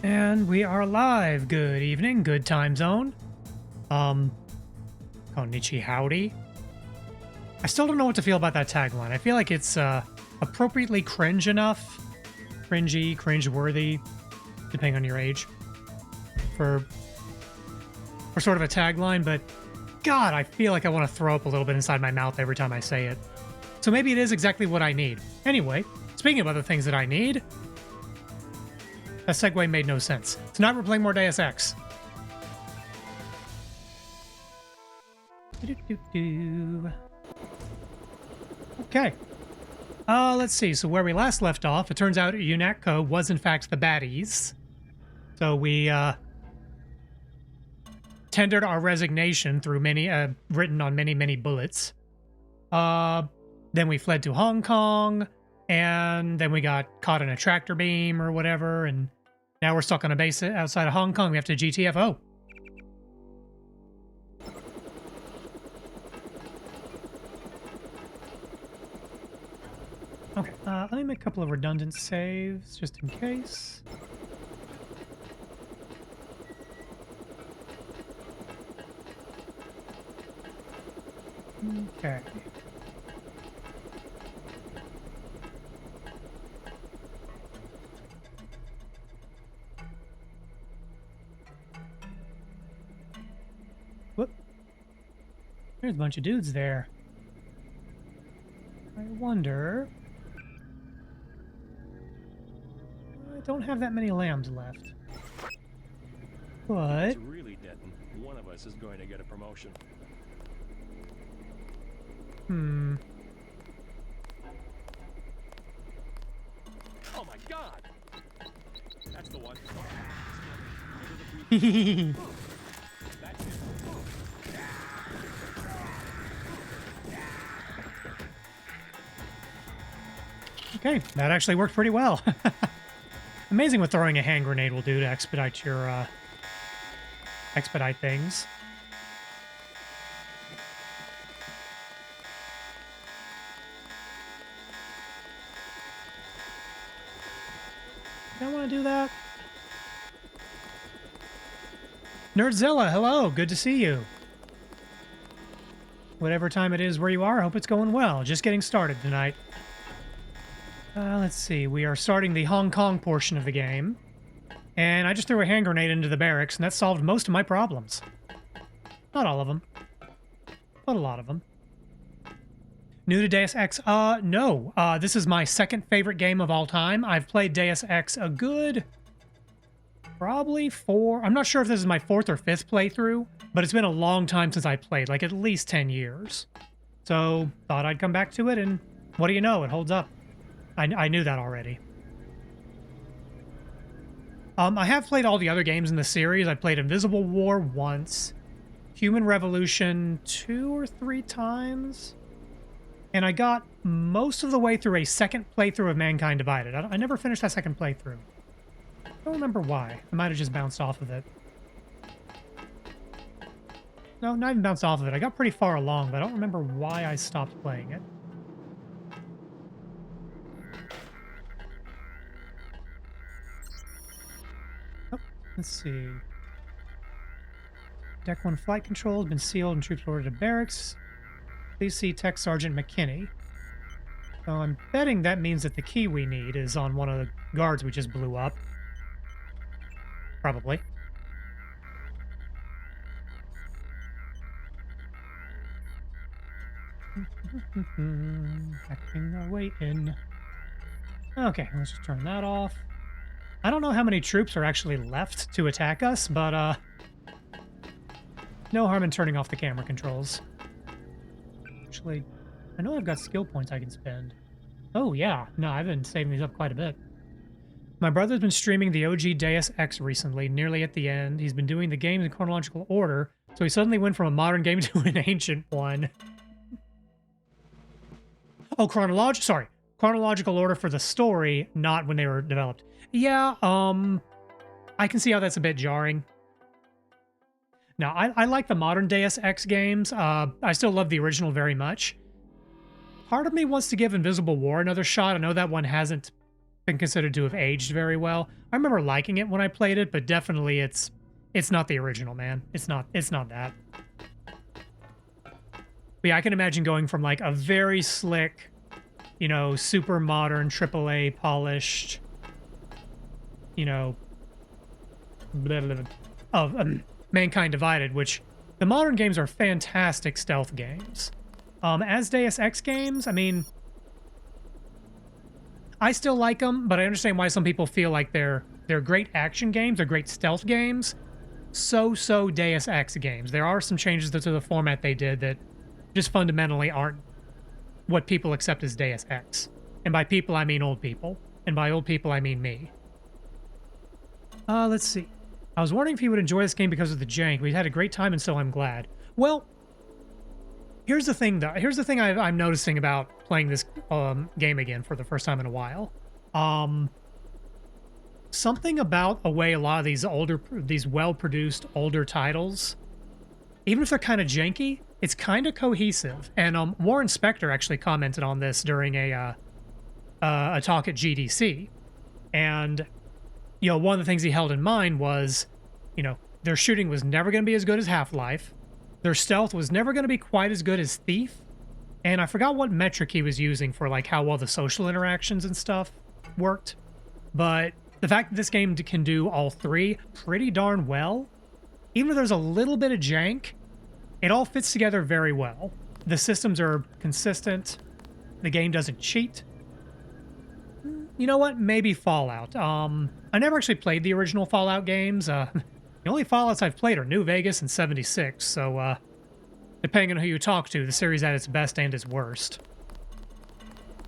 And we are live. Good evening, good time zone. Konnichi howdy. I still don't know what to feel about that tagline. I feel like it's appropriately cringe enough. Cringy, cringe-worthy, depending on your age. For sort of a tagline, but God, I feel like I want to throw up a little bit inside my mouth every time I say it. So maybe it is exactly what I need. Anyway, speaking of other things that I need, that segue made no sense. Tonight we're playing more Deus Ex. Okay. Let's see. So where we last left off, it turns out UNATCO was in fact the baddies. So we tendered our resignation through many, written on many bullets. Then we fled to Hong Kong, and then we got caught in a tractor beam or whatever, and now we're stuck on a base outside of Hong Kong. We have to GTFO. Okay, let me make a couple of redundant saves just in case. Okay. Whoop. There's a bunch of dudes there. I wonder... I don't have that many lambs left. But... It's really Denton. One of us is going to get a promotion. Oh my god! That's the one. That's it. Okay, that actually worked pretty well. Amazing what throwing a hand grenade will do to expedite your, expedite things. Don't want to do that. Nerdzilla, hello, good to see you. Whatever time it is where you are, I hope it's going well. Just getting started tonight. Let's see, we are starting the Hong Kong portion of the game. And I just threw a hand grenade into the barracks, and that solved most of my problems. Not all of them, but a lot of them. New to Deus Ex? No. This is my second favorite game of all time. I've played Deus Ex a good... probably four... I'm not sure if this is my fourth or fifth playthrough, but it's been a long time since I played, like at least 10 years. So, thought I'd come back to it, and what do you know, it holds up. I knew that already. I have played all the other games in the series. I played Invisible War once, Human Revolution 2 or 3 times, and I got most of the way through a second playthrough of Mankind Divided. I never finished that second playthrough. I don't remember why. I might have just bounced off of it. No, not even bounced off of it. I got pretty far along, but I don't remember why I stopped playing it. Let's see. Deck 1 flight control has been sealed and troops ordered to barracks. Please see Tech Sergeant McKinney. So I'm betting that means that the key we need is on one of the guards we just blew up. Probably. Hacking our way in. Okay, let's just turn that off. I don't know how many troops are actually left to attack us, but, no harm in turning off the camera controls. Actually, I know I've got skill points I can spend. Oh, yeah. No, I've been saving these up quite a bit. My brother's been streaming the OG Deus Ex recently, nearly at the end. He's been doing the games in chronological order, so he suddenly went from a modern game to an ancient one. Oh, chronological order for the story, not when they were developed. Yeah, I can see how that's a bit jarring. Now, I like the modern Deus Ex games. I still love the original very much. Part of me wants to give Invisible War another shot. I know that one hasn't been considered to have aged very well. I remember liking it when I played it, but definitely it's not the original, man. It's not that. But yeah, I can imagine going from like a very slick, you know, super modern AAA polished, you know, blah, blah, blah, of Mankind Divided, which the modern games are fantastic stealth games. As Deus Ex games, I mean, I still like them, but I understand why some people feel like they're great action games, they're great stealth games. So Deus Ex games. There are some changes to the format they did that just fundamentally aren't what people accept as Deus Ex. And by people, I mean old people. And by old people, I mean me. Let's see. I was wondering if you would enjoy this game because of the jank. We had a great time, and so I'm glad. Well, here's the thing, though. Here's the thing I'm noticing about playing this game again for the first time in a while. Something about a way a lot of these well-produced older titles, even if they're kind of janky, it's kind of cohesive. And Warren Spector actually commented on this during a talk at GDC, and you know, one of the things he held in mind was, you know, their shooting was never going to be as good as Half-Life, their stealth was never going to be quite as good as Thief, and I forgot what metric he was using for like how well the social interactions and stuff worked, but the fact that this game can do all three pretty darn well, even if there's a little bit of jank, it all fits together very well. The systems are consistent. The game doesn't cheat. You know what? Maybe Fallout. I never actually played the original Fallout games. The only Fallouts I've played are New Vegas and 76, so depending on who you talk to, the series at its best and its worst.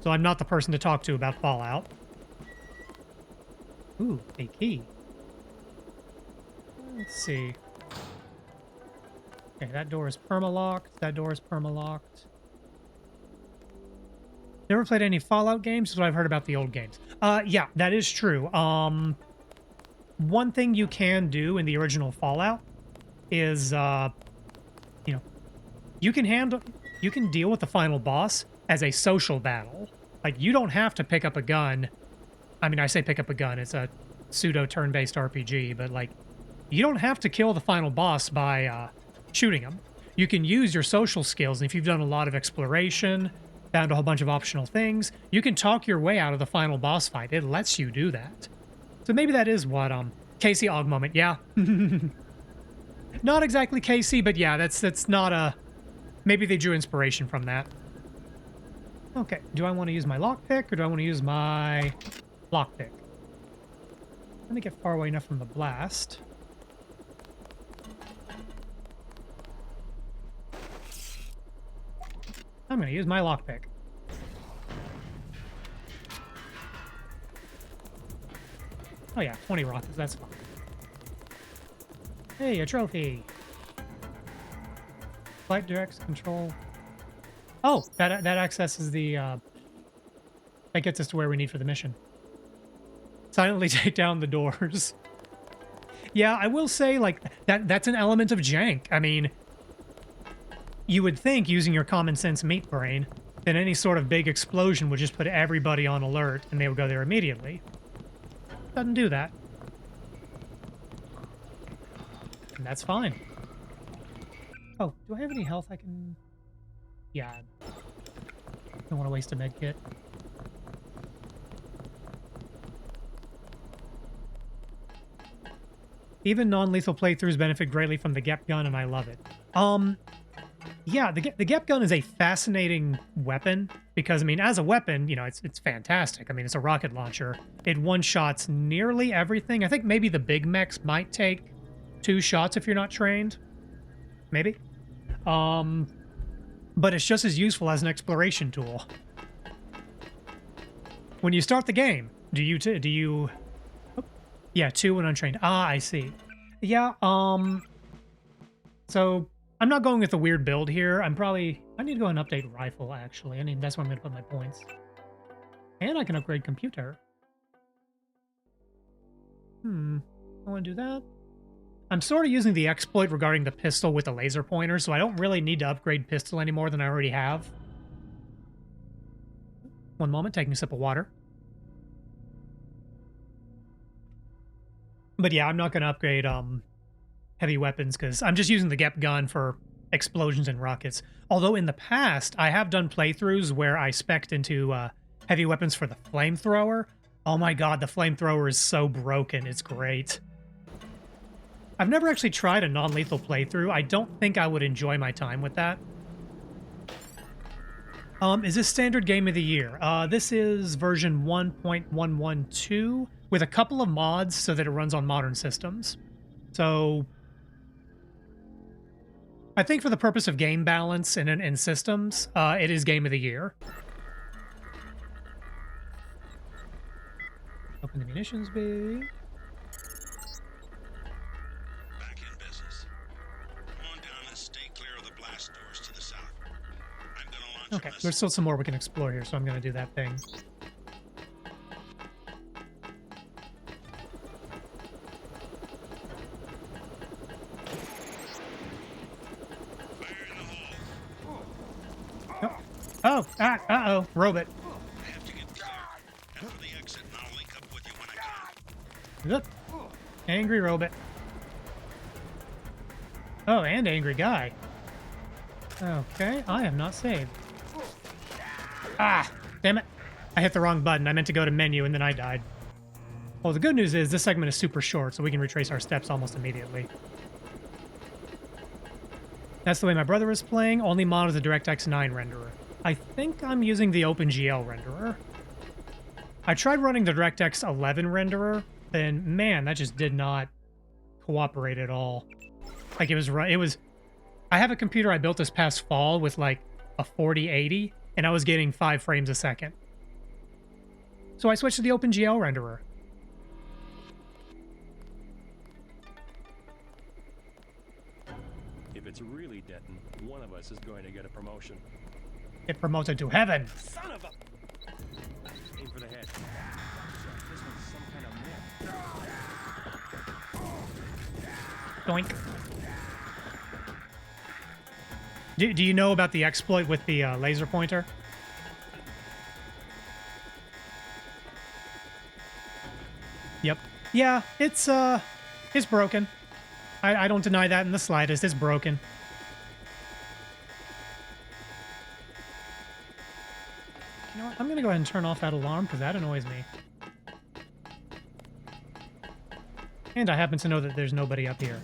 So I'm not the person to talk to about Fallout. Ooh, a key. Let's see. Okay, that door is perma-locked. That door is perma-locked. Never played any Fallout games, is what I've heard about the old games. Yeah, that is true. One thing you can do in the original Fallout is, you know, you can deal with the final boss as a social battle. Like, you don't have to pick up a gun. I mean, I say pick up a gun. It's a pseudo turn-based RPG, but, like, you don't have to kill the final boss by shooting him. You can use your social skills, and if you've done a lot of exploration, found a whole bunch of optional things, you can talk your way out of the final boss fight. It lets you do that. So maybe that is what, Casey Og moment, yeah. Not exactly Casey, but yeah, that's not a... Maybe they drew inspiration from that. Okay, do I want to use my lockpick, or do I want to use my lockpick? Let me get far away enough from the blast. I'm going to use my lockpick. Oh yeah, 20 rockets, that's fine. Hey, a trophy! Flight directs control. Oh, that accesses the, that gets us to where we need for the mission. Silently take down the doors. Yeah, I will say, like, that's an element of jank. I mean, you would think, using your common sense meat brain, that any sort of big explosion would just put everybody on alert and they would go there immediately. Doesn't do that. And that's fine. Oh, do I have any health I can... Yeah. Don't want to waste a med kit. Even non-lethal playthroughs benefit greatly from the GEP gun, and I love it. Yeah, the GEP gun is a fascinating weapon because, I mean, as a weapon, you know, it's fantastic. I mean, it's a rocket launcher. It one-shots nearly everything. I think maybe the big mechs might take 2 shots if you're not trained. Maybe. But it's just as useful as an exploration tool. When you start the game, do you... Oh, yeah, 2 when untrained. Ah, I see. Yeah, so... I'm not going with a weird build here. I need to go and update rifle, actually. That's where I'm going to put my points. And I can upgrade computer. I want to do that. I'm sort of using the exploit regarding the pistol with the laser pointer, so I don't really need to upgrade pistol any more than I already have. One moment, taking a sip of water. But yeah, I'm not going to upgrade heavy weapons because I'm just using the GEP gun for explosions and rockets. Although in the past, I have done playthroughs where I spec'd into heavy weapons for the flamethrower. Oh my god, the flamethrower is so broken. It's great. I've never actually tried a non-lethal playthrough. I don't think I would enjoy my time with that. Is this standard game of the year? This is version 1.112 with a couple of mods so that it runs on modern systems. So I think for the purpose of game balance and systems, it is game of the year. Open the munitions bay. Back in business. Come on down and stay clear of the blast doors to the south. I'm gonna launch a Okay, missile. there's still some more we can explore here, so I'm going to do that thing. Uh-oh, robot. I have to get clear. Head for the exit and I'll link up with you when I can. Look, angry robot. Oh, and angry guy. Okay, I am not saved. Ah, damn it. I hit the wrong button. I meant to go to menu and then I died. Well, the good news is this segment is super short, so we can retrace our steps almost immediately. That's the way my brother was playing, only mod is the DirectX 9 renderer. I think I'm using the OpenGL renderer. I tried running the DirectX 11 renderer, and man, that just did not cooperate at all. Like it was I have a computer I built this past fall with like a 4080, and I was getting 5 frames a second. So I switched to the OpenGL renderer. If it's really Denton, one of us is going to get a promotion. Get promoted to heaven. Son of a... Aim for the head. This one's some kind of myth. Doink. Do you know about the exploit with the laser pointer? Yep. Yeah, it's broken. I don't deny that in the slightest. It's broken. You know what? I'm gonna go ahead and turn off that alarm because that annoys me. And I happen to know that there's nobody up here.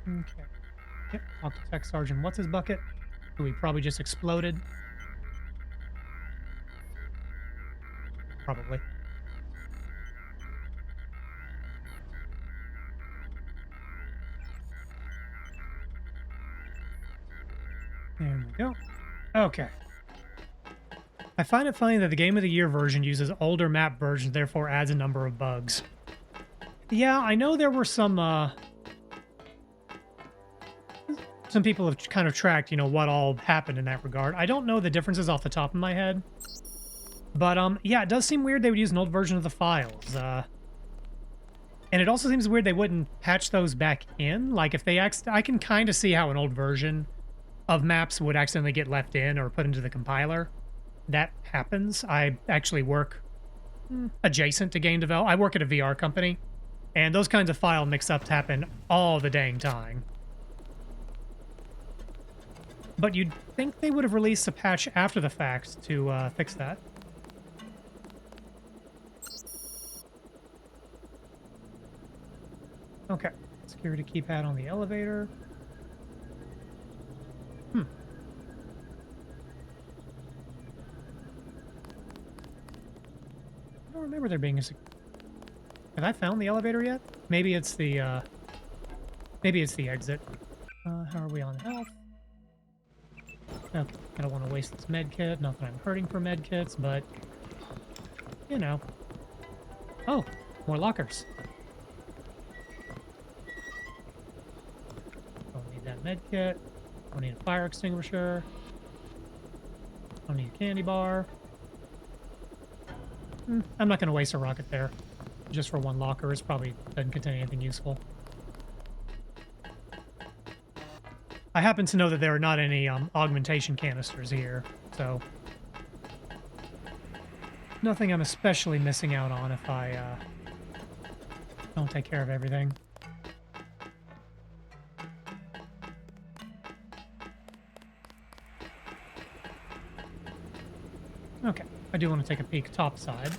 Okay. Yep, talk to Tech Sergeant. What's his bucket? Who he probably just exploded. Probably. There we go. Okay. I find it funny that the Game of the Year version uses older map versions, therefore adds a number of bugs. Yeah, I know there were some people have kind of tracked, you know, what all happened in that regard. I don't know the differences off the top of my head. But, yeah, it does seem weird they would use an old version of the files. And it also seems weird they wouldn't patch those back in. Like, if they I can kind of see how an old version of maps would accidentally get left in or put into the compiler. That happens. I actually work adjacent to game development. I work at a VR company. And those kinds of file mix-ups happen all the dang time. But you'd think they would have released a patch after the fact to fix that. Okay. Security keypad on the elevator. I don't remember there being a... Have I found the elevator yet? Maybe it's the, maybe it's the exit. How are we on health? Okay, I don't want to waste this med kit. Not that I'm hurting for med kits, but... You know. Oh, more lockers. Don't need that med kit. Don't need a fire extinguisher. Don't need a candy bar. I'm not going to waste a rocket there. Just for one locker. It probably doesn't contain anything useful. I happen to know that there are not any augmentation canisters here, so... Nothing I'm especially missing out on if I don't take care of everything. Okay, I do want to take a peek topside.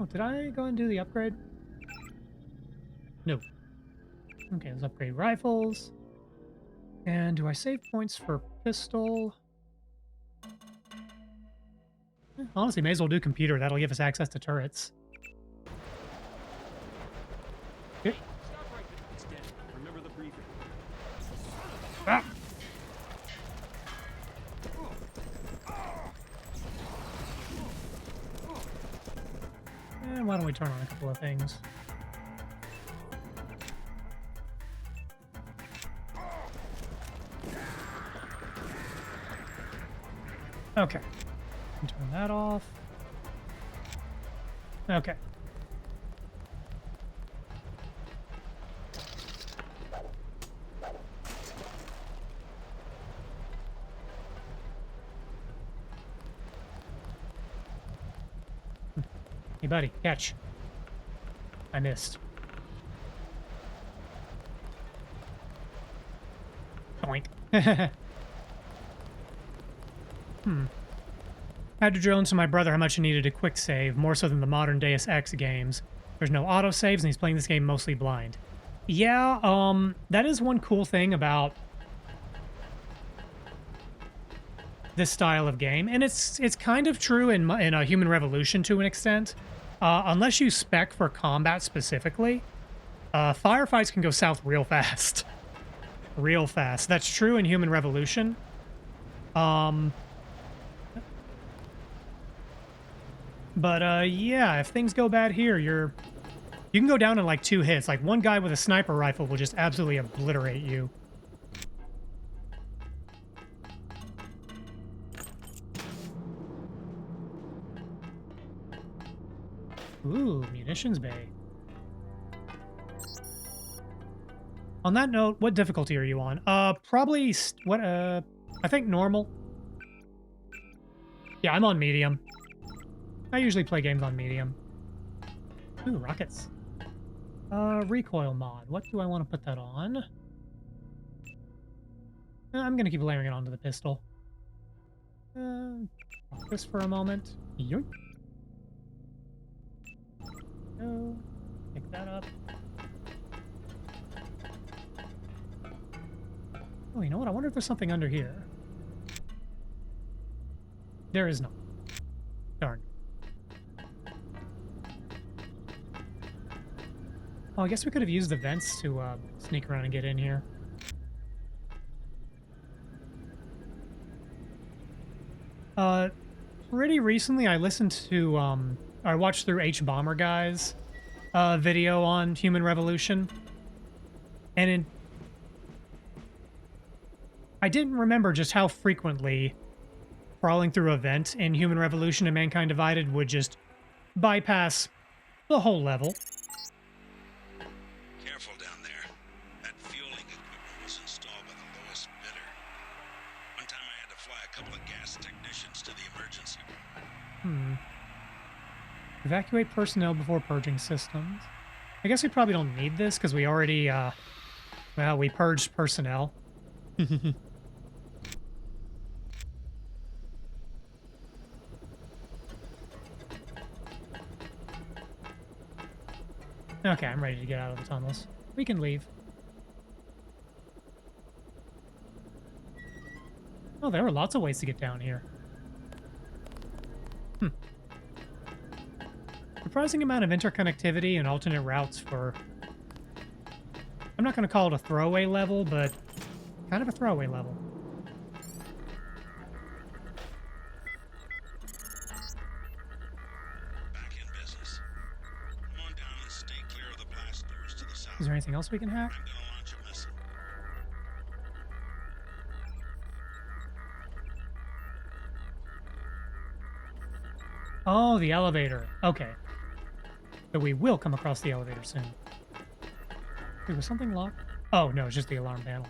Oh, did I go and do the upgrade? No. Okay, let's upgrade rifles. And do I save points for pistol? Honestly, may as well do computer. That'll give us access to turrets. Okay. Stop right there. It's dead. Remember the briefing. Ah! And why don't we turn on a couple of things? Okay. Turn that off. Okay. Hey, buddy, catch. I missed. Boink. Had to drill into my brother how much he needed a quick save, more so than the modern Deus Ex games. There's no auto saves, and he's playing this game mostly blind. Yeah, that is one cool thing about this style of game, and it's kind of true in a Human Revolution to an extent. Unless you spec for combat specifically, firefights can go south real fast. Real fast. That's true in Human Revolution. But yeah, if things go bad here, you can go down in like 2 hits. Like one guy with a sniper rifle will just absolutely obliterate you. Ooh, munitions bay. On that note, what difficulty are you on? Probably I think normal. Yeah, I'm on medium. I usually play games on medium. Ooh, rockets. Recoil mod. What do I want to put that on? I'm gonna keep layering it onto the pistol. This for a moment. Yoink. Go. Pick that up. Oh, you know what? I wonder if there's something under here. There is not. Darn. Oh, I guess we could have used the vents to sneak around and get in here. Pretty recently I listened to, I watched through H Bomber Guy's video on Human Revolution. And I didn't remember just how frequently crawling through a vent in Human Revolution and Mankind Divided would just bypass the whole level. Careful down there. That fueling equipment was installed by the lowest bidder. One time I had to fly a couple of gas technicians to the emergency room. Evacuate personnel before purging systems. I guess we probably don't need this because we already, well, we purged personnel. Okay, I'm ready to get out of the tunnels. We can leave. Oh, there are lots of ways to get down here. Surprising amount of interconnectivity and alternate routes for... I'm not going to call it a throwaway level, but kind of a throwaway level. Back in business. Come on down and stay clear of the blast doors to the south. Is there anything else we can hack? I'm gonna launch a missile. Oh, the elevator. Okay. So we will come across the elevator soon. Wait, was something locked? Oh, no, it's just the alarm panel.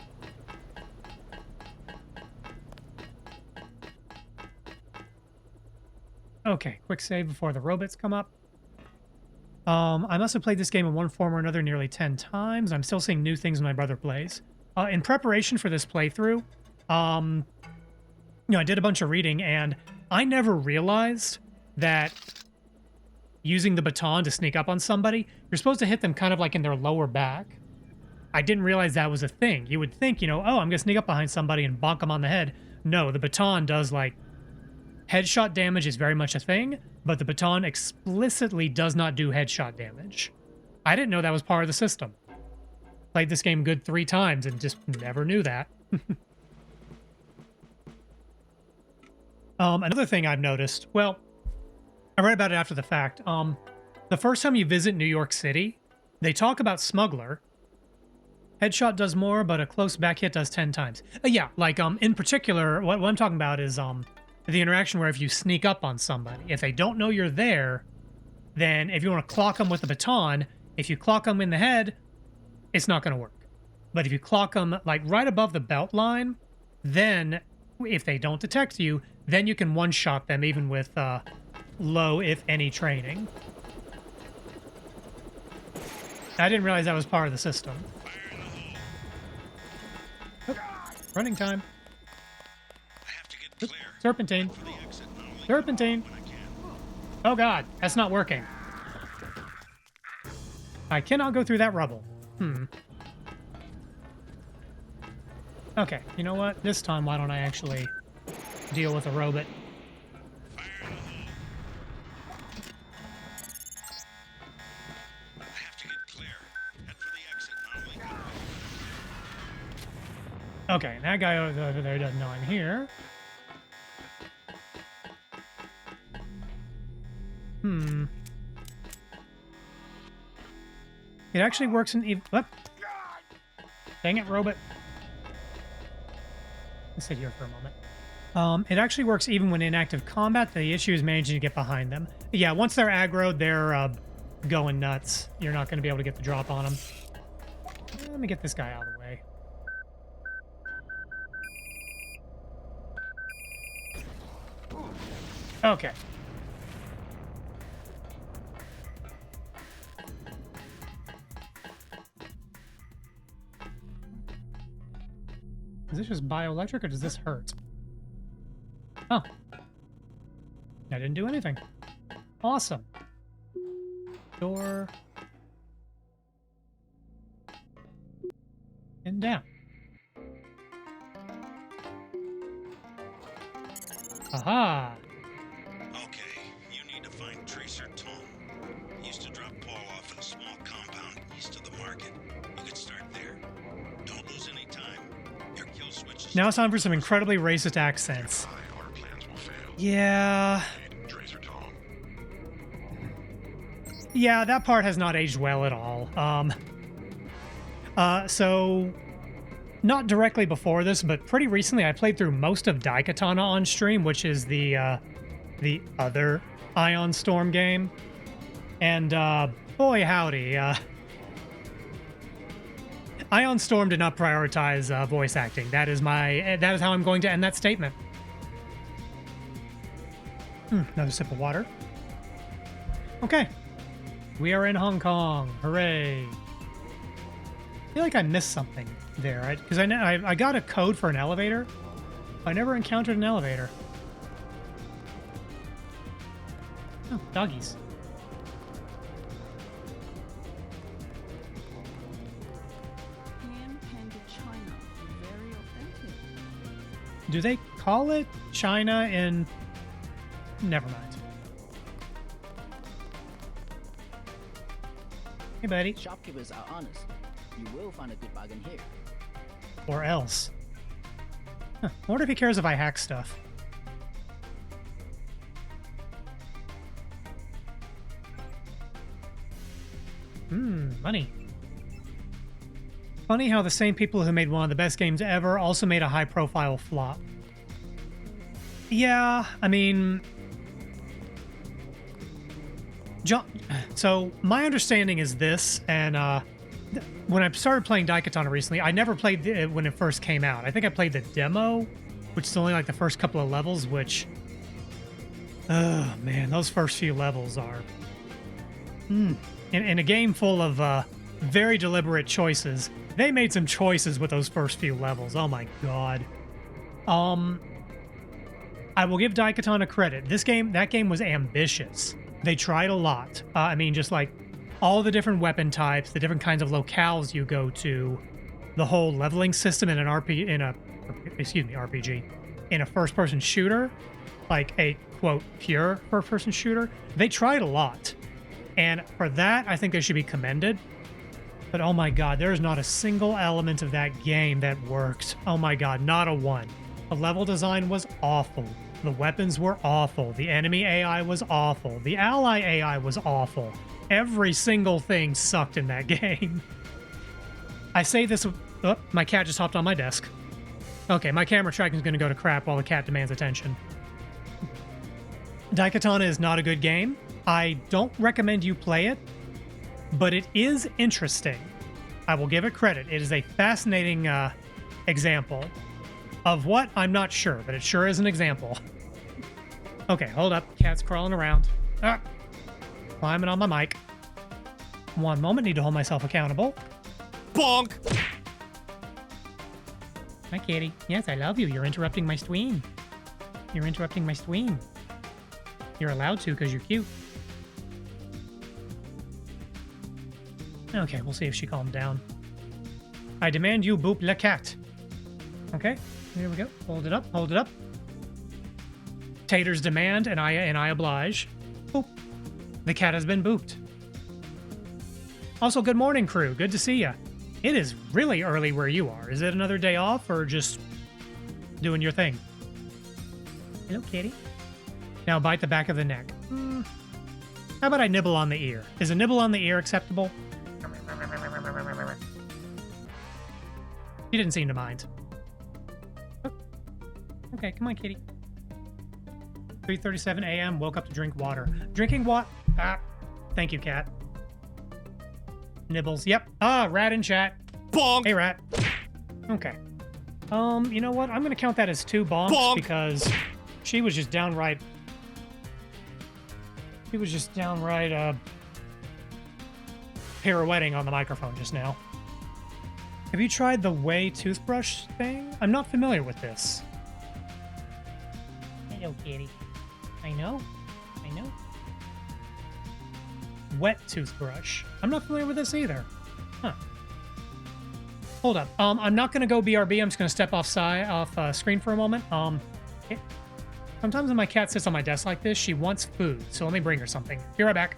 Okay, quick save before the robots come up. I must have played this game in one form or another nearly 10 times. I'm still seeing new things my brother plays. In preparation for this playthrough, I did a bunch of reading, and I never realized that using the baton to sneak up on somebody, you're supposed to hit them kind of like in their lower back. I didn't realize that was a thing. You would think, oh, I'm going to sneak up behind somebody and bonk them on the head. No, the baton does, like, headshot damage is very much a thing, but the baton explicitly does not do headshot damage. I didn't know that was part of the system. Played this game good 3 times and just never knew that. Another thing I've noticed, well, I read about it after the fact. The first time you visit New York City, they talk about Smuggler. Headshot does more, but a close back hit does 10 times. Yeah, like, in particular, what I'm talking about is the interaction where if you sneak up on somebody, if they don't know you're there, then if you want to clock them with the baton, if you clock them in the head, it's not going to work. But if you clock them, like, right above the belt line, then if they don't detect you, then you can one-shot them even with low, if any, training. I didn't realize that was part of the system. Oh, running time. I have to get clear. Serpentine. For the exit, not only Serpentine. when I can. Oh god, that's not working. I cannot go through that rubble. Okay, you know what? This time, why don't I actually deal with a robot? I have to get clear. Head for the exit, not only when. Okay, that guy over there doesn't know I'm here. It actually works in even... Dang it, robot. Let's sit here for a moment. It actually works even when in active combat. The issue is managing to get behind them. Yeah, once they're aggroed, they're going nuts. You're not going to be able to get the drop on them. Let me get this guy out of the way. Okay. Is this just bioelectric or does this hurt? Oh. I didn't do anything. Awesome. Door. And down. Aha! Okay, you need to find Tracer Tom. He used to drop Paul off at a small compound east of the market. You could start there. Don't lose any time. Your kill switch is... Now it's time for some incredibly racist accents. Our plans will fail. Yeah. Tracer Tom. Yeah, that part has not aged well at all. So, not directly before this, but pretty recently I played through most of Daikatana on stream, which is the other Ion Storm game. And, boy howdy, Ion Storm did not prioritize voice acting. That is how I'm going to end that statement. Another sip of water. Okay. We are in Hong Kong. Hooray. I feel like I missed something there, right? Because I got a code for an elevator. I never encountered an elevator. Oh, doggies. Hand Panda China, very authentic. Do they call it China in... Never mind. Hey, buddy. Shopkeepers are honest. You will find a good bargain here. Or else. Huh. I wonder if he cares if I hack stuff. Money. Funny how the same people who made one of the best games ever also made a high-profile flop. Yeah, I mean... So, my understanding is this, and when I started playing Daikatana recently, I never played it when it first came out. I think I played the demo, which is only like the first couple of levels, which Oh, man, those first few levels are... In a game full of very deliberate choices, they made some choices with those first few levels. Oh my god. I will give Daikatana credit. That game was ambitious. They tried a lot. I mean, just like all the different weapon types, the different kinds of locales you go to, the whole leveling system in an RPG, in a first-person shooter, like a quote pure first-person shooter. They tried a lot, and for that, I think they should be commended. But oh my god, there's not a single element of that game that worked. Oh my god, not a one. The level design was awful. The weapons were awful. The enemy AI was awful. The ally AI was awful. Every single thing sucked in that game. I say this... Oh, my cat just hopped on my desk. Okay, my camera tracking is going to go to crap while the cat demands attention. Daikatana is not a good game. I don't recommend you play it, but it is interesting. I will give it credit. It is a fascinating example of what? I'm not sure, but it sure is an example. Okay, hold up. Cat's crawling around. Ah, climbing on my mic. One moment, need to hold myself accountable. Bonk! Hi, kitty. Yes, I love you. You're interrupting my stream. You're interrupting my stream. You're allowed to because you're cute. Okay, we'll see if she calmed down. I demand you boop la cat. Okay, here we go. Hold it up, hold it up. Taters demand, and I oblige. Boop. The cat has been booped. Also, good morning, crew. Good to see ya. It is really early where you are. Is it another day off, or just doing your thing? Hello, kitty. Now bite the back of the neck. How about I nibble on the ear? Is a nibble on the ear acceptable? She didn't seem to mind. Okay, come on, kitty. 3:37 a.m. Woke up to drink water. Drinking what? Ah, thank you, cat. Nibbles. Yep. Ah, rat in chat. Bonk! Hey, rat. Okay. You know what? I'm gonna count that as 2 bonks Bonk! because she was just downright. She was just downright pirouetting on the microphone just now. Have you tried the Way toothbrush thing? I'm not familiar with this. Hello, kitty. I know. I know. Wet toothbrush. I'm not familiar with this either. Huh. Hold up. I'm not gonna go BRB. I'm just gonna step off screen for a moment. Sometimes when my cat sits on my desk like this, she wants food. So let me bring her something. Be right back.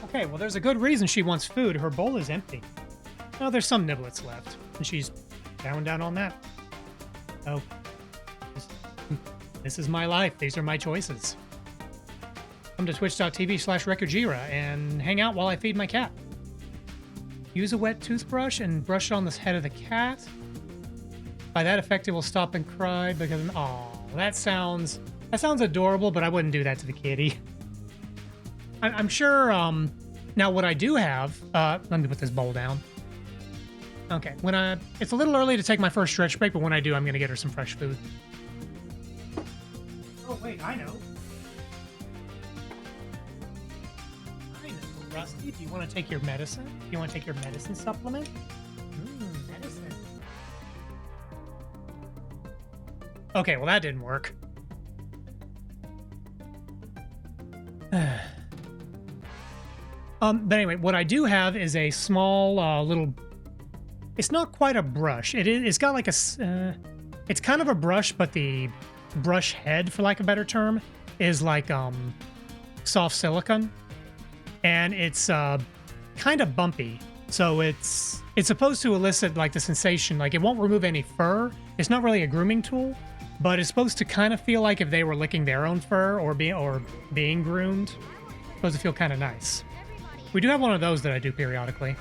Okay, well, there's a good reason she wants food. Her bowl is empty. Oh, there's some niblets left, and she's bowing down on that. Oh, this is my life. These are my choices. Come to twitch.tv/Rekujira and hang out while I feed my cat. Use a wet toothbrush and brush it on the head of the cat. By that effect, it will stop and cry because... Oh, that sounds adorable, but I wouldn't do that to the kitty. I'm sure... Now, what I do have... let me put this bowl down. Okay, it's a little early to take my first stretch break, but when I do, I'm going to get her some fresh food. Oh, wait, I know. Rusty, do you want to take your medicine? Do you want to take your medicine supplement? Medicine. Okay, well, that didn't work. But anyway, what I do have is a small little... It's not quite a brush. It's got like a... it's kind of a brush, but the brush head, for lack of a better term, is like soft silicone. And it's kind of bumpy. So it's supposed to elicit like the sensation, like it won't remove any fur. It's not really a grooming tool, but it's supposed to kind of feel like if they were licking their own fur or being groomed. It's supposed to feel kind of nice. We do have one of those that I do periodically.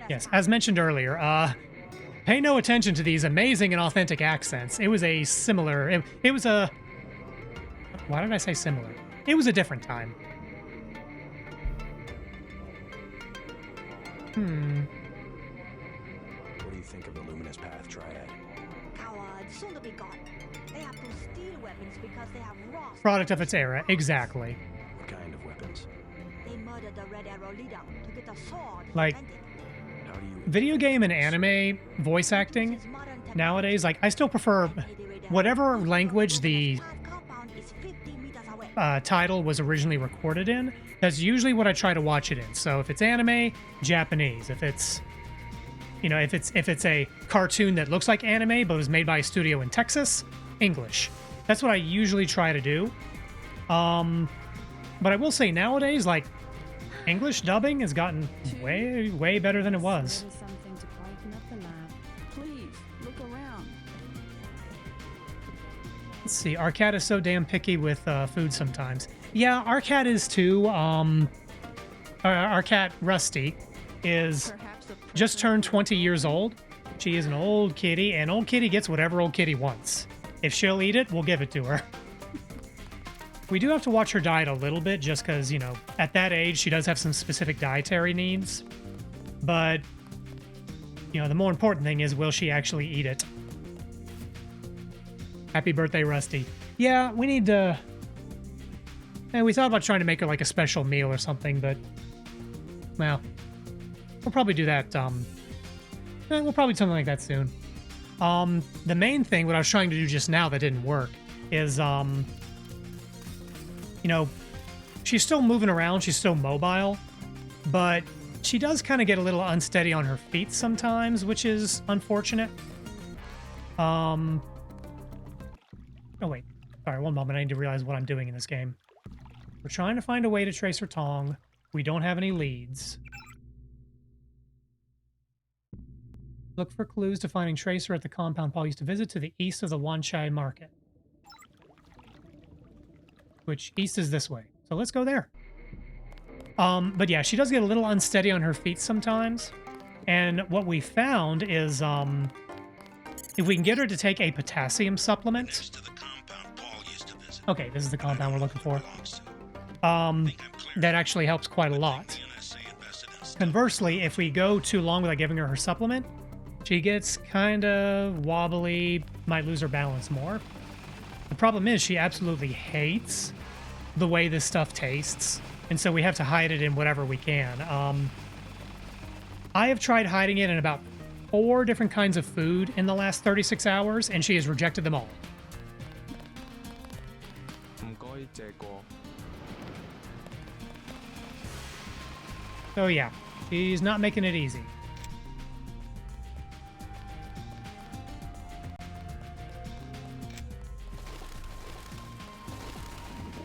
Yes, as mentioned earlier, pay no attention to these amazing and authentic accents. It was a similar... It was a... Why did I say similar? It was a different time. What do you think of the Luminous Path Triad? Cowards, soon to be gone. They have to steal weapons because they have lost. Product of its era, exactly. What kind of weapons? They murdered the Red Arrow leader to get the sword he Like- invented. How do you... Video game and anime voice acting Uses modern technology. nowadays, like, I still prefer whatever language the Compound is 50 meters away. title was originally recorded in. That's usually what I try to watch it in. So if it's anime, Japanese. If it's, you know, if it's a cartoon that looks like anime but was made by a studio in Texas, English. That's what I usually try to do. But I will say nowadays, like, English dubbing has gotten way better than it was. There is something to brighten up the lab. Please, look around. Let's see. Our cat is so damn picky with food sometimes. Yeah, our cat is too. Our cat Rusty is Perhaps the just turned 20 years old. She is an old kitty, and old kitty gets whatever old kitty wants. If she'll eat it, we'll give it to her. We do have to watch her diet a little bit, just because, you know, at that age, she does have some specific dietary needs. But, you know, the more important thing is, will she actually eat it? Happy birthday, Rusty. Yeah, we need to... And we thought about trying to make her like a special meal or something, but... Well, we'll probably do that, we'll probably do something like that soon. The main thing, what I was trying to do just now that didn't work, is, you know, she's still moving around, she's still mobile, but she does kind of get a little unsteady on her feet sometimes, which is unfortunate. Oh, wait. Sorry, one moment. I need to realize what I'm doing in this game. We're trying to find a way to trace her Tong. We don't have any leads. Look for clues to finding Tracer at the compound Paul used to visit to the east of the Wanchai Market. Which, east is this way. So let's go there. But yeah, she does get a little unsteady on her feet sometimes. And what we found is, if we can get her to take a potassium supplement... Next to the compound Paul used to visit. Okay, this is the compound we're looking for. Belongs to. Think I'm clear. That actually helps quite a lot. The NSA invested in stuff. Conversely, if we go too long without giving her supplement, she gets kind of wobbly, might lose her balance more. The problem is she absolutely hates the way this stuff tastes, and so we have to hide it in whatever we can. I have tried hiding it in about 4 different kinds of food in the last 36 hours, and she has rejected them all. So yeah, she's not making it easy.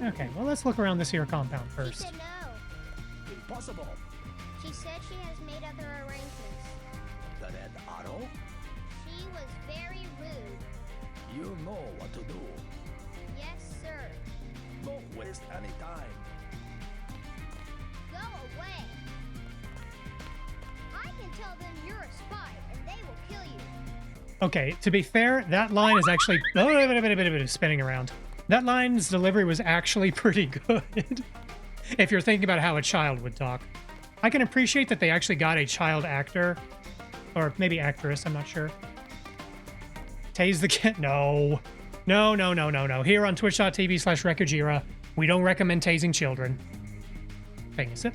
Okay, well, let's look around this here compound She first. said no. Impossible. She said she has made other arrangements. The Red Arrow? She was very rude. You know what to do. Yes, sir. Don't waste any time. Go away. I can tell them you're a spy, and they will kill you. Okay, to be fair, that line is actually... spinning around. That line's delivery was actually pretty good. If you're thinking about how a child would talk. I can appreciate that they actually got a child actor. Or maybe actress, I'm not sure. Tase the kid? No. No, no, no, no, no. Here on twitch.tv/Rekujira, we don't recommend tasing children. Thing is it?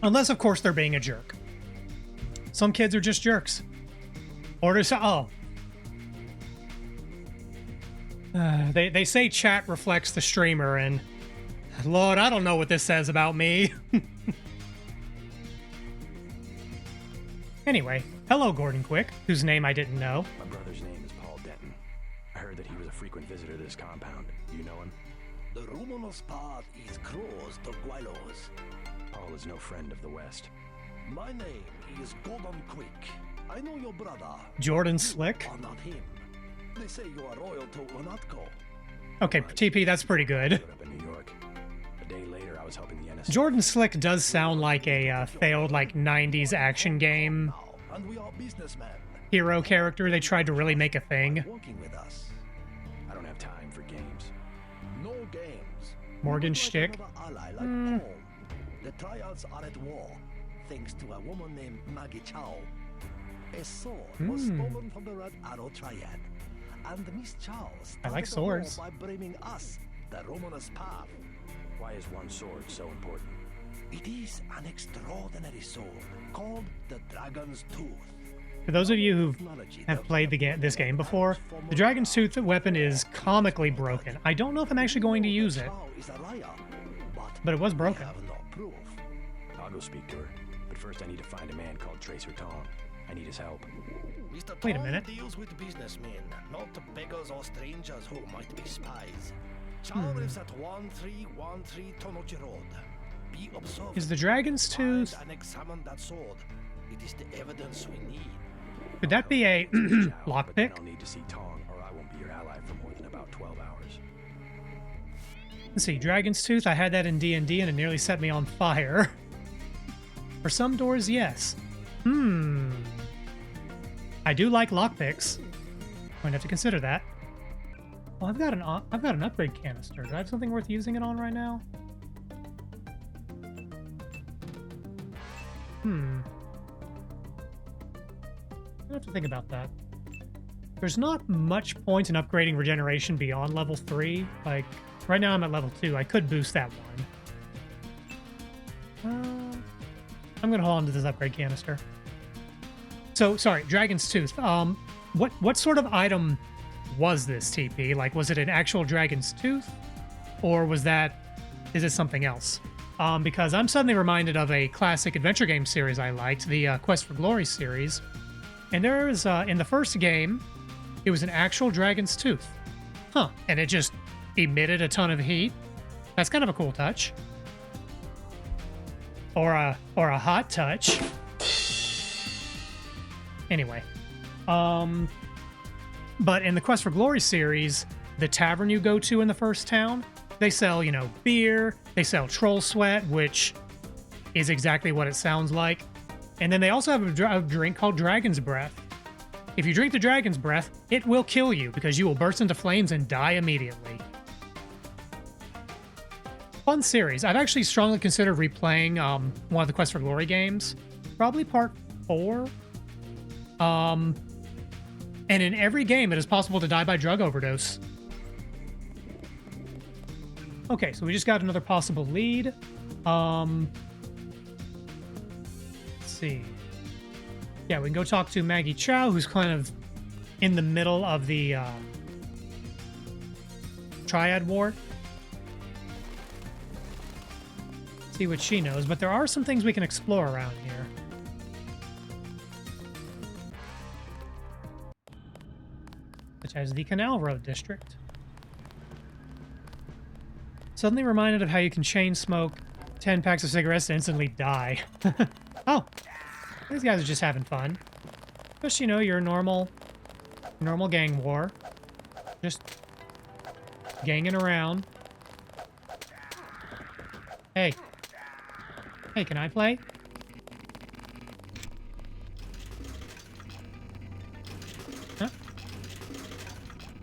Unless, of course, they're being a jerk. Some kids are just jerks. Or just... Oh. They say chat reflects the streamer, and... Lord, I don't know what this says about me. Anyway, hello Gordon Quick, whose name I didn't know. My brother's name is Paul Denton. I heard that he was a frequent visitor to this compound. You know him? The luminous path is closed to Guilos. Paul is no friend of the West. My name is Gordon Quick. I know your brother. Jordan Slick. Are not him. They say you are loyal to Unatco. Okay, TP, that's pretty good. Showed up in New York. A day later, I was helping the NSA. Jordan Slick does sound like a failed, like, 90s action game Now, and we are businessmen. hero character they tried to really make a thing. Working with us. I don't have time for Morgan Like shtick. another ally like Tom. The triads are at war, thanks to a woman named Maggie Chow. A sword was stolen from the Red Arrow Triad, and Miss Chow I like started the war swords. by blaming us, the Romanos' path. Why is one sword so important? It is an extraordinary sword called the Dragon's Tooth. For those of you who have played this game before, the Dragon's Tooth weapon is comically broken. I don't know if I'm actually going to use it, Chow is a liar, but it was we broken. have no proof. I'll go speak to her. But first I need to find a man called Tracer Tom. I need his help. Mr. Wait a Tom minute. deals with businessmen, not beggars or strangers who might be spies. Chow lives at 1313 Tonochi Road. Be observant. Is the Dragon's Tooth... Find and examine that sword. It is the evidence we need. Could that be a But then lockpick? I'll need to see Tong, or I won't be your ally for more than about 12 hours. Let's see, Dragon's Tooth, I had that in D&D and it nearly set me on fire. For some doors, yes. I do like lockpicks. Going to have to consider that. Well, I've got an upgrade canister. Do I have something worth using it on right now? I have to think about that. There's not much point in upgrading regeneration beyond level 3. Like, right now I'm at level 2. I could boost that one. I'm gonna hold on to this upgrade canister. So, sorry, Dragon's Tooth. What sort of item was this, TP? Like, was it an actual Dragon's Tooth? Or is it something else? Because I'm suddenly reminded of a classic adventure game series I liked, the Quest for Glory series. And there is, in the first game, it was an actual Dragon's Tooth. Huh. And it just emitted a ton of heat. That's kind of a cool touch. Or a hot touch. Anyway. But in the Quest for Glory series, the tavern you go to in the first town, they sell, beer, they sell troll sweat, which is exactly what it sounds like. And then they also have a drink called Dragon's Breath. If you drink the Dragon's Breath, it will kill you because you will burst into flames and die immediately. Fun series. I've actually strongly considered replaying one of the Quest for Glory games. Probably part 4. And in every game, it is possible to die by drug overdose. Okay, so we just got another possible lead. Let's see. Yeah, we can go talk to Maggie Chow, who's kind of in the middle of the Triad War. See what she knows, but there are some things we can explore around here. Such as the Canal Road District. Suddenly reminded of how you can chain smoke 10 packs of cigarettes to instantly die. Oh, these guys are just having fun. Just, your normal gang war. Just ganging around. Hey. Hey, can I play? Huh?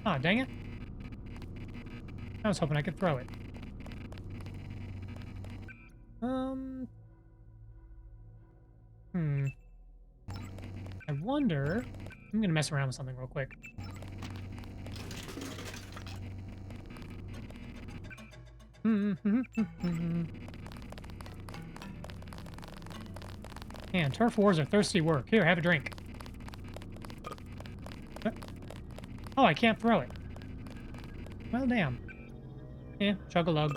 Aw, dang it. I was hoping I could throw it. I wonder... I'm gonna mess around with something real quick. Man, turf wars are thirsty work. Here, have a drink. Oh, I can't throw it. Well, damn. Yeah, chug-a-lug.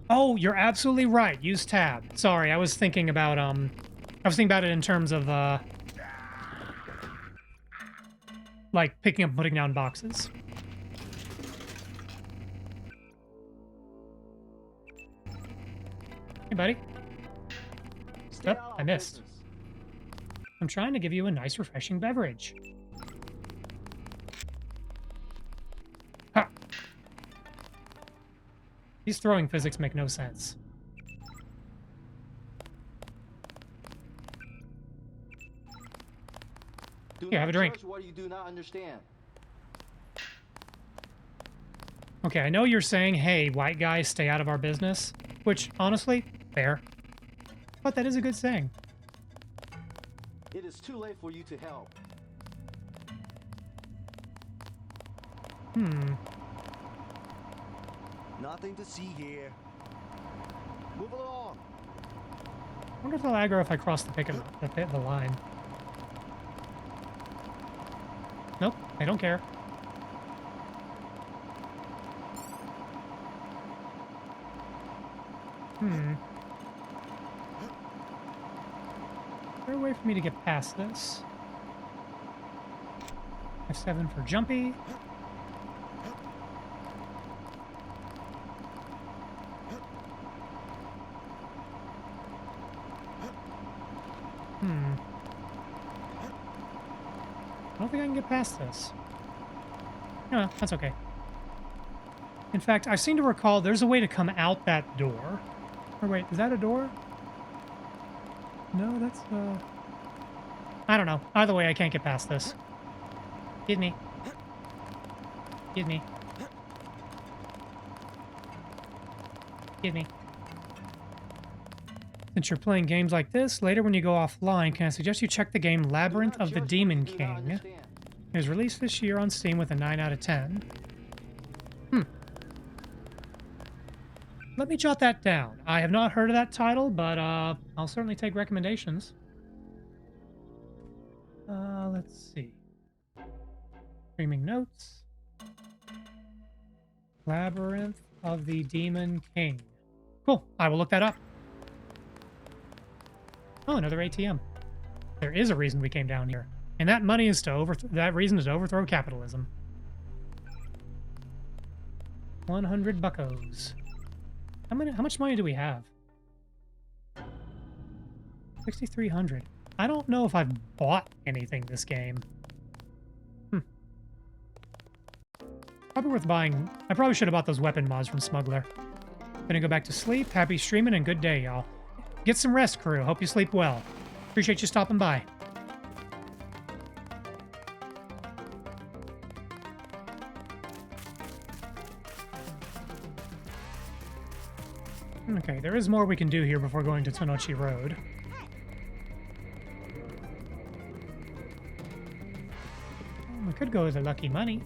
Oh, you're absolutely right. Use tab. Sorry, I was thinking about it in terms of like picking up and putting down boxes. Hey, buddy. Oh, I missed. I'm trying to give you a nice, refreshing beverage. Ha! These throwing physics make no sense. Here, have a drink. What you do not understand. Okay, I know you're saying, hey, white guys, stay out of our business. Which, honestly, fair. But that is a good saying. It is too late for you to help. Nothing to see here. Move along. I wonder if they'll aggro if I cross the line. Nope, they don't care. Is there a way for me to get past this? F7 for jumpy. I don't think I can get past this. No, that's okay. In fact, I seem to recall there's a way to come out that door. Or wait, is that a door? No, that's, I don't know. Either way, I can't get past this. Get me. Get me. Get me. Since you're playing games like this, later when you go offline, can I suggest you check the game Labyrinth of the Demon King? It was released this year on Steam with a 9 out of 10. Let me jot that down. I have not heard of that title, but I'll certainly take recommendations. Let's see. Streaming notes. Labyrinth of the Demon King. Cool. I will look that up. Oh, another ATM. There is a reason we came down here, and that money is to that reason is to overthrow capitalism. 100 buckos. How much money do we have? 6,300. I don't know if I've bought anything this game. Probably worth buying. I probably should have bought those weapon mods from Smuggler. Gonna go back to sleep. Happy streaming and good day, y'all. Get some rest, crew. Hope you sleep well. Appreciate you stopping by. Okay, there is more we can do here before going to Tonochi Road. We could go with the Lucky Money.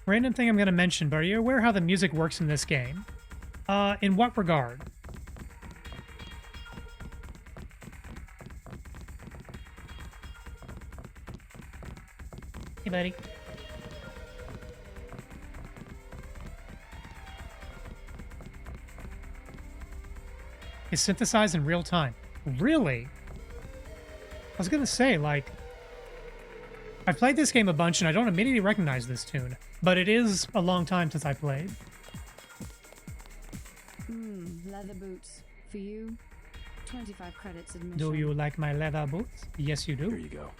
Random thing I'm going to mention, but are you aware how the music works in this game? In what regard? Hey, buddy. It's synthesized in real time. Really? I was gonna say, like, I've played this game a bunch and I don't immediately recognize this tune, but it is a long time since I played. Leather boots. For you, 25 credits admission. Do you like my leather boots? Yes, you do. Here you go.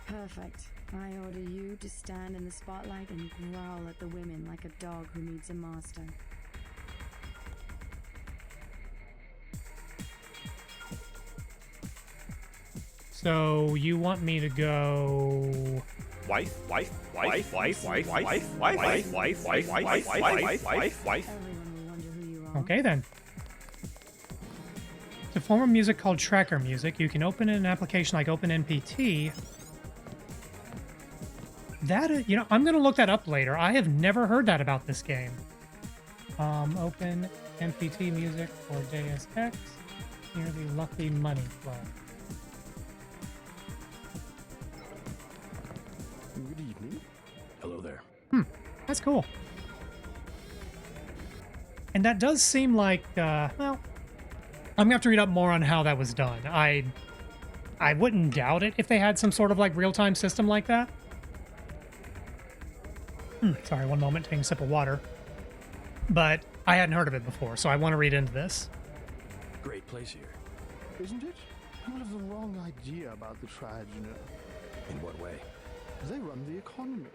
Perfect. I order you to stand in the spotlight and growl at the women like a dog who needs a master. So you want me to go... Wife. Everyone will wonder who you are. Okay, then. To form a music called tracker music, you can open an application like OpenMPT. That, you know, I'm going to look that up later. I have never heard that about this game. Open MPT music for Deus Ex near the Lucky Money Flow. Good evening. Hello there. That's cool. And that does seem like, well, I'm going to have to read up more on how that was done. I wouldn't doubt it if they had some sort of, like, real-time system like that. Sorry, one moment, taking a sip of water. But I hadn't heard of it before, so I want to read into this. Great place here. Isn't it? People have the wrong idea about the tribes, you know. In what way? They run the economy.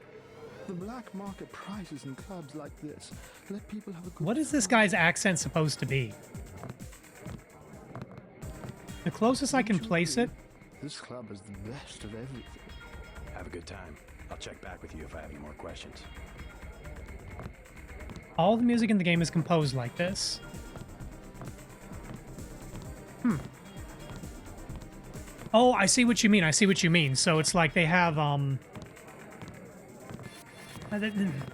The black market prices in clubs like this let people have a good What is this time. guy's accent supposed to be? The closest I can place it This club has the best of everything. Have a good time. I'll check back with you if I have any more questions. All the music in the game is composed like this. Oh, I see what you mean. I see what you mean. So it's like they have,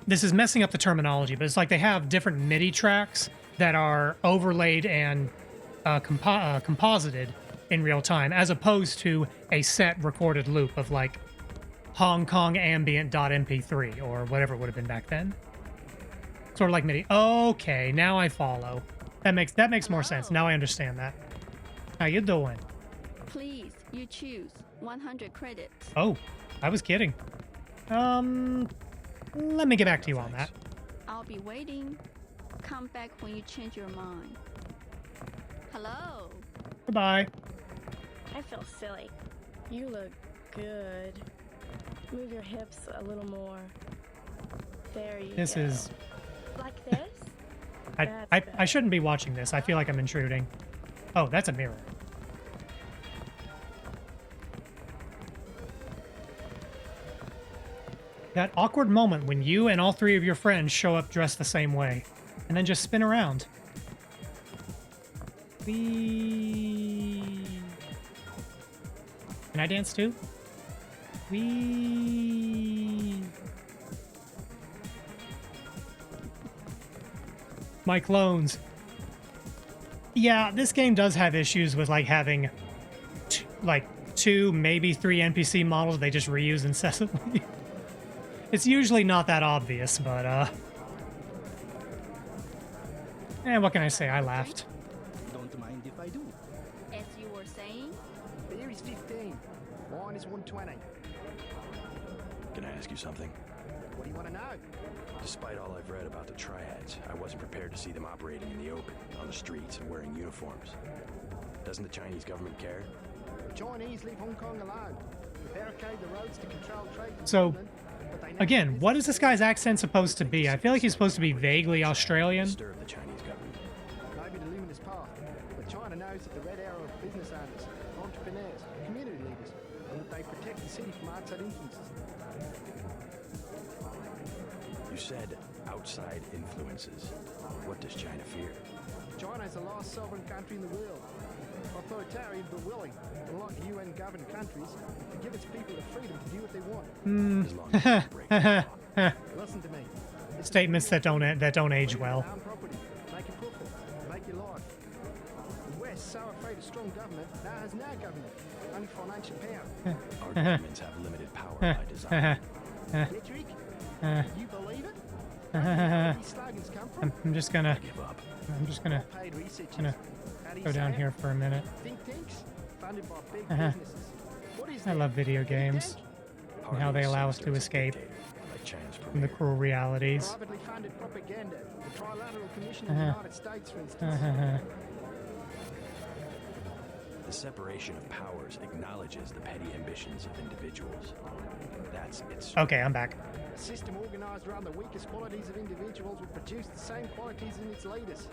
this is messing up the terminology, but it's like they have different MIDI tracks that are overlaid and composited in real time, as opposed to a set recorded loop of like Hong Kong ambient.mp3 or whatever it would have been back then. Sort of like MIDI. Okay, now I follow. That makes more sense. Now I understand that. How you doing? Please, you choose 100 credits. Oh, I was kidding. Let me get back to you on that. I'll be waiting. Come back when you change your mind. Hello. Goodbye. I feel silly. You look good. Move your hips a little more. There you This go. is... Like this? I shouldn't be watching this. I feel like I'm intruding. Oh, that's a mirror. That awkward moment when you and all three of your friends show up dressed the same way, and then just spin around. Whee! Can I dance too? Whee! My clones. Yeah, this game does have issues with like having two, maybe three NPC models they just reuse incessantly. It's usually not that obvious, but what can I say? I laughed. Don't mind if I do. As you were saying, Beer is 15. Wine is 120. Can I ask you something? What do you want to know? Despite all I've read about the triads, I wasn't prepared to see them operating in the open, on the streets, and wearing uniforms. Doesn't the Chinese government care? The Chinese leave Hong Kong alone. They barricade the roads to control trade. So, again, what is this guy's accent supposed to be? I feel like he's supposed to be vaguely Australian. Disturb the Chinese government. Maybe the luminous path, but China knows that the red arrow of business owners, entrepreneurs, community leaders, and that they protect the city from outside influences. You said outside influences. What does China fear? China is the last sovereign country in the world. Authoritarian but willing, unlike UN-governed countries, to give its people the freedom to do what they want. As long as you break the law. Listen to me. Statements that don't age well. Own property, make a profit, make your life. The West, so afraid of strong government, now has no government, only financial power. Our governments have limited power by design. Patrick, you believe it? Where do these slogans come from? I'm just gonna Give up. Paid researchers. How do you go down say here it? for a minute. Think tanks, funded by big businesses. What is I that? love video A think games tank? and how they allow us to escape Like China's from the premier. cruel realities. Privately funded propaganda. The Trilateral Commission of the United States, for instance. The separation of powers acknowledges the petty ambitions of individuals. That's its. Okay, I'm back. A system organized around the weakest qualities of individuals would produce the same qualities in its leaders.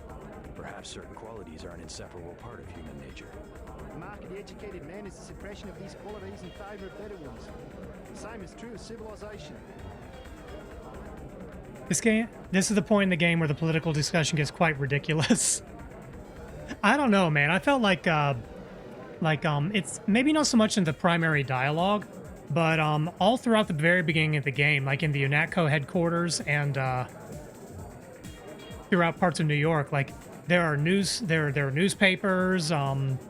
Perhaps certain qualities are an inseparable part of human nature. The mark of the educated man is the suppression of these qualities in favor of better ones. The same is true of civilization. This is the point in the game where the political discussion gets quite ridiculous. I don't know, man. I felt like it's maybe not so much in the primary dialogue, but all throughout the very beginning of the game, like in the UNATCO headquarters and throughout parts of New York, like there are newspapers,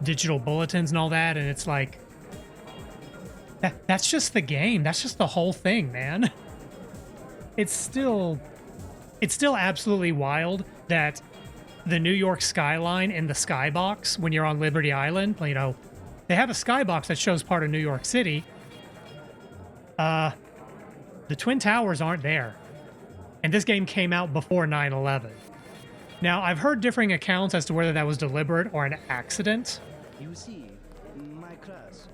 digital bulletins, and all that, and it's like that's just the game. That's just the whole thing, man. It's still absolutely wild that the New York skyline in the skybox when you're on Liberty Island, you know, they have a skybox that shows part of New York City. The Twin Towers aren't there. And this game came out before 9/11. Now, I've heard differing accounts as to whether that was deliberate or an accident, You see, my class.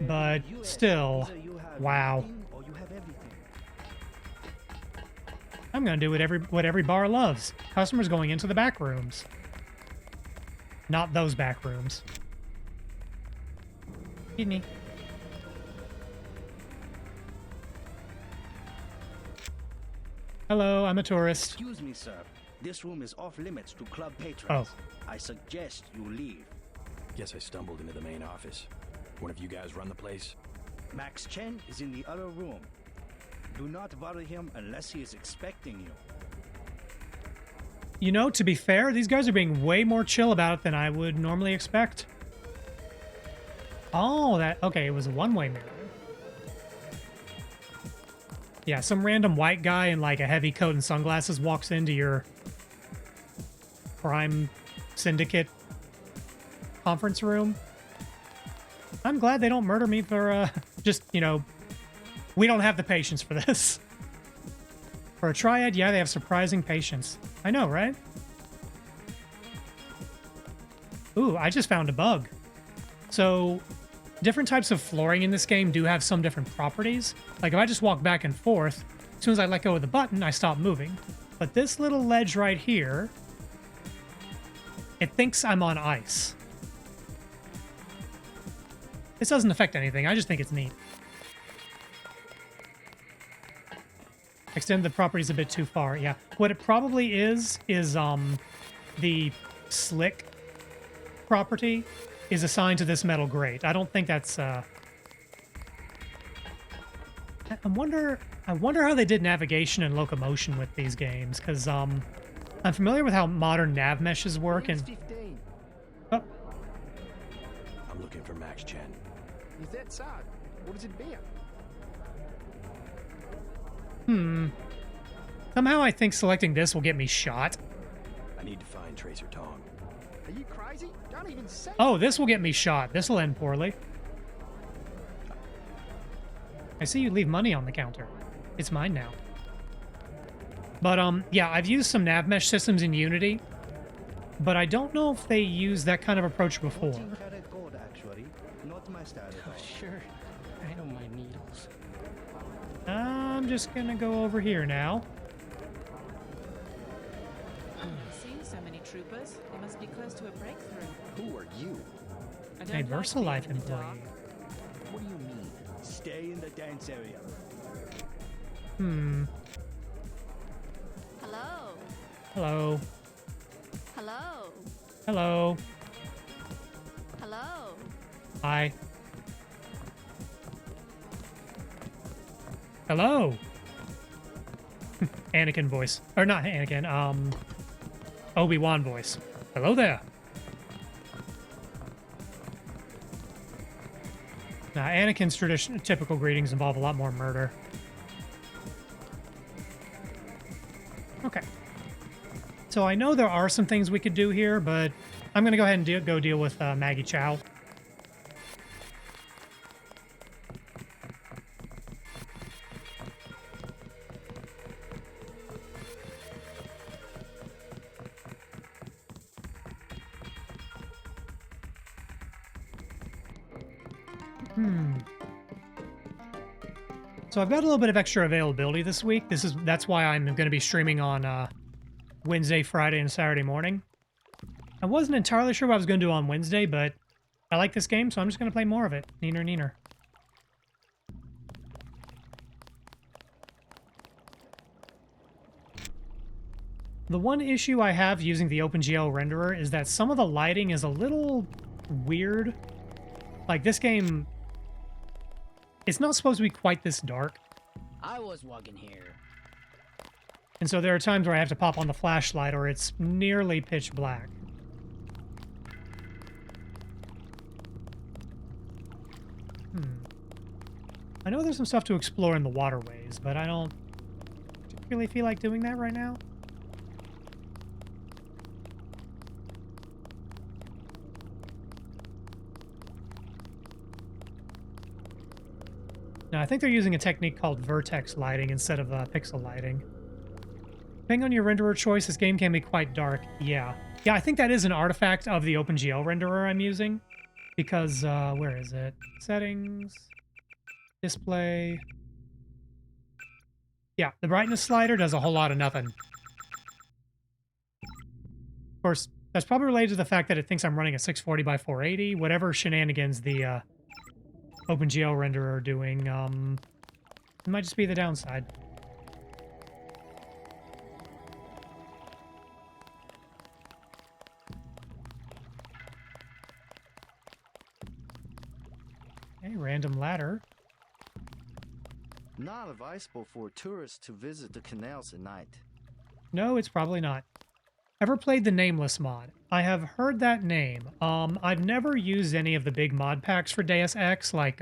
but still, wow. Or you have everything. I'm gonna do what every bar loves. Customers going into the back rooms. Not those back rooms. Kidney. Hello, I'm a tourist. Excuse me, sir. This room is off limits to club patrons. Oh. I suggest you leave. Guess I stumbled into the main office. One of you guys run the place? Max Chen is in the other room. Do not bother him unless he is expecting you. You know, to be fair, these guys are being way more chill about it than I would normally expect. Oh, okay, it was a one-way mirror. Yeah, some random white guy in like a heavy coat and sunglasses walks into your crime syndicate conference room. I'm glad they don't murder me for just, you know, we don't have the patience for this. For a triad, yeah, they have surprising patience. I know, right? Ooh, I just found a bug. So, different types of flooring in this game do have some different properties. Like, if I just walk back and forth, as soon as I let go of the button, I stop moving. But this little ledge right here, it thinks I'm on ice. This doesn't affect anything. I just think it's neat. Extend the properties a bit too far. Yeah. What it probably is the slick property is assigned to this metal grate. I don't think that's I wonder how they did navigation and locomotion with these games, because I'm familiar with how modern nav meshes work, and oh. I'm looking for Max Chen. Is that so? What is it about? Somehow I think selecting this will get me shot. I need to find Tracer Tong. Are you crazy? Don't even say. Oh, this will get me shot. This will end poorly. I see you leave money on the counter. It's mine now. But, yeah, I've used some nav mesh systems in Unity, but I don't know if they use that kind of approach before. 14-karat gold, actually. Not my style at all. Sure. I don't mind needles. I'm just gonna go over here now. Seeing so many troopers, they must be close to a breakthrough. Who are you? I A don't like VersaLife being in the dark. employee. What do you mean? Stay in the dance area. Hello. Hello. Hello. Hello. Hello. Hi. Hello. Anakin voice. Or not Anakin, Obi-Wan voice. Hello there. Now, Anakin's typical greetings involve a lot more murder. Okay. So I know there are some things we could do here, but I'm going to go ahead and go deal with Maggie Chow. So I've got a little bit of extra availability this week. That's why I'm going to be streaming on Wednesday, Friday, and Saturday morning. I wasn't entirely sure what I was going to do on Wednesday, but I like this game, so I'm just going to play more of it. Neener, neener. The one issue I have using the OpenGL renderer is that some of the lighting is a little weird. Like, this game, it's not supposed to be quite this dark. I was walking here. And so there are times where I have to pop on the flashlight or it's nearly pitch black. I know there's some stuff to explore in the waterways, but I don't particularly feel like doing that right now. No, I think they're using a technique called vertex lighting instead of pixel lighting. Depending on your renderer choice, this game can be quite dark. Yeah. Yeah, I think that is an artifact of the OpenGL renderer I'm using. Because, where is it? Settings. Display. Yeah, the brightness slider does a whole lot of nothing. Of course, that's probably related to the fact that it thinks I'm running a 640 by 480. Whatever shenanigans the OpenGL renderer are doing. It might just be the downside. Okay, random ladder. Not advisable for tourists to visit the canals at night. No, it's probably not. Ever played the Nameless mod? I have heard that name. I've never used any of the big mod packs for Deus Ex, like,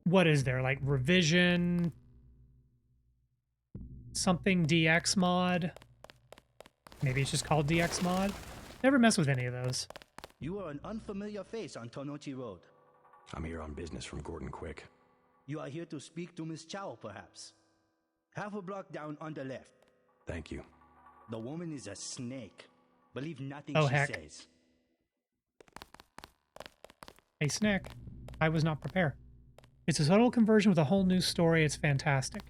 what is there? Like, Revision... something DX mod? Maybe it's just called DX mod? Never mess with any of those. You are an unfamiliar face on Tonochi Road. I'm here on business from Gordon Quick. You are here to speak to Miss Chow, perhaps. Half a block down on the left. Thank you. The woman is a snake. Believe nothing Oh, she heck. says. Hey, Snack. I was not prepared. It's a total conversion with a whole new story. It's fantastic.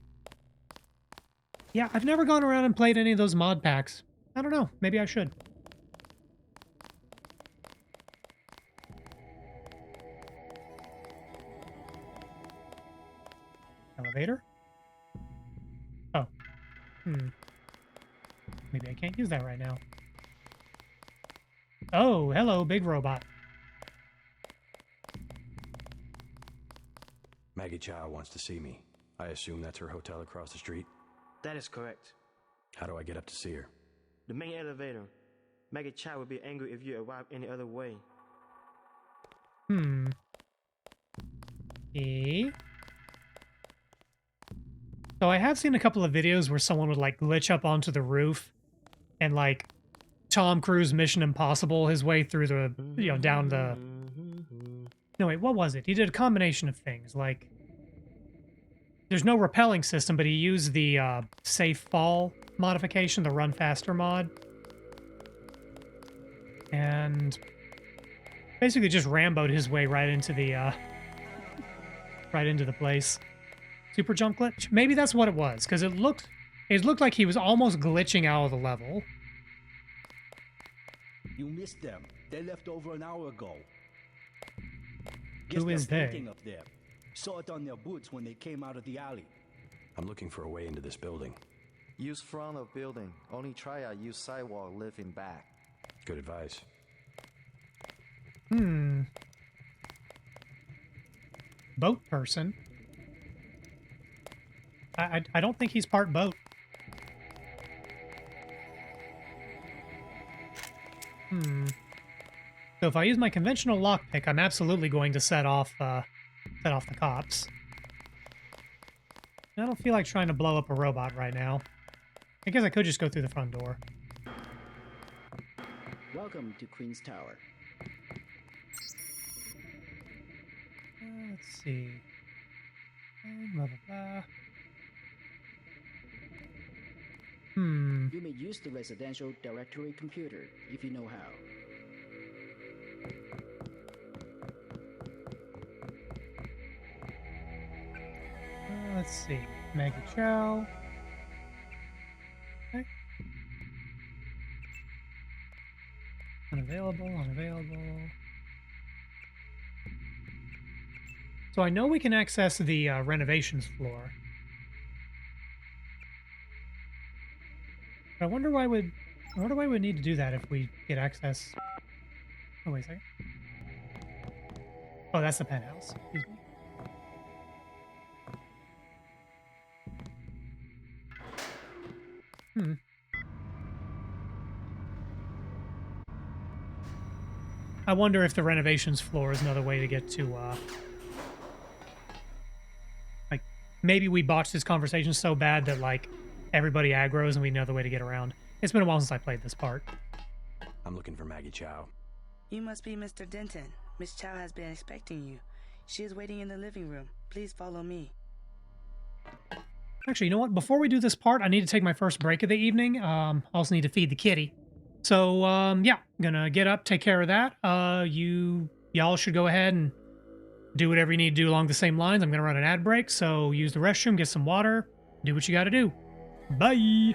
Yeah, I've never gone around and played any of those mod packs. I don't know. Maybe I should. Elevator? Oh. Maybe I can't use that right now. Oh, hello, big robot. Maggie Chow wants to see me. I assume that's her hotel across the street? That is correct. How do I get up to see her? The main elevator. Maggie Chow would be angry if you arrive any other way. Okay. So I have seen a couple of videos where someone would like glitch up onto the roof and like Tom Cruise Mission Impossible his way through the, you know, down the... No, wait, what was it? He did a combination of things, like... There's no rappelling system, but he used the safe fall modification, the run faster mod. And basically just Rambo'd his way right into the place. Super jump glitch? Maybe that's what it was, because it looked like he was almost glitching out of the level. You missed them. They left over an hour ago. Who is they're they? painting up there. Saw it on their boots when they came out of the alley. I'm looking for a way into this building. Use front of building. Only triad use sidewalk living back. Good advice. Boat person. I don't think he's part boat. So if I use my conventional lockpick, I'm absolutely going to set off the cops. I don't feel like trying to blow up a robot right now. I guess I could just go through the front door. Welcome to Queen's Tower. Let's see. Blah, blah, blah. You may use the residential directory computer if you know how. Let's see. Maggie Chow. Okay. Unavailable. So I know we can access the renovations floor. But I wonder why we'd need to do that if we get access. Oh, wait a second. Oh, that's the penthouse. Excuse me. I wonder if the renovations floor is another way to get to, like, maybe we botched this conversation so bad that, like, everybody aggroes and we know the way to get around. It's been a while since I played this part. I'm looking for Maggie Chow. You must be Mr. Denton. Miss Chow has been expecting you. She is waiting in the living room. Please follow me. Actually, you know what? Before we do this part, I need to take my first break of the evening. I also need to feed the kitty. So, yeah, gonna get up, take care of that. Y'all should go ahead and do whatever you need to do along the same lines. I'm gonna run an ad break, so use the restroom, get some water, do what you gotta do. Bye!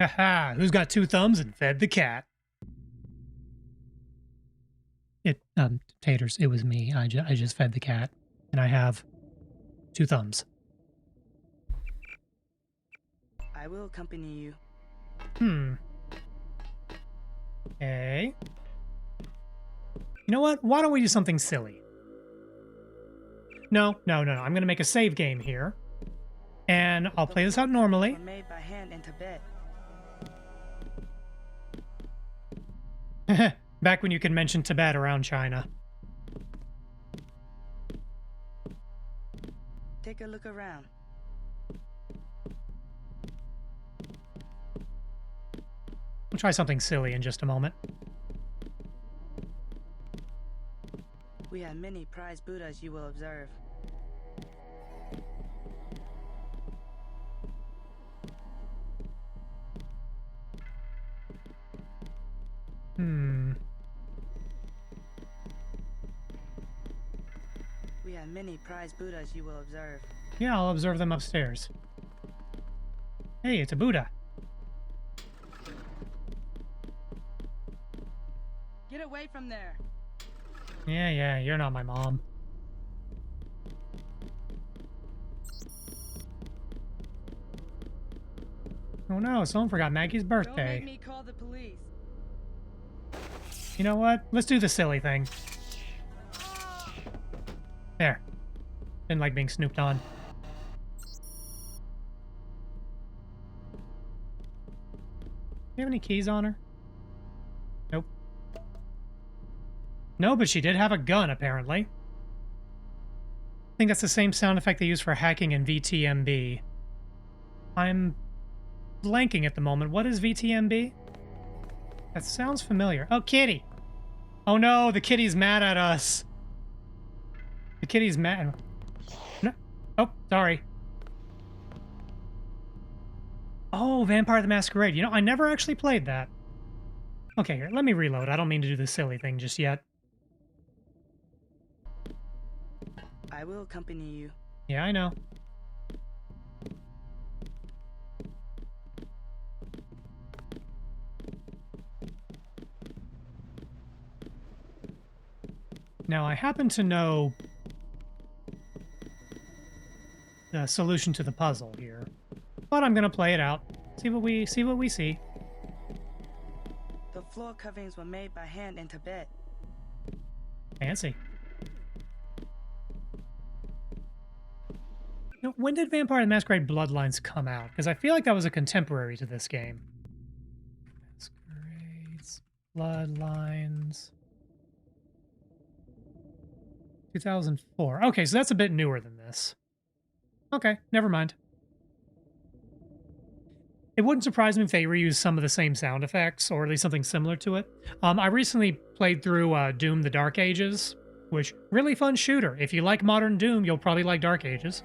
Haha, who's got 2 thumbs and fed the cat? Taters, it was me. I just fed the cat, and I have 2 thumbs. I will accompany you. Okay. You know what? Why don't we do something silly? No. I'm going to make a save game here. And I'll play this out normally. Made by hand in Tibet. Back when you could mention Tibet around China. Take a look around. We'll try something silly in just a moment. We have many prized Buddhas you will observe. We have many prized Buddhas you will observe. Yeah, I'll observe them upstairs. Hey, it's a Buddha. Get away from there. Yeah, you're not my mom. Oh no, someone forgot Maggie's birthday. Don't make me call the police. You know what? Let's do the silly thing. There. Didn't like being snooped on. Do you have any keys on her? Nope. No, but she did have a gun, apparently. I think that's the same sound effect they use for hacking in VTMB. I'm blanking at the moment. What is VTMB? That sounds familiar. Oh, kitty! Oh no, the kitty's mad at us. The kitty's mad. No. Oh, sorry. Oh, Vampire the Masquerade. You know, I never actually played that. Okay, here, let me reload. I don't mean to do the silly thing just yet. I will accompany you. Yeah, I know. Now, I happen to know the solution to the puzzle here, but I'm gonna play it out. See what we see. The floor coverings were made by hand in Tibet. Fancy. You know, when did Vampire the Masquerade Bloodlines come out? Because I feel like that was a contemporary to this game. Masquerades, Bloodlines. 2004. Okay, so that's a bit newer than this. Okay, never mind. It wouldn't surprise me if they reused some of the same sound effects, or at least something similar to it. I recently played through Doom the Dark Ages, which, really fun shooter. If you like modern Doom, you'll probably like Dark Ages.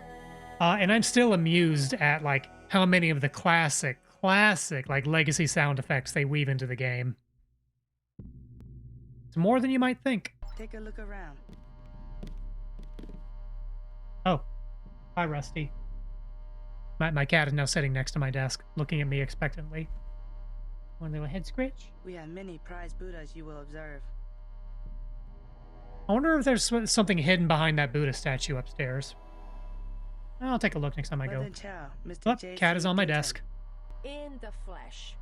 And I'm still amused at, like, how many of the classic, like, legacy sound effects they weave into the game. It's more than you might think. Take a look around. Oh. Hi, Rusty. My cat is now sitting next to my desk, looking at me expectantly. One little head scratch. We have many prized Buddhas you will observe. I wonder if there's something hidden behind that Buddha statue upstairs. I'll take a look next time I go. Oh, cat is on my desk. In the flesh.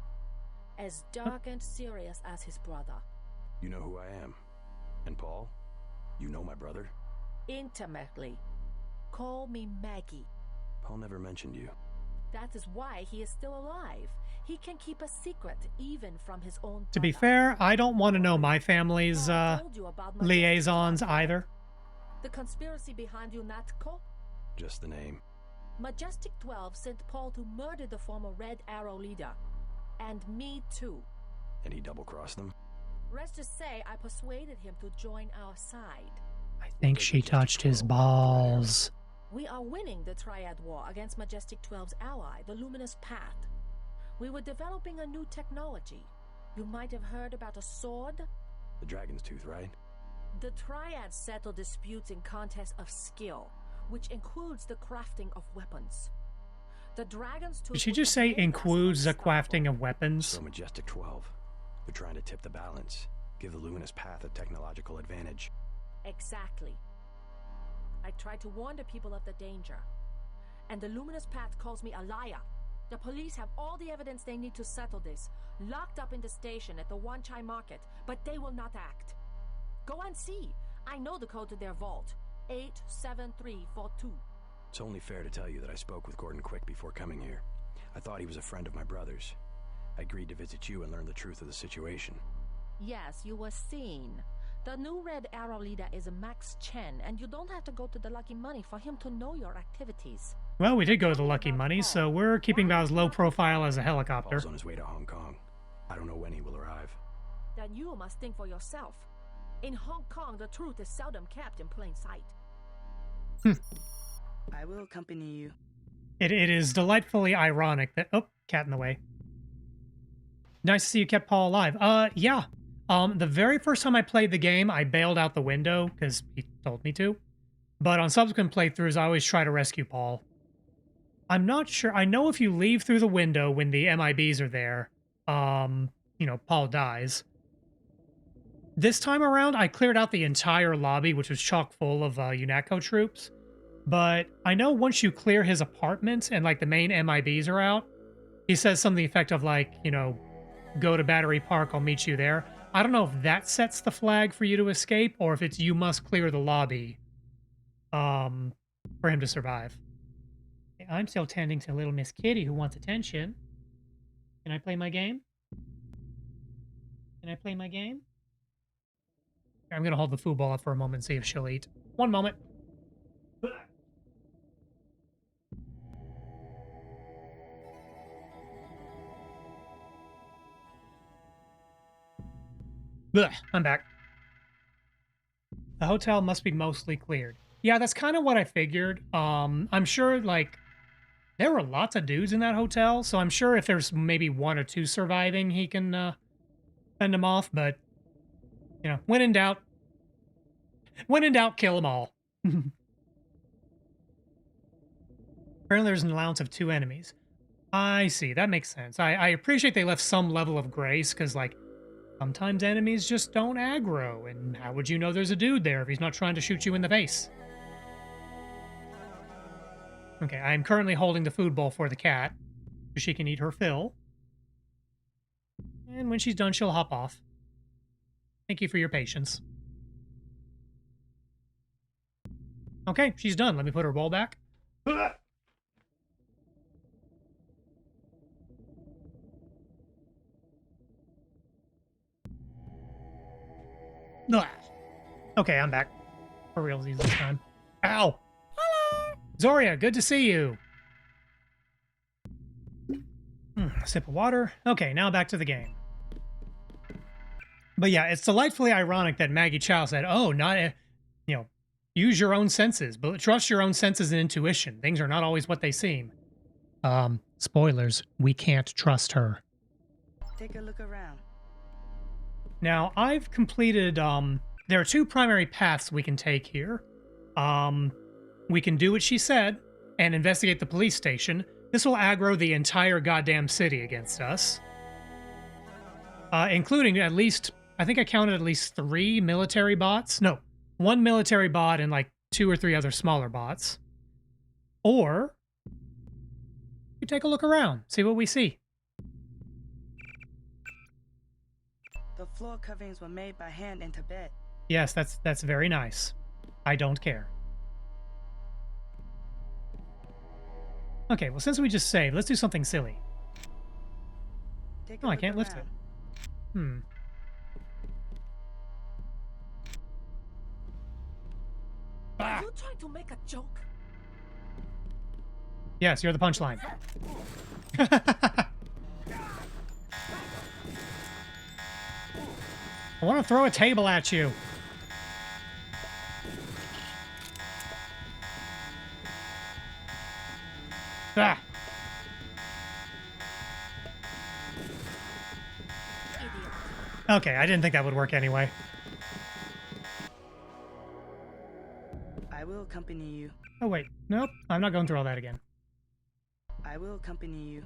As dark and serious as his brother. You know who I am. And Paul? You know my brother? Intimately. Call me Maggie. Paul never mentioned you. That is why he is still alive. He can keep a secret even from his own brother. To be fair, I don't want to know my family's liaisons either. The conspiracy behind UNATCO? Just the name. Majestic 12 sent Paul to murder the former Red Arrow leader. And me too. And he double-crossed them? Rest to say, I persuaded him to join our side. I think she touched his balls. We are winning the Triad War against Majestic 12's ally, the Luminous Path. We were developing a new technology. You might have heard about a sword? The Dragon's Tooth, right? The Triads settle disputes in contests of skill, which includes the crafting of weapons. The Dragon's Tooth Did she was just the say main includes the vessel crafting of weapons? So Majestic 12. They're trying to tip the balance. Give the Luminous Path a technological advantage. Exactly. I tried to warn the people of the danger. And the Luminous Path calls me a liar. The police have all the evidence they need to settle this, locked up in the station at the Wanchai Market, but they will not act. Go and see. I know the code to their vault. 87342. It's only fair to tell you that I spoke with Gordon Quick before coming here. I thought he was a friend of my brother's. I agreed to visit you and learn the truth of the situation. Yes, you were seen. The new Red Arrow leader is Max Chen, and you don't have to go to the Lucky Money for him to know your activities. Well, we did go to the Lucky Money, so we're keeping about as low profile as a helicopter. Paul's on his way to Hong Kong. I don't know when he will arrive. Then you must think for yourself. In Hong Kong, the truth is seldom kept in plain sight. I will accompany you. It is delightfully ironic that... Oh, cat in the way. Nice to see you kept Paul alive. Yeah. The very first time I played the game, I bailed out the window because he told me to. But on subsequent playthroughs, I always try to rescue Paul. I'm not sure. I know if you leave through the window when the MIBs are there, you know, Paul dies. This time around, I cleared out the entire lobby, which was chock full of UNATCO troops. But I know once you clear his apartment and, like, the main MIBs are out, he says something to the effect of, like, you know, go to Battery Park, I'll meet you there. I don't know if that sets the flag for you to escape, or if it's you must clear the lobby for him to survive. I'm still tending to little Miss Kitty who wants attention. Can I play my game? Can I play my game? I'm going to hold the food ball up for a moment and see if she'll eat. One moment. Blech, I'm back. The hotel must be mostly cleared. Yeah, that's kind of what I figured. I'm sure, like, there were lots of dudes in that hotel, so I'm sure if there's maybe one or two surviving, he can fend them off, but, you know, when in doubt, kill them all. Apparently there's an allowance of 2 enemies. I see, that makes sense. I appreciate they left some level of grace, because, like, sometimes enemies just don't aggro, and how would you know there's a dude there if he's not trying to shoot you in the face? Okay, I'm currently holding the food bowl for the cat, so she can eat her fill. And when she's done, she'll hop off. Thank you for your patience. Okay, she's done. Let me put her bowl back. Okay, I'm back. For realsies this time. Ow! Hello! Zoria, good to see you. Sip of water. Okay, now back to the game. But yeah, it's delightfully ironic that Maggie Chow said, oh, not, you know, use your own senses, but trust your own senses and intuition. Things are not always what they seem. Spoilers, we can't trust her. Take a look around. Now, I've completed, there are 2 primary paths we can take here. We can do what she said and investigate the police station. This will aggro the entire goddamn city against us. Including at least, I think I counted at least 3 military bots. No, 1 military bot and like 2 or 3 other smaller bots. Or, you take a look around, see what we see. The floor coverings were made by hand in Tibet. Yes, that's very nice. I don't care. Okay, well, since we just saved, let's do something silly. Oh, I can't lift it. Are you trying to make a joke? Yes, you're the punchline. I want to throw a table at you. Ah. Okay, I didn't think that would work anyway. I will accompany you. Oh, wait. Nope. I'm not going through all that again. I I will accompany you.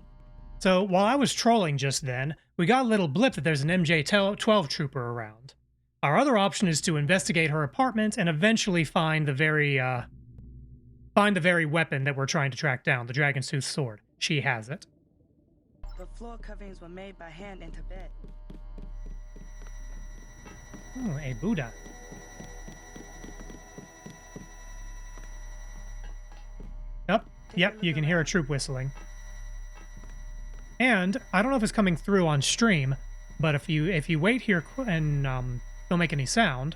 So while I was trolling just then, we got a little blip that there's an MJ-12 trooper around. Our other option is to investigate her apartment and eventually find the very weapon that we're trying to track down, the Dragon's Tooth sword. She has it. The floor coverings were made by hand in Tibet. Oh, a Buddha. Yep, you can hear a troop whistling. And I don't know if it's coming through on stream, but if you wait here and don't make any sound,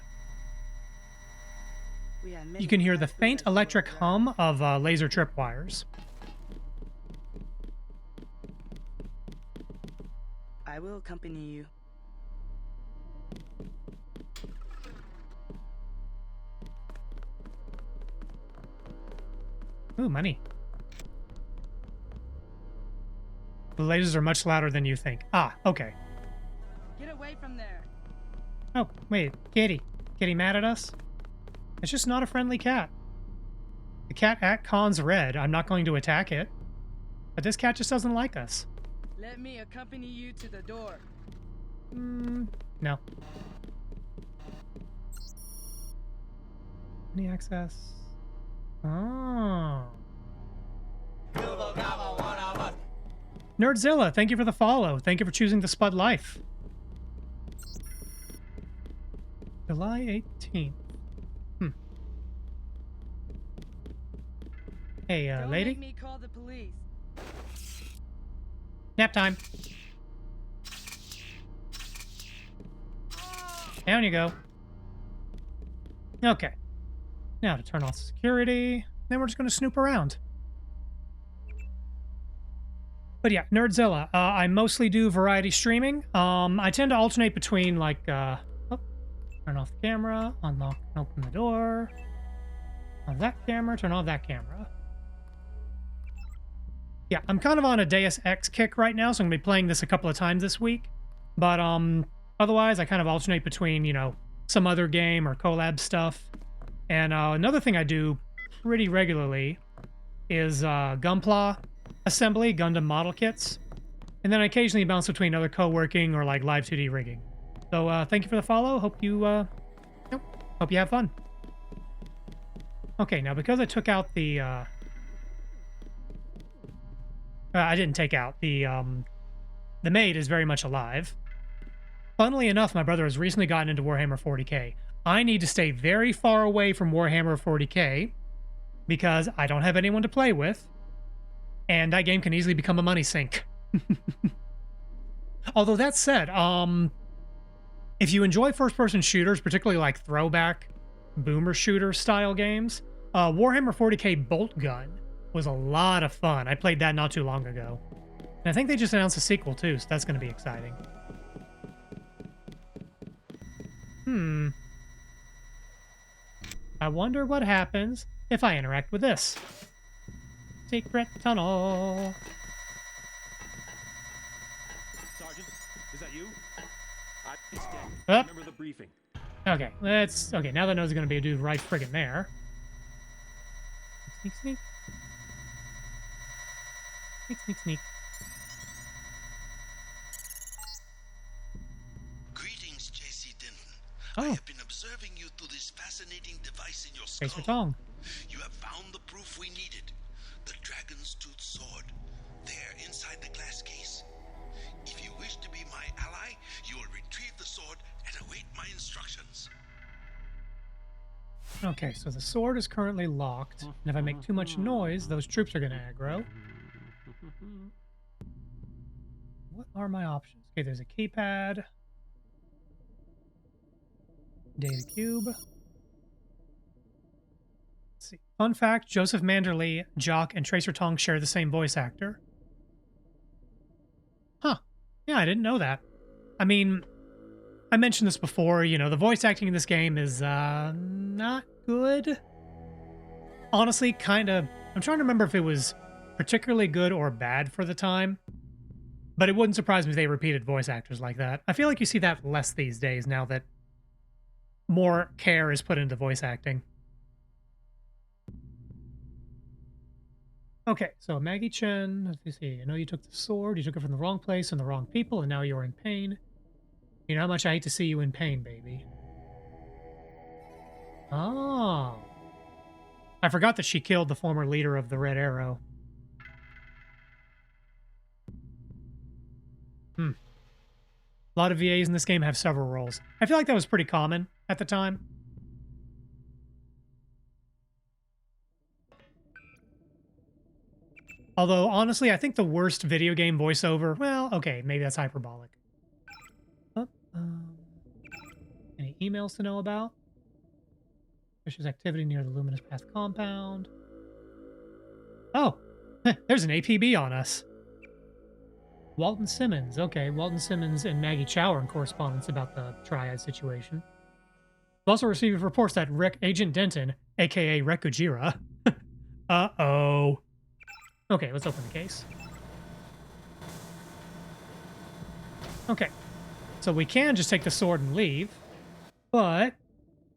you can hear the faint electric hum of laser tripwires. I will accompany you. Ooh, money. The lasers are much louder than you think. Ah, okay. Get away from there. Oh, wait, kitty. Kitty mad at us? It's just not a friendly cat. The cat at Khan's red. I'm not going to attack it. But this cat just doesn't like us. Let me accompany you to the door. No. Any access? Oh. Nerdzilla, thank you for the follow. Thank you for choosing the Spud Life. July 18th. Hey, Don't lady. make me call the police. Nap time. Down you go. Okay. Now to turn off security. Then we're just going to snoop around. But yeah, Nerdzilla. I mostly do variety streaming. I tend to alternate between like, turn off the camera, unlock, open the door, on that camera, turn off that camera. Yeah, I'm kind of on a Deus Ex kick right now, so I'm going to be playing this a couple of times this week. But otherwise, I kind of alternate between, you know, some other game or collab stuff. And another thing I do pretty regularly is Gunpla assembly, Gundam model kits. And then I occasionally bounce between other co-working or like live 2D rigging. So thank you for the follow. Hope you have fun. Okay, now because I took out the I didn't take out the maid is very much alive. Funnily enough, my brother has recently gotten into Warhammer 40k. I need to stay very far away from Warhammer 40k because I don't have anyone to play with, and that game can easily become a money sink. Although that said, if you enjoy first-person shooters, particularly like throwback boomer shooter style games, Warhammer 40k Bolt Gun was a lot of fun. I played that not too long ago. And I think they just announced a sequel too, so that's going to be exciting. I wonder what happens if I interact with this. Secret tunnel. Sergeant, is that you? It's dead. Up. Remember the briefing. Okay, okay, now that I know there's going to be a dude right friggin' there. Sneak, sneak. Sneak, sneak, sneak. Greetings, J.C. Denton. Oh. I have been observing you through this fascinating device in your skull. Tracer Tong. You have found the proof we needed. The Dragon's Tooth sword. There, inside the glass case. If you wish to be my ally, you will retrieve the sword and await my instructions. Okay, so the sword is currently locked, and if I make too much noise, those troops are going to aggro. What are my options? Okay, there's a keypad. Data cube. Let's see. Fun fact, Joseph Manderley, Jock, and Tracer Tong share the same voice actor. Huh. Yeah, I didn't know that. I mean, I mentioned this before, you know, the voice acting in this game is, not good. Honestly, kind of... I'm trying to remember if it was particularly good or bad for the time. But it wouldn't surprise me if they repeated voice actors like that. I feel like you see that less these days now that more care is put into voice acting. Okay, so Maggie Chen, let's see. I know you took the sword, you took it from the wrong place and the wrong people, and now you're in pain. You know how much I hate to see you in pain, baby. Oh. I forgot that she killed the former leader of the Red Arrow. A lot of VAs in this game have several roles. I feel like that was pretty common at the time. Although, honestly, I think the worst video game voiceover... Well, okay, maybe that's hyperbolic. Oh, any emails to know about? Suspicious activity near the Luminous Path compound. Oh, there's an APB on us. Walton Simmons. Okay, Walton Simmons and Maggie Chow are in correspondence about the triad situation. We've also received reports that Agent Denton, aka Rekujira... Uh-oh. Okay, let's open the case. Okay, so we can just take the sword and leave, but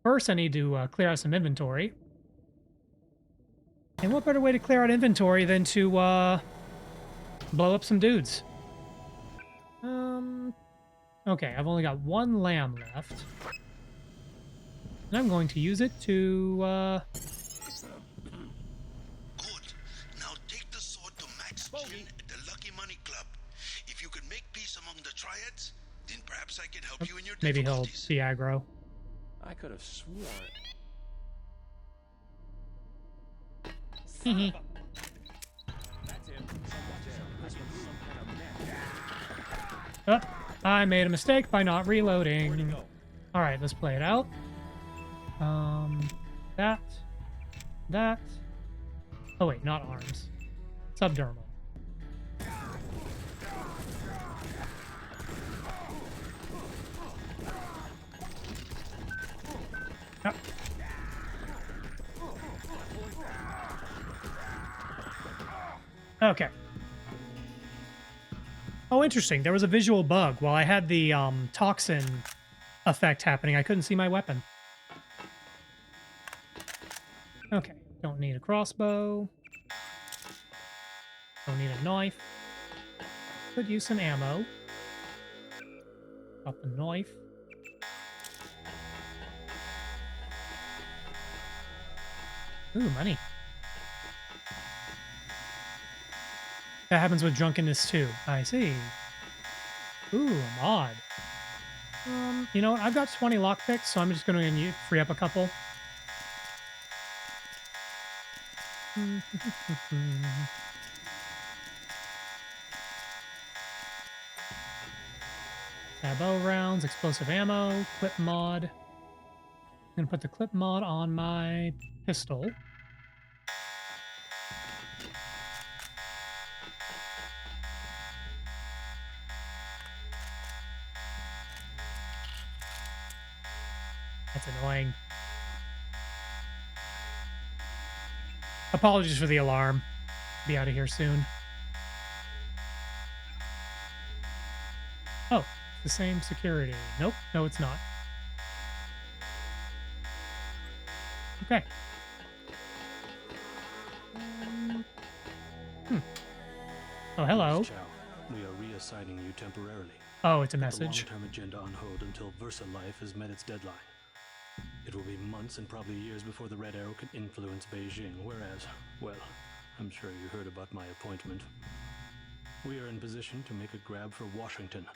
first I need to clear out some inventory. And what better way to clear out inventory than to blow up some dudes? Okay, I've only got one lamb left. And I'm going to use it to Good. Now take the sword to Max Chin at the Lucky Money Club. If you can make peace among the triads, then perhaps I can help you in your maybe he'll difficulties. be aggro. I could have sworn. Oh, I made a mistake by not reloading. All right, let's play it out. That. Oh wait, not arms. Subdermal. Oh. Okay. Oh, interesting. There was a visual bug. While I had the toxin effect happening, I couldn't see my weapon. Okay. Don't need a crossbow. Don't need a knife. Could use some ammo. Got the knife. Ooh, money. That happens with drunkenness too. I see. Ooh, a mod. You know what? I've got 20 lockpicks, so I'm just going to free up a couple. Tabot rounds, explosive ammo, clip mod. I'm going to put the clip mod on my pistol. That's annoying. Apologies for the alarm. Be out of here soon. Oh, the same security. Nope, no it's not. Okay. Oh, hello. Miss Chow, we are reassigning you temporarily. Oh, it's a Put message. the long-term agenda on hold until Versa Life has met its deadline. It will be months and probably years before the Red Arrow can influence Beijing, whereas, well, I'm sure you heard about my appointment. We are in position to make a grab for Washington.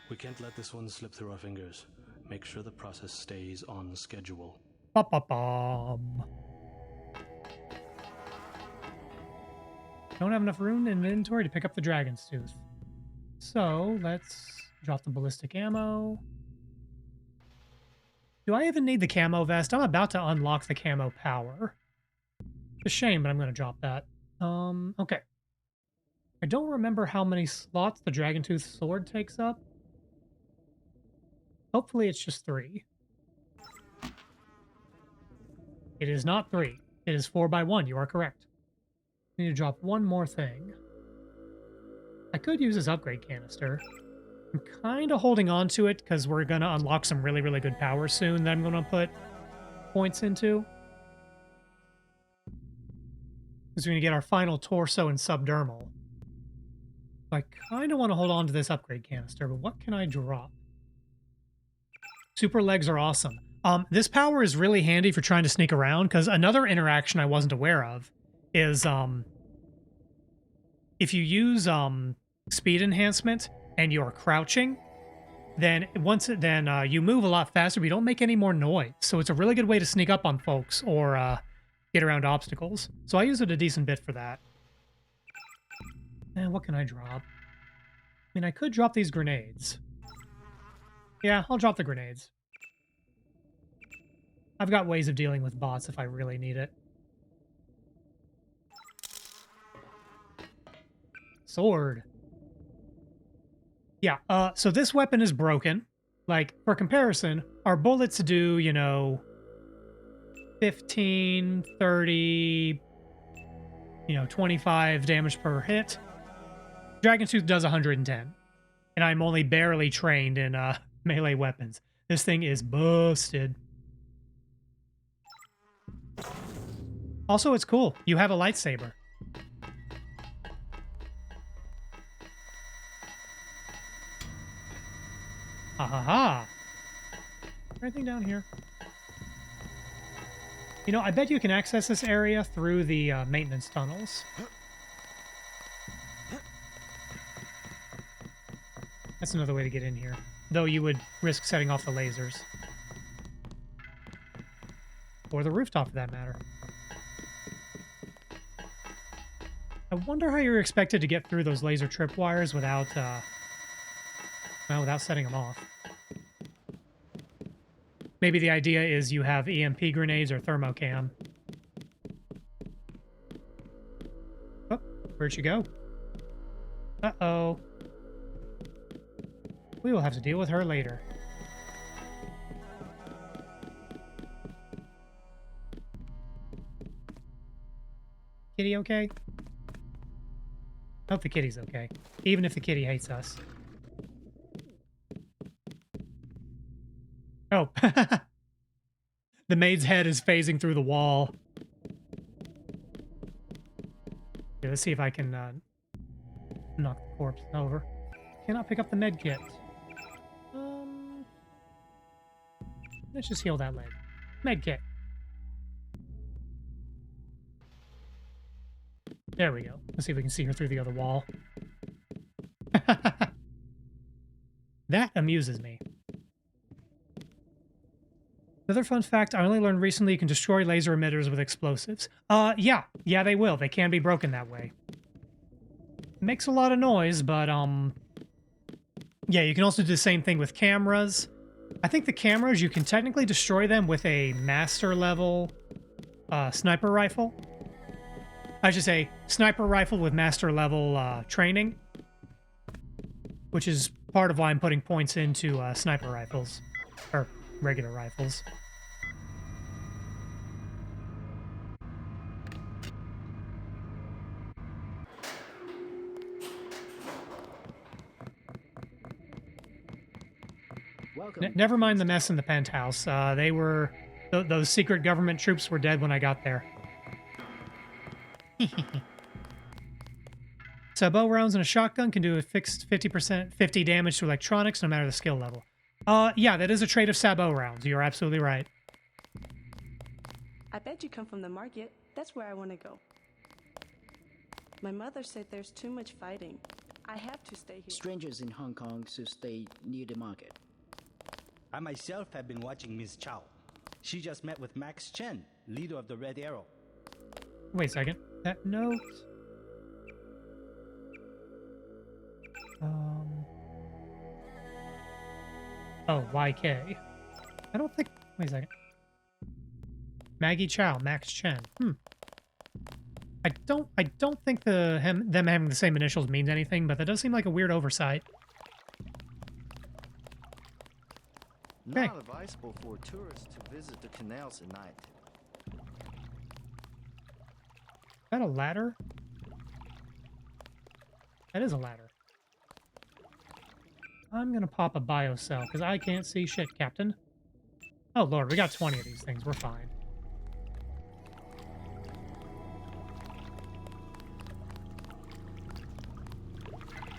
We can't let this one slip through our fingers. Make sure the process stays on schedule. Ba-ba-bum. Don't have enough room in inventory to pick up the Dragon's Tooth. So, let's drop the ballistic ammo. Do I even need the camo vest? I'm about to unlock the camo power. It's a shame, but I'm going to drop that. Okay. I don't remember how many slots the Dragon Tooth sword takes up. Hopefully it's just 3. It is not 3. It is 4x1. You are correct. I need to drop one more thing. I could use this upgrade canister. I'm kind of holding on to it because we're going to unlock some really, really good power soon that I'm going to put points into. Because we're going to get our final torso and subdermal. I kind of want to hold on to this upgrade canister, but what can I drop? Super legs are awesome. This power is really handy for trying to sneak around, because another interaction I wasn't aware of is if you use speed enhancement and you're crouching, then you move a lot faster, but you don't make any more noise. So it's a really good way to sneak up on folks or get around obstacles. So I use it a decent bit for that. And what can I drop? I mean, I could drop these grenades. Yeah, I'll drop the grenades. I've got ways of dealing with bots if I really need it. Sword. Yeah, so this weapon is broken. Like, for comparison, our bullets do, you know, 15, 30, 25 damage per hit. Dragon Tooth does 110. And I'm only barely trained in melee weapons. This thing is busted. Also, it's cool. You have a lightsaber. Ha ha ha. Anything down here? You know, I bet you can access this area through the maintenance tunnels. That's another way to get in here. Though you would risk setting off the lasers. Or the rooftop, for that matter. I wonder how you're expected to get through those laser tripwires without, without setting them off. Maybe the idea is you have EMP grenades or thermocam. Oh, where'd she go? Uh-oh. We will have to deal with her later. Kitty okay? Hope the kitty's okay. Even if the kitty hates us. Oh. The maid's head is phasing through the wall. Okay, let's see if I can knock the corpse over. Cannot pick up the med kit. Let's just heal that leg. Med kit. There we go. Let's see if we can see her through the other wall. That amuses me. Another fun fact I only learned recently, you can destroy laser emitters with explosives. Yeah, they will. They can be broken that way. It makes a lot of noise, but, yeah, you can also do the same thing with cameras. I think the cameras, you can technically destroy them with a master level sniper rifle. I should say sniper rifle with master level training, which is part of why I'm putting points into sniper rifles, or regular rifles. Never mind the mess in the penthouse. They were... those secret government troops were dead when I got there. So bow rounds and a shotgun can do a fixed 50 damage to electronics no matter the skill level. Yeah, that is a trait of sabot rounds. You're absolutely right. I bet you come from the market. That's where I want to go. My mother said there's too much fighting. I have to stay here. Strangers in Hong Kong should stay near the market. I myself have been watching Miss Chow. She just met with Max Chen, leader of the Red Arrow. Wait a second. That note... Oh, YK. I don't think... Wait a second. Maggie Chow, Max Chen. I don't think them having the same initials means anything, but that does seem like a weird oversight. Okay. Not advisable for tourists to visit the canals at night. Is that a ladder? That is a ladder. I'm gonna pop a biocell, because I can't see shit, Captain. Oh lord, we got 20 of these things. We're fine.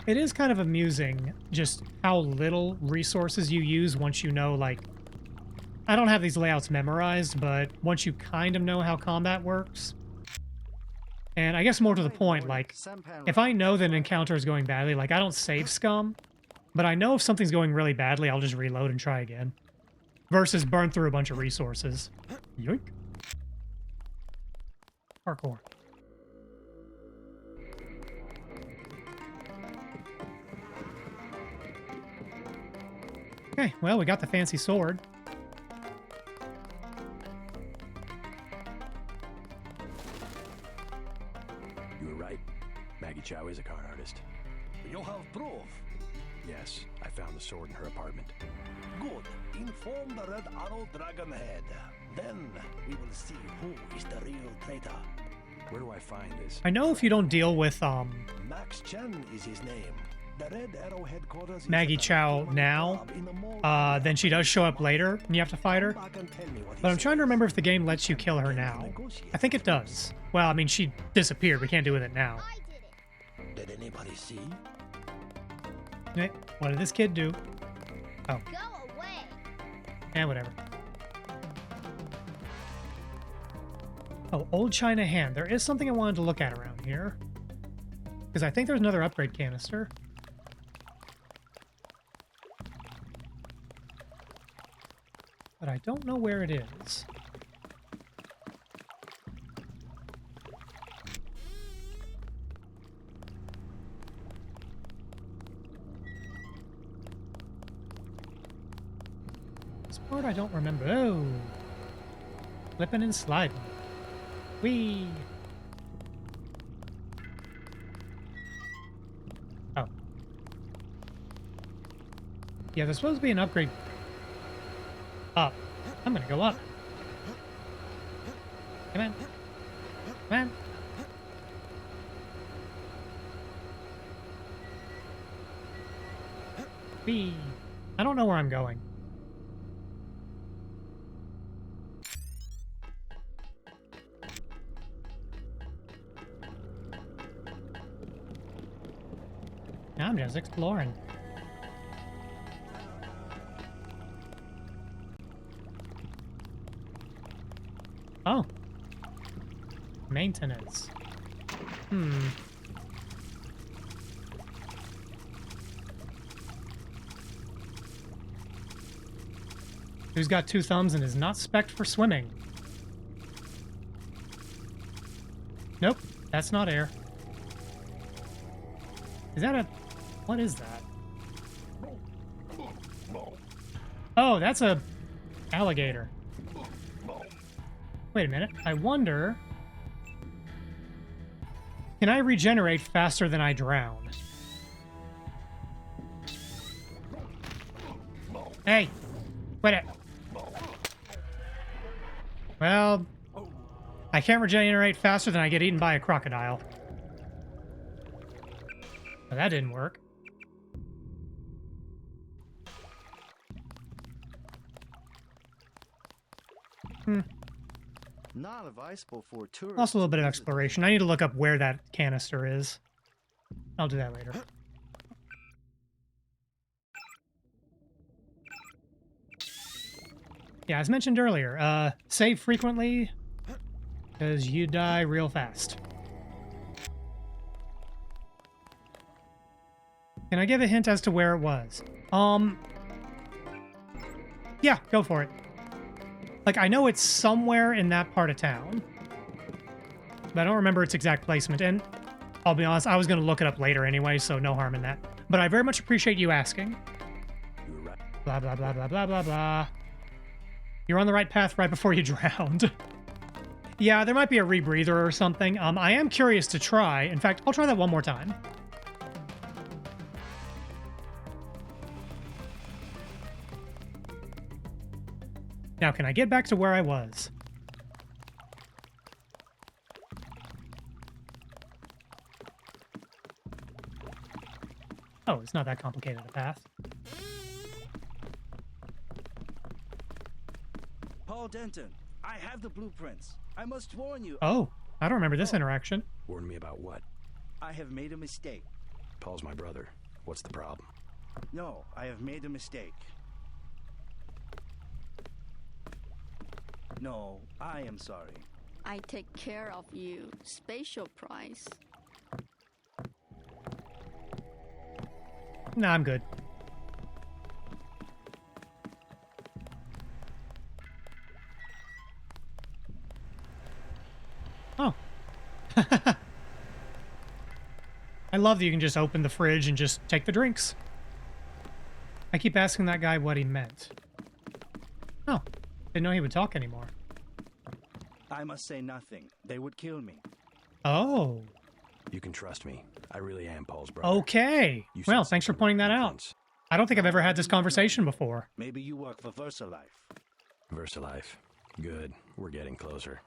It is kind of amusing just how little resources you use once you know, like... I don't have these layouts memorized, but once you kind of know how combat works... And I guess more to the point, like, if I know that an encounter is going badly, like, I don't save scum, but I know if something's going really badly, I'll just reload and try again. Versus burn through a bunch of resources. Yoink. Parkour. Okay, well, we got the fancy sword. You were right. Maggie Chow is a con artist. You have proof? Yes, I found the sword in her apartment. Good. Inform the Red Arrow Dragonhead. Then we will see who is the real traitor. Where do I find this? I know if you don't deal with, Max Chen is his name. The Red Arrow headquarters is Maggie at the Chow now, then she does show up later and you have to fight her. But I'm trying to remember if the game lets you kill her now. I think it does. Well, I mean, she disappeared. We can't do with it now. Did anybody see? Okay, what did this kid do? Oh. Go away. Eh, whatever. Oh, Old China Hand. There is something I wanted to look at around here. Because I think there's another upgrade canister. But I don't know where it is. This part I don't remember. Oh! Flipping and sliding. Whee! Oh. Yeah, there's supposed to be an upgrade. Up. I'm gonna go up. Come on. Come on. Whee! I don't know where I'm going. I'm just exploring. Oh. Maintenance. Who's got 2 thumbs and is not spec'd for swimming? Nope, that's not air. Is that a... What is that? Oh, that's a alligator. Wait a minute. I wonder... Can I regenerate faster than I drown? Hey! Quit it! Well... I can't regenerate faster than I get eaten by a crocodile. Well, that didn't work. Not advisable for tourists. Also a little bit of exploration. I need to look up where that canister is. I'll do that later. Yeah, as mentioned earlier, save frequently, because you die real fast. Can I give a hint as to where it was? Yeah, go for it. Like, I know it's somewhere in that part of town, but I don't remember its exact placement, and I'll be honest, I was going to look it up later anyway, so no harm in that. But I very much appreciate you asking. Blah, blah, blah, blah, blah, blah, blah. You're on the right path right before you drowned. Yeah, there might be a rebreather or something. I am curious to try. In fact, I'll try that one more time. Now, can I get back to where I was? Oh, it's not that complicated a path. Paul Denton, I have the blueprints. I must warn you. Oh, I don't remember this interaction. Warn me about what? I have made a mistake. Paul's my brother. What's the problem? No, I have made a mistake. No, I am sorry. I take care of you. Special price. Nah, I'm good. Oh. I love that you can just open the fridge and just take the drinks. I keep asking that guy what he meant. Oh, didn't know he would talk anymore. I must say nothing. They would kill me. Oh. You can trust me. I really am Paul's brother. Okay. Well, thanks for pointing that out. I don't think I've ever had this conversation before. Maybe you work for VersaLife. VersaLife. Good. We're getting closer.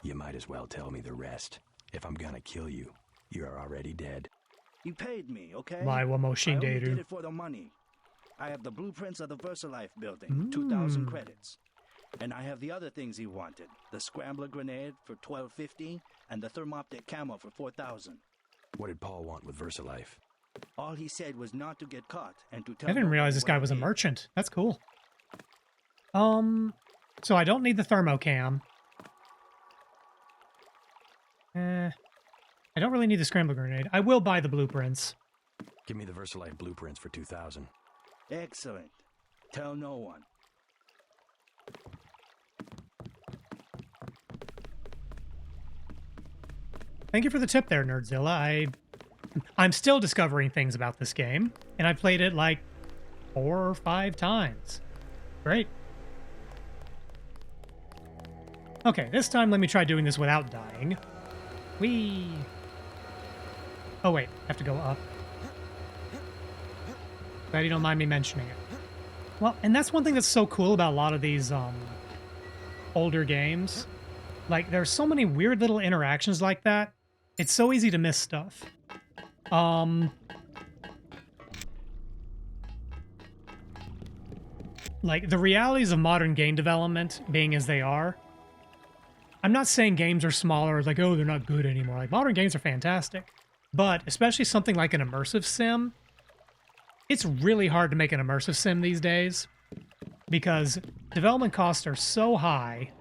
You might as well tell me the rest. If I'm gonna kill you, you're already dead. You paid me, okay? Why, what machine I only did did it for the money. I have the blueprints of the VersaLife building, 2,000 credits. And I have the other things he wanted. The scrambler grenade for $12.50 and the thermoptic camo for $4,000. What did Paul want with VersaLife? All he said was not to get caught and to tell I didn't realize this guy was a merchant. That's cool. So I don't need the thermocam. I don't really need the scrambler grenade. I will buy the blueprints. Give me the VersaLife blueprints for 2,000. Excellent. Tell no one. Thank you for the tip there, Nerdzilla. I'm still discovering things about this game, and I played it like 4 or 5 times. Great. Okay, this time let me try doing this without dying. Whee! Oh wait, I have to go up. Glad you don't mind me mentioning it. Well, and that's one thing that's so cool about a lot of these older games. Like, there's so many weird little interactions like that. It's so easy to miss stuff. Like, the realities of modern game development being as they are, I'm not saying games are smaller, like, oh, they're not good anymore. Like, modern games are fantastic. But, especially something like an immersive sim, it's really hard to make an immersive sim these days. Because development costs are so high,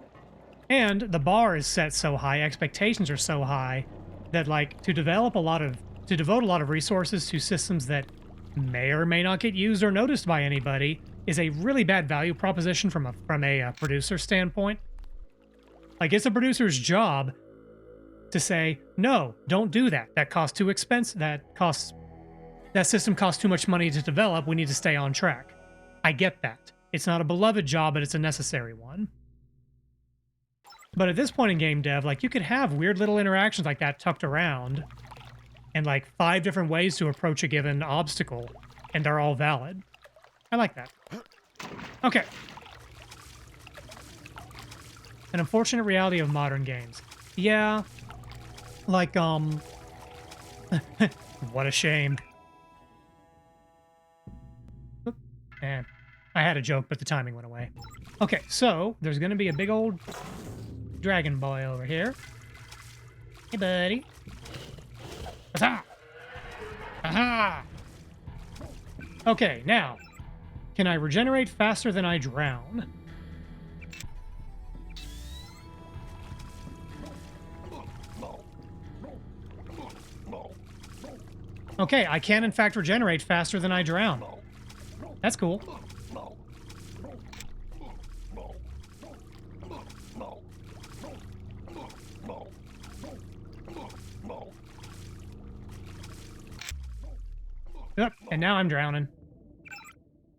and the bar is set so high, expectations are so high, that, like, to devote a lot of resources to systems that may or may not get used or noticed by anybody is a really bad value proposition from a producer standpoint. Like, it's a producer's job to say, no, don't do that. That costs too expensive. That system costs too much money to develop. We need to stay on track. I get that. It's not a beloved job, but it's a necessary one. But at this point in game dev, like, you could have weird little interactions like that tucked around and like 5 different ways to approach a given obstacle, and they're all valid. I like that. Okay. An unfortunate reality of modern games. Yeah. Like, what a shame. Oop. And I had a joke, but the timing went away. Okay, so there's gonna be a big old dragon boy over here. Hey, buddy. Aha! Aha! Okay, now, can I regenerate faster than I drown? Okay, I can in fact regenerate faster than I drown. That's cool. Yep, and now I'm drowning.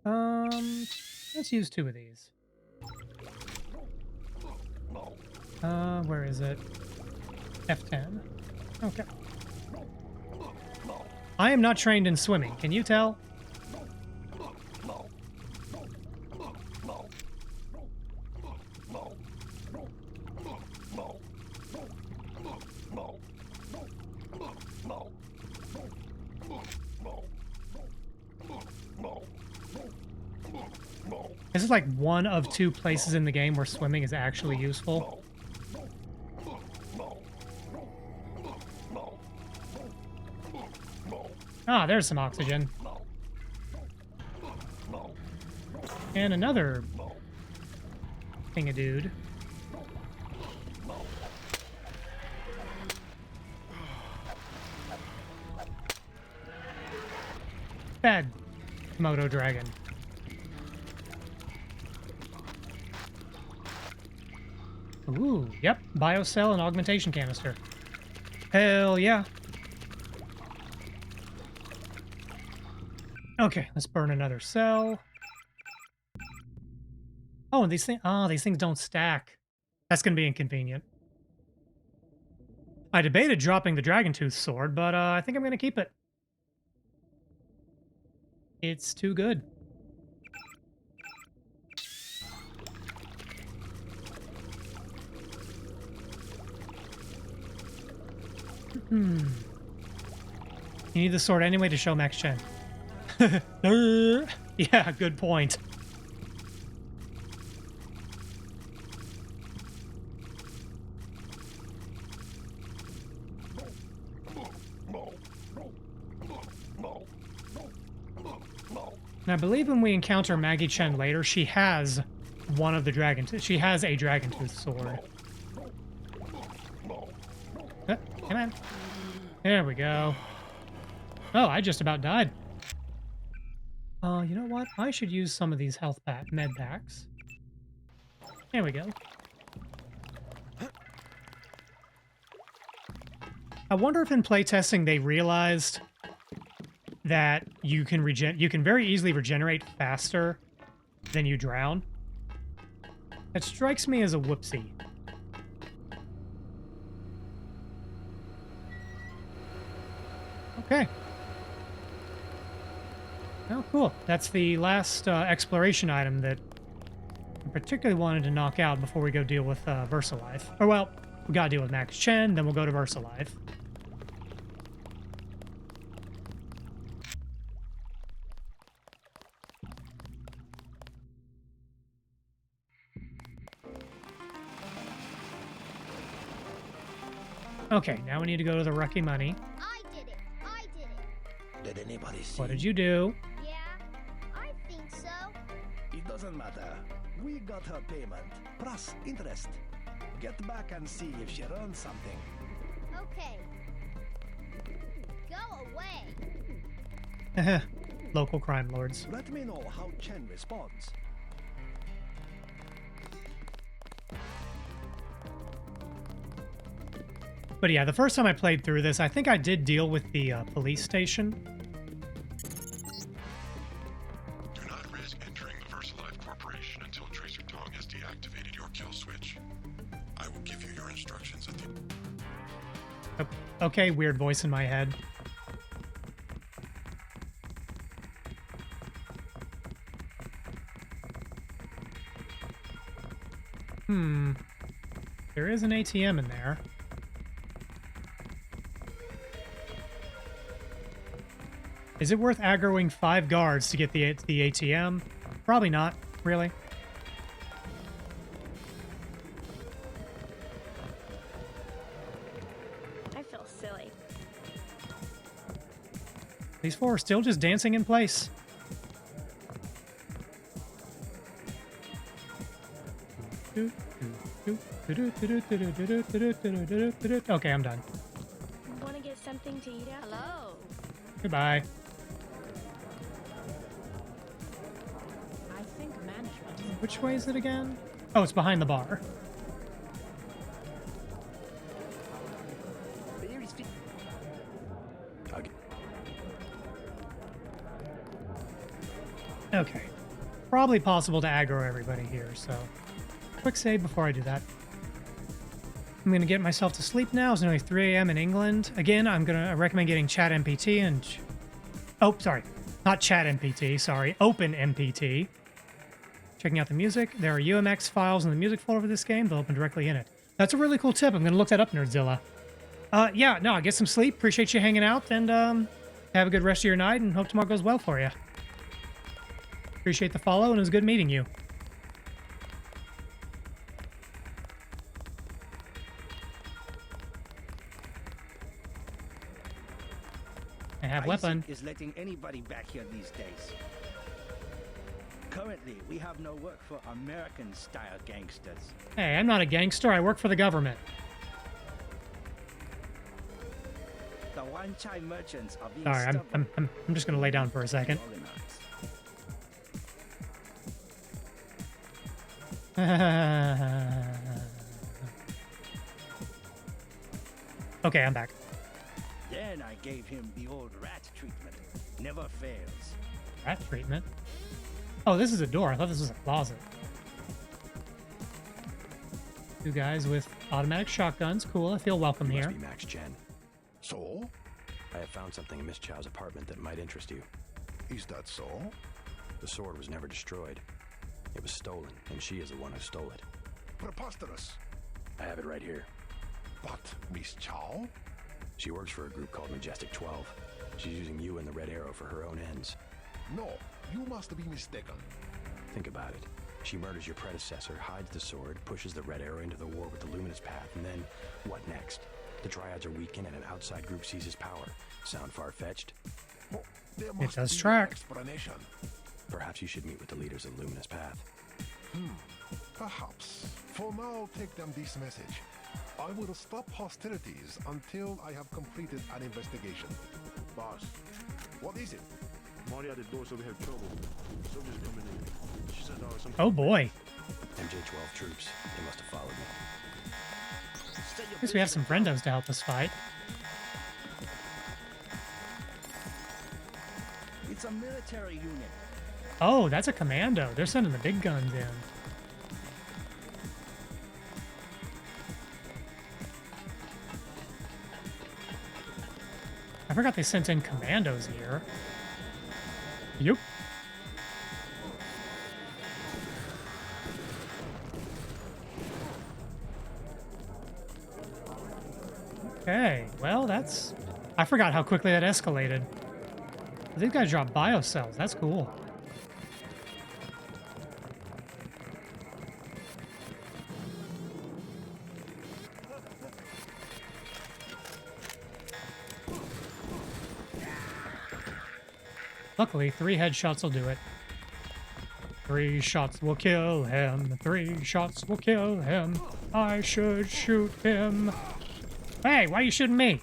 Let's use 2 of these. Where is it? F10. Okay. I am not trained in swimming, can you tell? This is like one of 2 places in the game where swimming is actually useful. Ah, there's some oxygen. And another thing-a-dude. Bad Komodo dragon. Ooh, yep. Biocell and augmentation canister. Hell yeah. Okay, let's burn another cell. Oh, and these things don't stack. That's gonna be inconvenient. I debated dropping the Dragon Tooth sword, but I think I'm gonna keep it. It's too good. You need the sword anyway to show Max Chen. Yeah, good point. And I believe when we encounter Maggie Chen later, she has one of the dragon. She has a dragon tooth sword. Come on. There we go. Oh, I just about died. You know what? I should use some of these med packs. There we go. I wonder if in playtesting they realized that you can very easily regenerate faster than you drown. That strikes me as a whoopsie. Okay. Oh, cool. That's the last exploration item that I particularly wanted to knock out before we go deal with VersaLife. Or, well, we gotta deal with Max Chen, then we'll go to VersaLife. Okay, now we need to go to the Rocky Money. I did it. I did it. Did anybody see? What did you do? Yeah, I think so. It doesn't matter. We got her payment, plus interest. Get back and see if she earned something. Okay. Go away. Local crime lords. Let me know how Chen responds. But yeah, the first time I played through this, I think I did deal with the police station. Do not risk entering the VersaLife Corporation until Tracer Tong has deactivated your kill switch. I will give you your instructions at the... Okay, weird voice in my head. There is an ATM in there. Is it worth aggroing 5 guards to get the ATM? Probably not, really. I feel silly. These 4 are still just dancing in place. Okay, I'm done. Want to get something to eat after? Hello. Goodbye. I think management. Which way is it again? Oh, it's behind the bar. Okay. Probably possible to aggro everybody here, so quick save before I do that. I'm going to get myself to sleep now. It's nearly 3 a.m. in England. Again, I recommend getting Chat MPT and... Oh, sorry. Not Chat MPT, sorry. Open MPT. Checking out the music. There are UMX files in the music folder for this game. They'll open directly in it. That's a really cool tip. I'm going to look that up, Nerdzilla. Yeah, no, get some sleep. Appreciate you hanging out, and have a good rest of your night, and hope tomorrow goes well for you. Appreciate the follow, and it was good meeting you. And have Isaac weapon. is letting anybody back here these days. Currently, we have no work for American-style gangsters. Hey, I'm not a gangster. I work for the government. The one-chai merchants are being Sorry, stubborn. I'm just gonna lay down for a second. Okay, I'm back. Then I gave him the old rat treatment. Never fails. Rat treatment? Oh, this is a door. I thought this was a closet. Two guys with automatic shotguns. Cool. I feel welcome You here. must be Max Chen. So? I have found something in Miss Chow's apartment that might interest you. Is that so? The sword was never destroyed. It was stolen, and she is the one who stole it. Preposterous. I have it right here. But Miss Chow? She works for a group called Majestic 12. She's using you and the Red Arrow for her own ends. No, you must be mistaken. Think about it. She murders your predecessor, hides the sword, pushes the Red Arrow into the war with the Luminous Path, and then what next? The Triads are weakened and an outside group seizes power. Sound far-fetched? Oh, there must does be track. an explanation. Perhaps you should meet with the leaders of the Luminous Path. Perhaps. For now, take them this message. I will stop hostilities until I have completed an investigation. Boss, What is it? Marty at the door, so we have trouble. Soldiers coming in. She said there was some. Oh boy. MJ-12 troops. They must have followed me. At least we have some friendos to help us fight. It's a military unit. Oh, that's a commando. They're sending the big guns in. I forgot they sent in commandos here. Yup. Okay, well, that's... I forgot how quickly that escalated. These guys drop biocells. That's cool. Luckily, 3 headshots will do it. 3 shots will kill him. 3 shots will kill him. I should shoot him. Hey, why are you shooting me?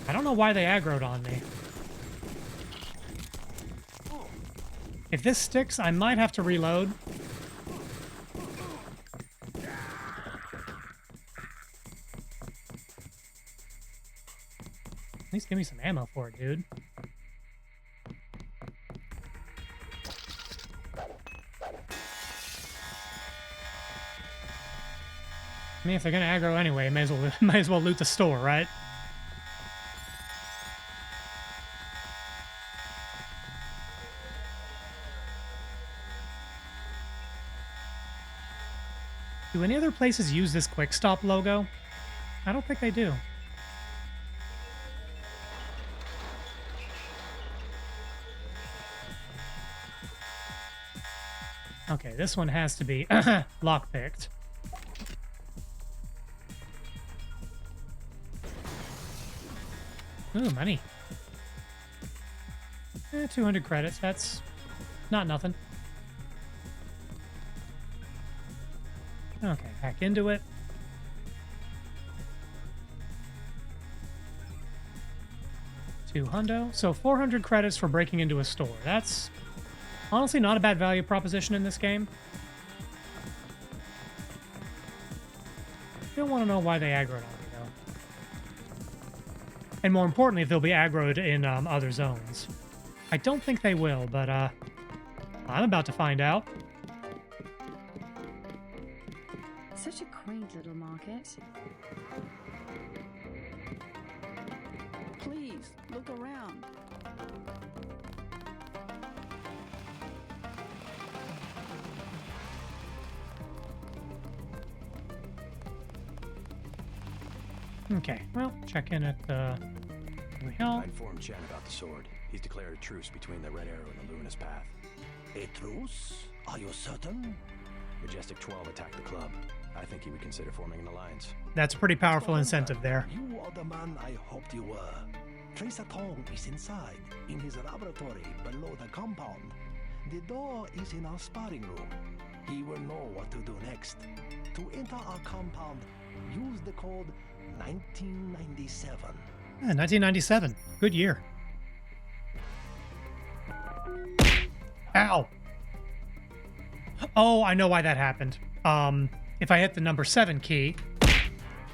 I don't know why they aggroed on me. If this sticks, I might have to reload. At least give me some ammo for it, dude. I mean, if they're gonna aggro anyway, might as well loot the store, right? Do any other places use this quick stop logo? I don't think they do. Okay, this one has to be lockpicked. Ooh, money. 200 credits, that's not nothing. Okay, hack into it. $200. So 400 credits for breaking into a store. That's honestly not a bad value proposition in this game. Still want to know why they aggroed on me, though. And more importantly, if they'll be aggroed in other zones. I don't think they will, but I'm about to find out. Such a quaint little market. Please, look around. Okay, well, check in at the... I informed Chen about the sword. He's declared a truce between the Red Arrow and the Luminous Path. A truce? Are you certain? Majestic 12 attacked the club. I think he would consider forming an alliance. That's a pretty powerful incentive there. You are the man I hoped you were. Tracer Tong is inside, in his laboratory below the compound. The door is in our sparring room. He will know what to do next. To enter our compound, use the code 1997. Yeah, 1997. Good year. Ow. Oh, I know why that happened. If I hit the number 7 key,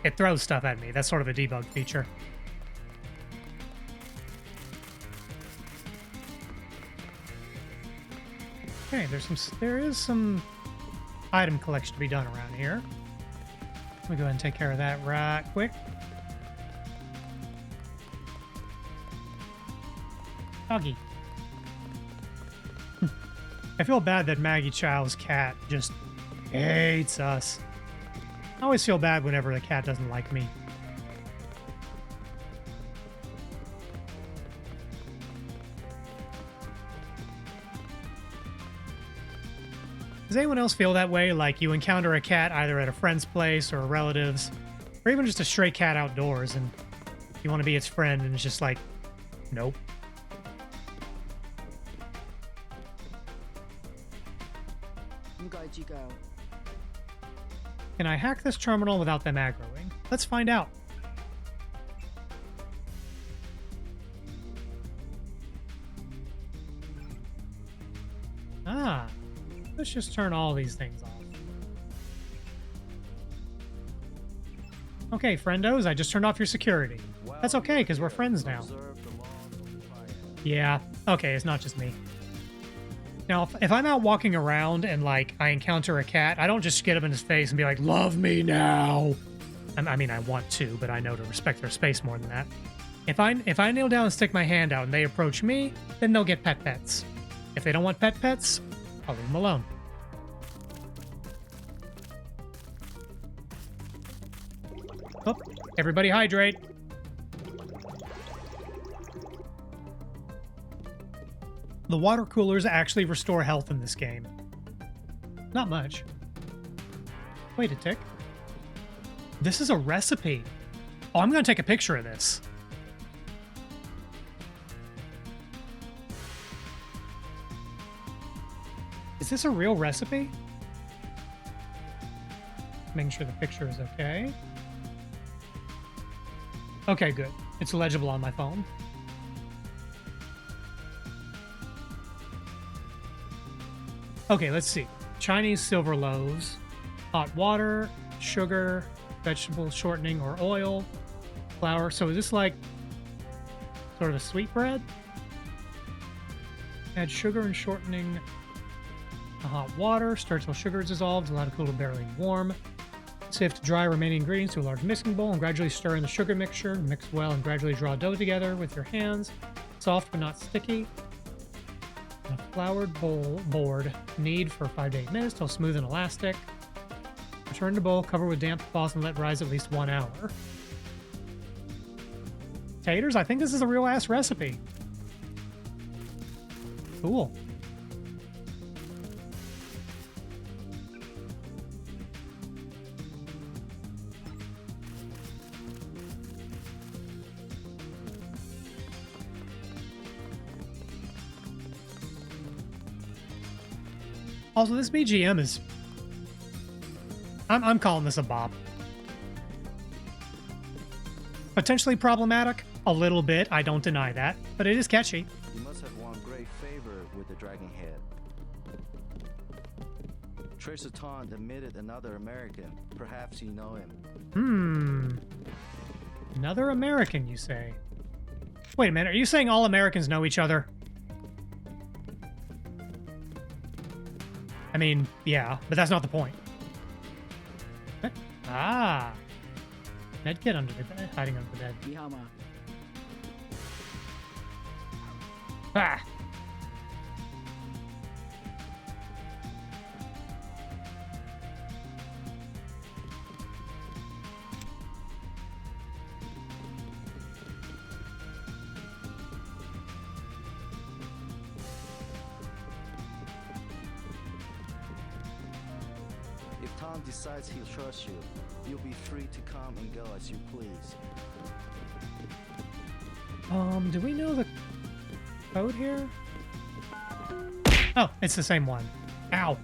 it throws stuff at me. That's sort of a debug feature. Okay, there is some item collection to be done around here. Let me go ahead and take care of that right quick. Doggy. I feel bad that Maggie Chow's cat just hates us. I always feel bad whenever the cat doesn't like me. Does anyone else feel that way? Like you encounter a cat either at a friend's place or a relative's, or even just a stray cat outdoors, and you want to be its friend, and it's just like, nope. Can I hack this terminal without them aggroing? Let's find out. Ah, let's just turn all these things off. Okay, friendos, I just turned off your security. That's okay, because we're friends now. Yeah, okay, it's not just me. Now, if I'm out walking around and, like, I encounter a cat, I don't just get up in his face and be like, love me now. I mean, I want to, but I know to respect their space more than that. If I kneel down and stick my hand out and they approach me, then they'll get pets. If they don't want pets, I'll leave them alone. Oh, everybody hydrate. The water coolers actually restore health in this game. Not much. Wait a tick. This is a recipe. Oh, I'm going to take a picture of this. Is this a real recipe? Making sure the picture is okay. Okay, good. It's legible on my phone. Okay, let's see. Chinese silver loaves, hot water, sugar, vegetable shortening or oil, flour. So is this like sort of a sweet bread? Add sugar and shortening to hot water. Stir till sugar is dissolved. Allow to cool to barely warm. Sift to dry remaining ingredients to a large mixing bowl and gradually stir in the sugar mixture. Mix well and gradually draw dough together with your hands. Soft but not sticky. A floured board knead for 5 to 8 minutes till smooth and elastic. Return to bowl, cover with damp cloth, and let rise at least 1 hour. Taters, I think this is a real ass recipe. Cool. Also, this BGM is... I'm calling this a bop. Potentially problematic? A little bit, I don't deny that. But it is catchy. You must have won great favor with the Dragon Head. Tracer Tong admitted another American. Perhaps you know him. Another American, you say? Wait a minute, are you saying all Americans know each other? I mean, yeah, but that's not the point. Ah. Medkit under the bed, hiding under the bed. Ah. Tom decides he'll trust you, you'll be free to come and go as you please. Do we know the code here? Oh, it's the same one. Ow.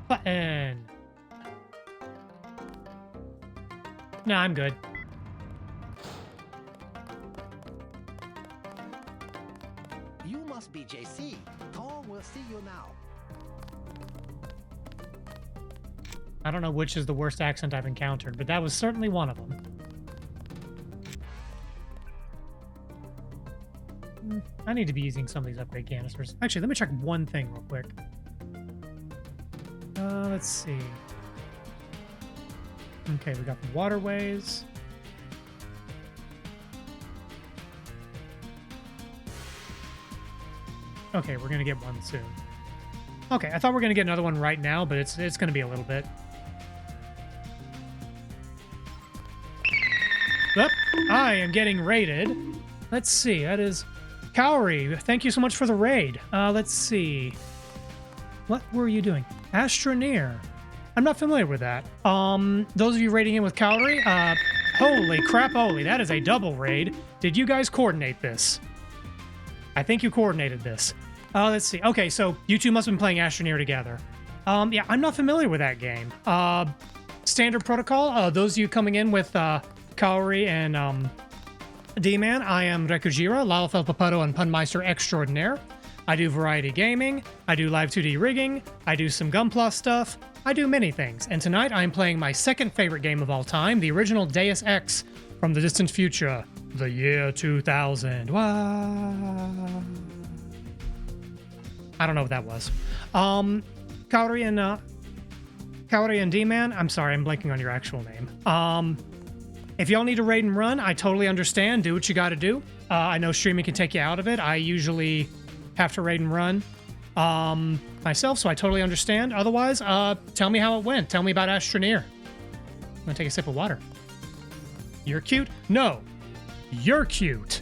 Button. No, I'm good. You must be JC. Tom will see you now. I don't know which is the worst accent I've encountered, but that was certainly one of them. I need to be using some of these upgrade canisters. Actually, let me check one thing real quick. Let's see. Okay, we got the waterways. Okay, we're gonna get one soon. Okay, I thought we were gonna get another one right now, but it's gonna be a little bit. Yep, I am getting raided. Let's see, that is Cowrie. Thank you so much for the raid. Let's see. What were you doing? Astroneer. I'm not familiar with that. Those of you raiding in with Cowrie, holy crap, holy, that is a double raid. Did you guys coordinate this? I think you coordinated this. Let's see. Okay, so you two must have been playing Astroneer together. Yeah, I'm not familiar with that game. Standard protocol, those of you coming in with Kaori and D-Man, I am Rekujira, Lalafel Papato and Punmeister Extraordinaire. I do variety gaming, I do live 2D rigging, I do some Gunpla stuff, I do many things. And tonight I'm playing my second favorite game of all time, the original Deus Ex from the distant future, the year 2000. Wow. I don't know what that was. Kaori and D-Man, I'm sorry, I'm blanking on your actual name. If y'all need to raid and run, I totally understand. Do what you gotta do. I know streaming can take you out of it. I usually have to raid and run myself, so I totally understand. Otherwise, tell me how it went. Tell me about Astroneer. I'm gonna take a sip of water. You're cute? No. You're cute.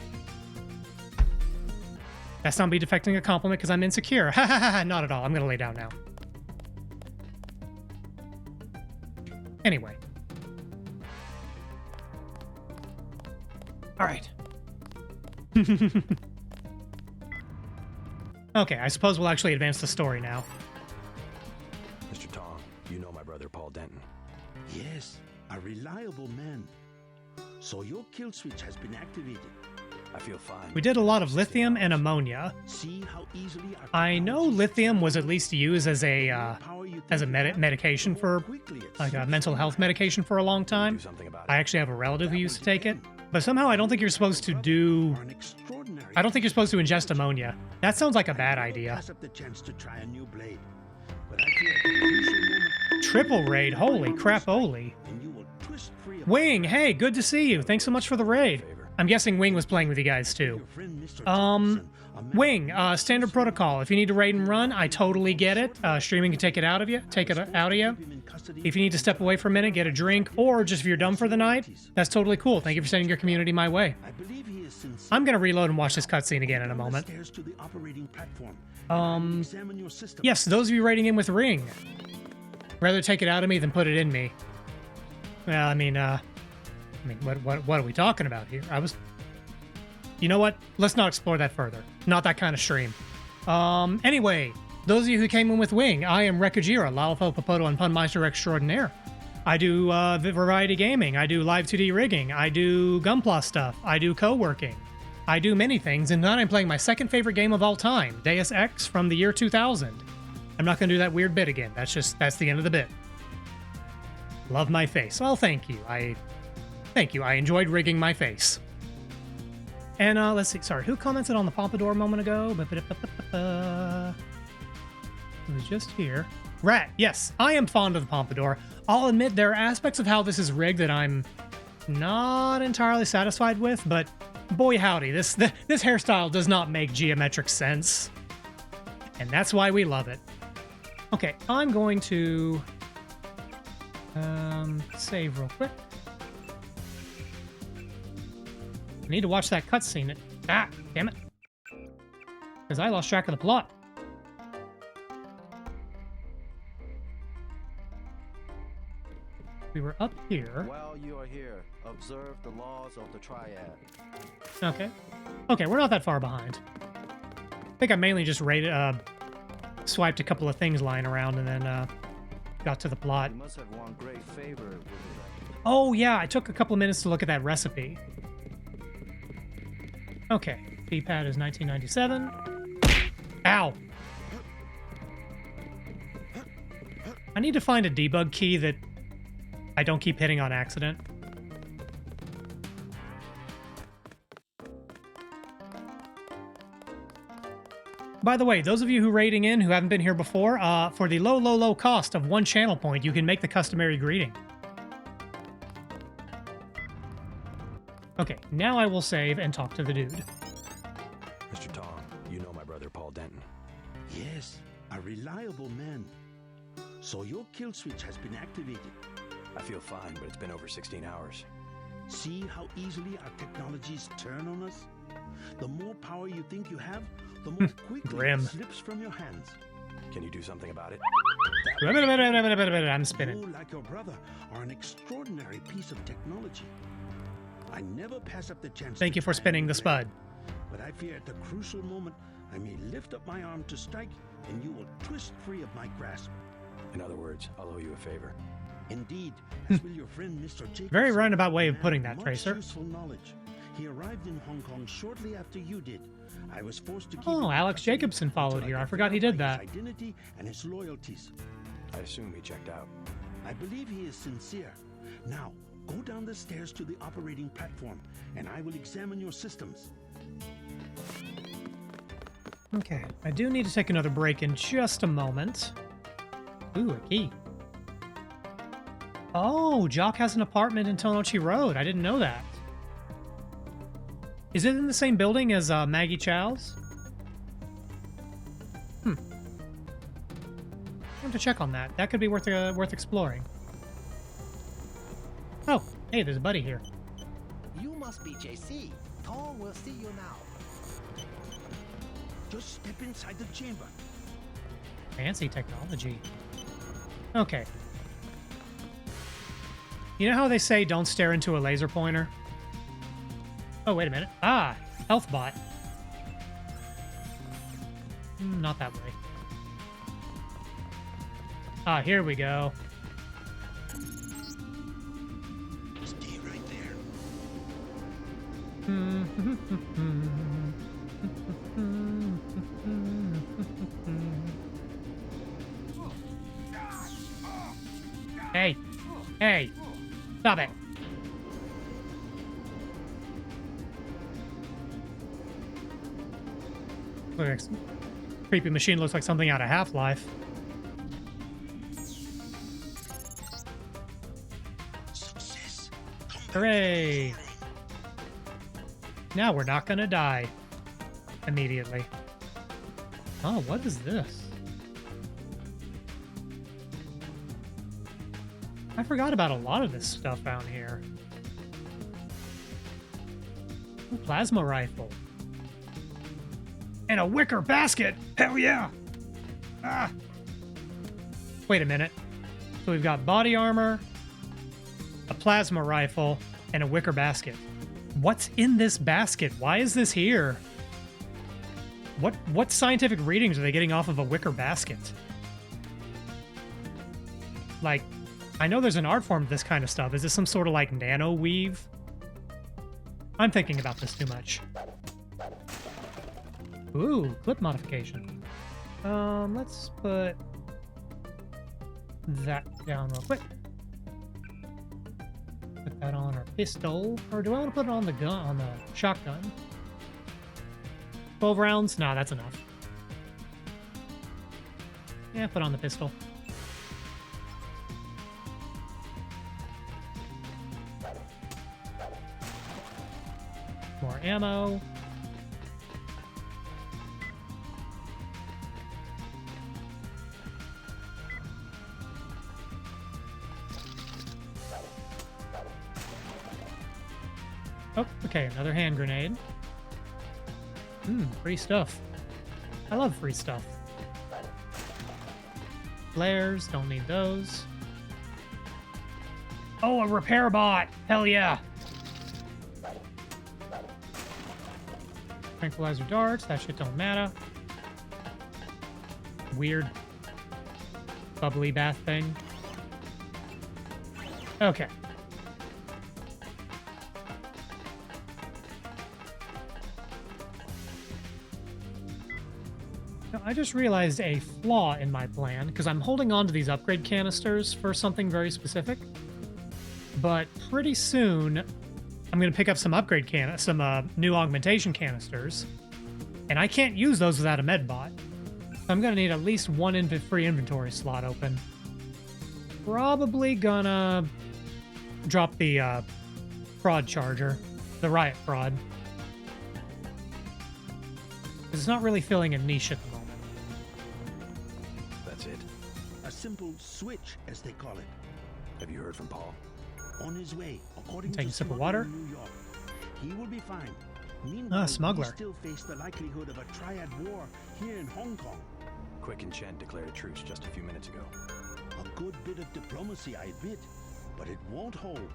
That's not me defecting a compliment because I'm insecure. Ha ha ha, not at all. I'm gonna lay down now. Anyway. All right. Okay, I suppose we'll actually advance the story now. Mr. Tong, you know my brother Paul Denton. Yes, a reliable man. So your kill switch has been activated. I feel fine. We did a lot of lithium and ammonia. See how easily I know lithium was at least used as a medication for, like a mental health medication for a long time. I actually have a relative who used to take it. But somehow I don't think you're supposed to do... I don't think you're supposed to ingest ammonia. That sounds like a bad idea. Triple raid, holy crap-oli. Wing, hey, good to see you. Thanks so much for the raid. I'm guessing Wing was playing with you guys too. Wing, standard protocol. If you need to raid and run, I totally get it. Streaming can take it out of you. If you need to step away for a minute, get a drink, or just if you're done for the night, that's totally cool. Thank you for sending your community my way. I'm gonna reload and watch this cutscene again in a moment. Yes, those of you raiding in with Ring. Rather take it out of me than put it in me. Well, I mean, what are we talking about here? You know what? Let's not explore that further. Not that kind of stream. Anyway, those of you who came in with Wing, I am Rekujira, Lalafel Papoto and Punmeister Extraordinaire. I do variety gaming. I do live 2D rigging. I do Gunpla stuff. I do co-working. I do many things, and tonight I'm playing my second favorite game of all time, Deus Ex from the year 2000. I'm not going to do that weird bit again. That's the end of the bit. Love my face. Well, thank you. Thank you. I enjoyed rigging my face. And let's see. Sorry, who commented on the Pompadour a moment ago? It was just here. Rat. Yes, I am fond of the Pompadour. I'll admit there are aspects of how this is rigged that I'm not entirely satisfied with, but boy howdy, this hairstyle does not make geometric sense. And that's why we love it. Okay, I'm going to save real quick. need to watch that cutscene. Ah, damn it. Because I lost track of the plot. We were up here. While you are here, observe the laws of the triad. Okay. Okay, we're not that far behind. I think I mainly just swiped a couple of things lying around and then got to the plot. You must have won great favor with it. Oh, yeah, I took a couple of minutes to look at that recipe. Okay, D-pad is 1997. Ow! I need to find a debug key that I don't keep hitting on accident. By the way, those of you who are rating in who haven't been here before, for the low cost of 1 channel point, you can make the customary greeting. Okay, now I will save and talk to the dude. Mr. Tong, you know my brother Paul Denton. Yes, a reliable man. So your kill switch has been activated. I feel fine, but it's been over 16 hours. See how easily our technologies turn on us? The more power you think you have, the more quickly it slips from your hands. Can you do something about it? I'm spinning. You, like your brother, are an extraordinary piece of technology. I never pass up the chance. Thank you for spinning the spud. But I fear at the crucial moment, I may lift up my arm to strike, and you will twist free of my grasp. In other words, I'll owe you a favor. Indeed, as will your friend Mr. Jacobson. Very roundabout way of putting that, much Tracer. Useful knowledge. He arrived in Hong Kong shortly after you did. I was forced to keep Oh, Alex Jacobson followed here. I forgot he did that. His identity and his loyalties. I assume he checked out. I believe he is sincere. Now, go down the stairs to the operating platform, and I will examine your systems. Okay, I do need to take another break in just a moment. Ooh, a key. Oh, Jock has an apartment in Tonochi Road. I didn't know that. Is it in the same building as Maggie Chow's? I have to check on that. That could be worth exploring. Oh, hey, there's a buddy here. You must be JC. Tom will see you now. Just step inside the chamber. Fancy technology. Okay. You know how they say don't stare into a laser pointer? Oh, wait a minute. Ah, health bot. Not that way. Ah, here we go. Stay right there. Hey! Hey! Stop it! Creepy machine looks like something out of Half-Life. Hooray! Now we're not gonna die immediately. Oh, what is this? I forgot about a lot of this stuff down here. Ooh, plasma rifle. And a wicker basket! Hell yeah! Ah! Wait a minute. So we've got body armor, a plasma rifle, and a wicker basket. What's in this basket? Why is this here? What scientific readings are they getting off of a wicker basket? Like, I know there's an art form of this kind of stuff. Is this some sort of like nano weave? I'm thinking about this too much. Ooh, clip modification. Let's put that down real quick. Put that on our pistol, or do I want to put it on the gun, on the shotgun? 12 rounds? Nah, that's enough. Yeah, put on the pistol. More ammo. Oh, okay, another hand grenade. Free stuff. I love free stuff. Flares, don't need those. Oh, a repair bot! Hell yeah! Tranquilizer darts, that shit don't matter. Weird bubbly bath thing. Okay. Now, I just realized a flaw in my plan, because I'm holding on to these upgrade canisters for something very specific. But pretty soon, I'm going to pick up some new augmentation canisters, and I can't use those without a medbot. So I'm going to need at least one free inventory slot open. Probably gonna drop the fraud charger, the riot fraud. It's not really filling a niche at the moment. That's it? A simple switch, as they call it. Have you heard from Paul? On his way, according Taking to a sip of smuggler water. in New York. He will be fine. Meanwhile, smuggler. we still face the likelihood of a triad war here in Hong Kong. Quick and Chen declared a truce just a few minutes ago. A good bit of diplomacy, I admit, but it won't hold.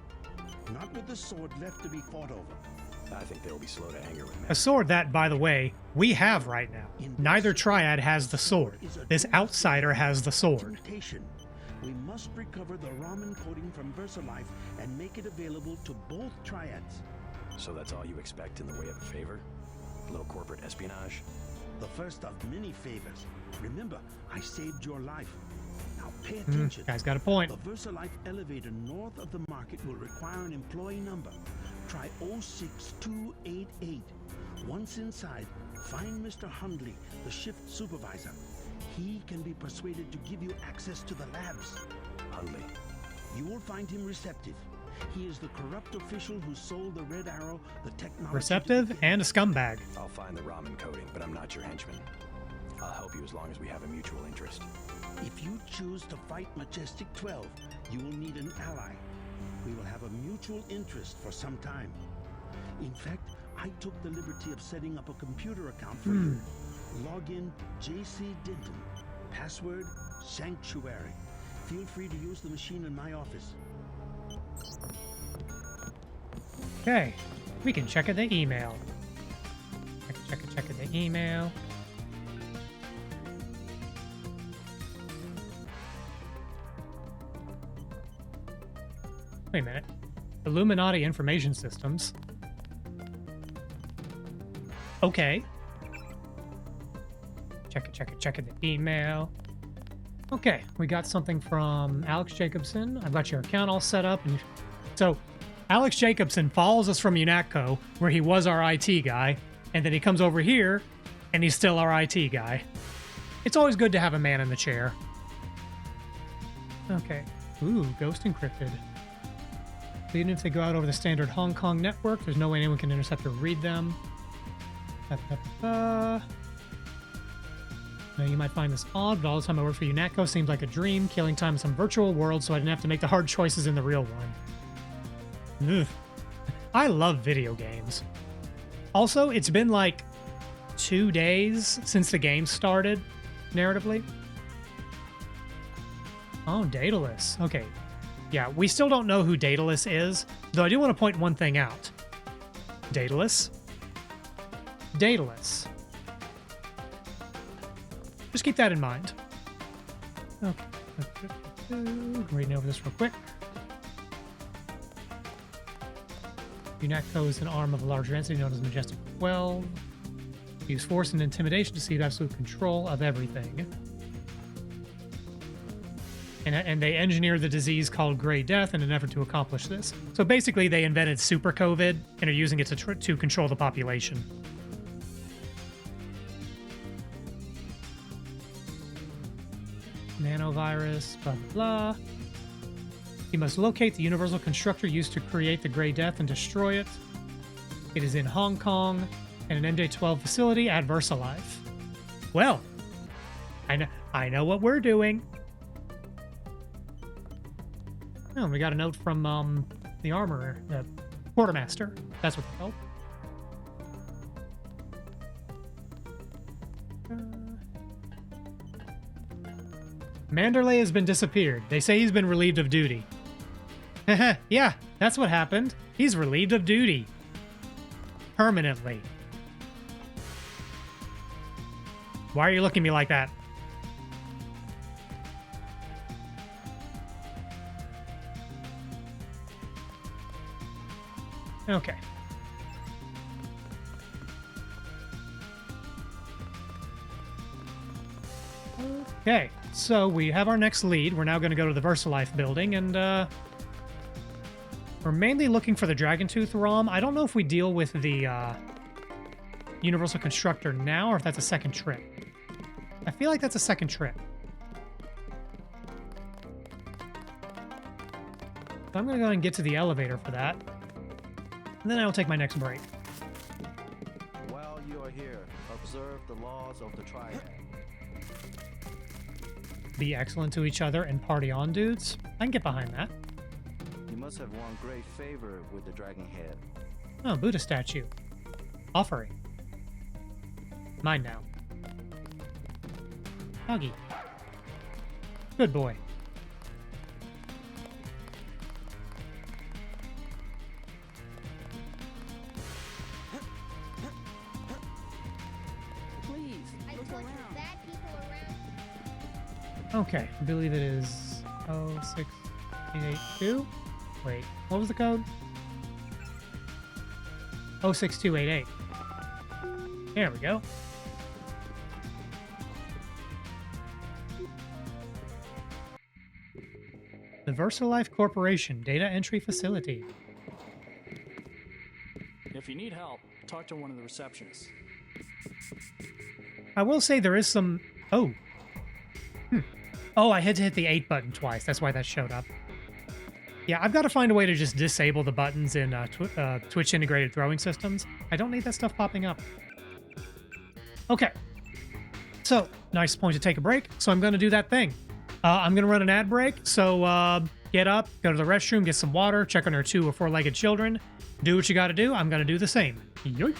Not with the sword left to be fought over. I think they'll be slow to anger with me. A sword that, by the way, we have right now. Neither triad has the sword. This outsider has the sword. Temptation. We must recover the ramen coating from VersaLife and make it available to both triads. So that's all you expect in the way of a favor? A little corporate espionage? The first of many favors. Remember, I saved your life. Now pay attention. Guy's got a point. The VersaLife elevator north of the market will require an employee number. Try 06288. Once inside, find Mr. Hundley, the shift supervisor. He can be persuaded to give you access to the labs. Hundley. You will find him receptive. He is the corrupt official who sold the Red Arrow the technology. Receptive and a scumbag. I'll find the ramen coating, but I'm not your henchman. I'll help you as long as we have a mutual interest. If you choose to fight Majestic 12, you will need an ally. We will have a mutual interest for some time. In fact, I took the liberty of setting up a computer account for you. Login JC Denton. Password Sanctuary. Feel free to use the machine in my office. Okay, we can check the email. Check the email. Wait a minute. Illuminati Information Systems. Okay. Check the email. Okay, we got something from Alex Jacobson. I've got your account all set up. And so, Alex Jacobson follows us from UNATCO, where he was our IT guy, and then he comes over here, and he's still our IT guy. It's always good to have a man in the chair. Okay. Ooh, Ghost Encrypted. Even if they go out over the standard Hong Kong network, there's no way anyone can intercept or read them. Now, you might find this odd, but all the time I worked for UNATCO seems like a dream, killing time in some virtual world so I didn't have to make the hard choices in the real one. Ugh. I love video games. Also, it's been like 2 days since the game started, narratively. Oh, Daedalus. Okay. Yeah, we still don't know who Daedalus is, though I do want to point one thing out. Daedalus. Just keep that in mind. Okay. Reading over this real quick. UNATCO is an arm of a larger entity known as Majestic 12. Use force and intimidation to seize absolute control of everything. And they engineered the disease called Grey Death in an effort to accomplish this. So basically, they invented Super COVID and are using it to control the population. Nanovirus, blah, blah, blah. You must locate the universal constructor used to create the Grey Death and destroy it. It is in Hong Kong in an MJ-12 facility at VersaLife. Well, I know what we're doing. Oh, we got a note from the armorer, the Quartermaster. That's what they're called. Manderley has been disappeared. They say he's been relieved of duty. Yeah, that's what happened. He's relieved of duty. Permanently. Why are you looking at me like that? Okay. Okay, so we have our next lead. We're now going to go to the VersaLife building, and we're mainly looking for the Dragon Tooth ROM. I don't know if we deal with the Universal Constructor now, or if that's a second trip. I feel like that's a second trip. So I'm going to go and get to the elevator for that. And then I will take my next break. While you are here, observe the laws of the Triad. Be excellent to each other and party on, dudes. I can get behind that. You must have won great favor with the Dragon Head. Oh, Buddha statue. Offering. Mine now. Doggy. Good boy. Please, I look told you around. bad people around. Okay, I believe it is 06882. Wait, what was the code? 06288. There we go. The VersaLife Corporation Data Entry Facility. If you need help, talk to one of the receptionists. I will say there is some... Oh. Oh, I had to hit the 8 button twice. That's why that showed up. Yeah, I've got to find a way to just disable the buttons in Twitch integrated throwing systems. I don't need that stuff popping up. Okay. So, nice point to take a break. So I'm going to do that thing. I'm going to run an ad break. So get up, go to the restroom, get some water, check on our 2 or 4-legged children. Do what you got to do. I'm going to do the same. Yoink.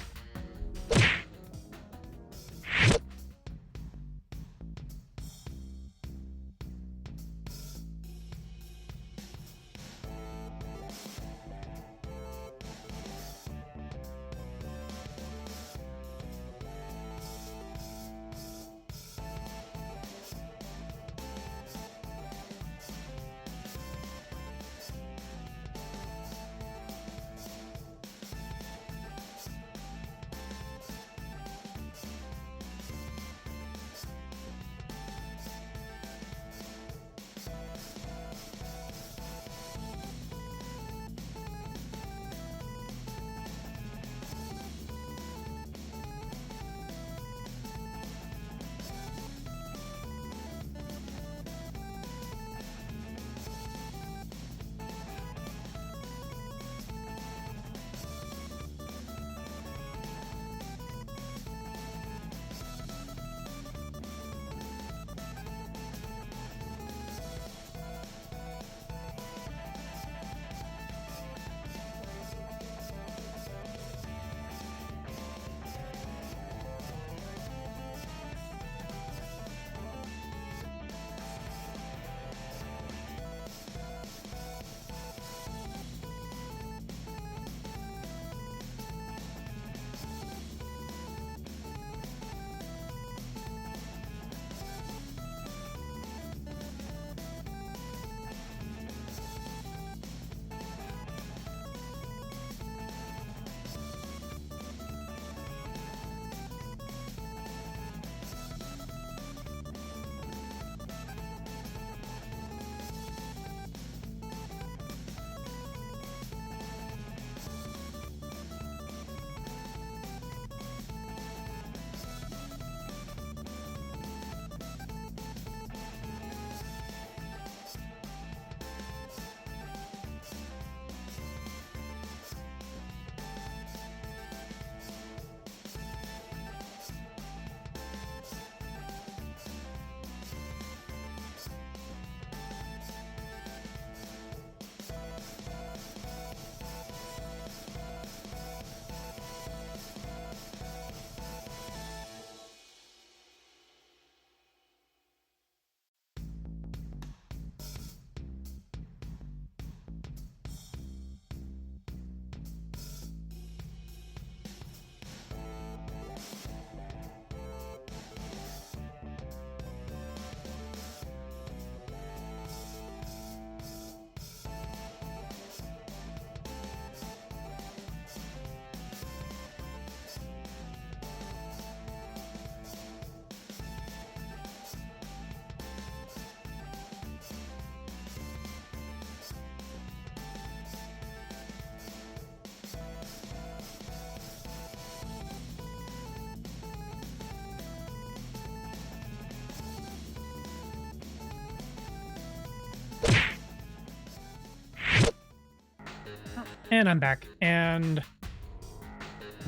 And I'm back. And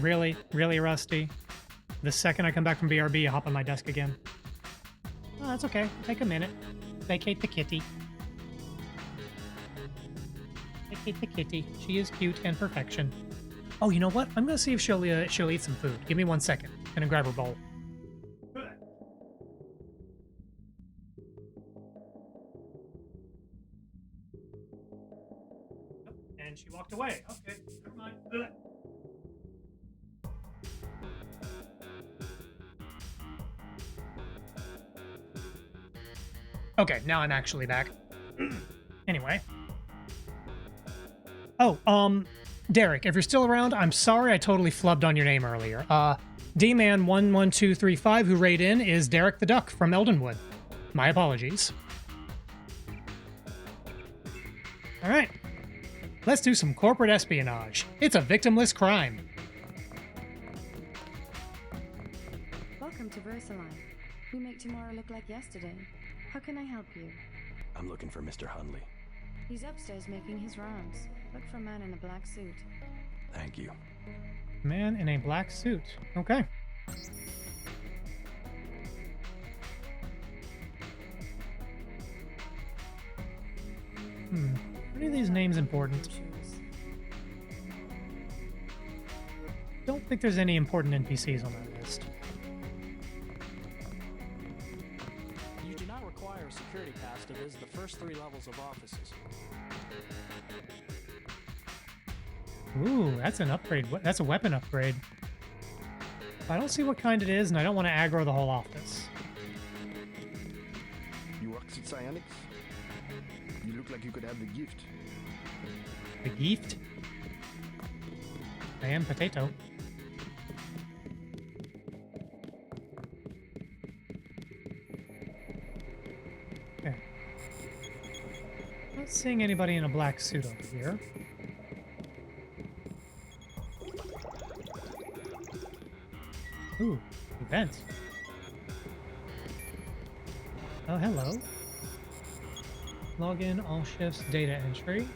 really, really rusty. The second I come back from BRB, I hop on my desk again. Oh, that's okay. Take a minute. Vacate the kitty. Vacate the kitty. She is cute and perfection. Oh, you know what? I'm gonna see if she'll eat some food. Give me 1 second. I'm gonna grab her bowl. And she walked away. Okay, never mind. Okay, now I'm actually back. Anyway. Oh, Derek, if you're still around, I'm sorry I totally flubbed on your name earlier. D-Man11235, who raid in, is Derek the Duck from Eldenwood. My apologies. Alright. Let's do some corporate espionage. It's a victimless crime. Welcome to VersaLife. We make tomorrow look like yesterday. How can I help you? I'm looking for Mr. Hundley. He's upstairs making his rounds. Look for a man in a black suit. Thank you. Man in a black suit. Okay. Are any of these names important? Don't think there's any important NPCs on that list. You do not require a security pass to visit the first 3 levels of offices. Ooh, that's an upgrade. That's a weapon upgrade. I don't see what kind it is, and I don't want to aggro the whole office. You work at Psionics? You look like you could have the gift. The gift? I am potato. Okay. Not seeing anybody in a black suit over here. Ooh, event. Oh, hello. Login, all shifts, data entry.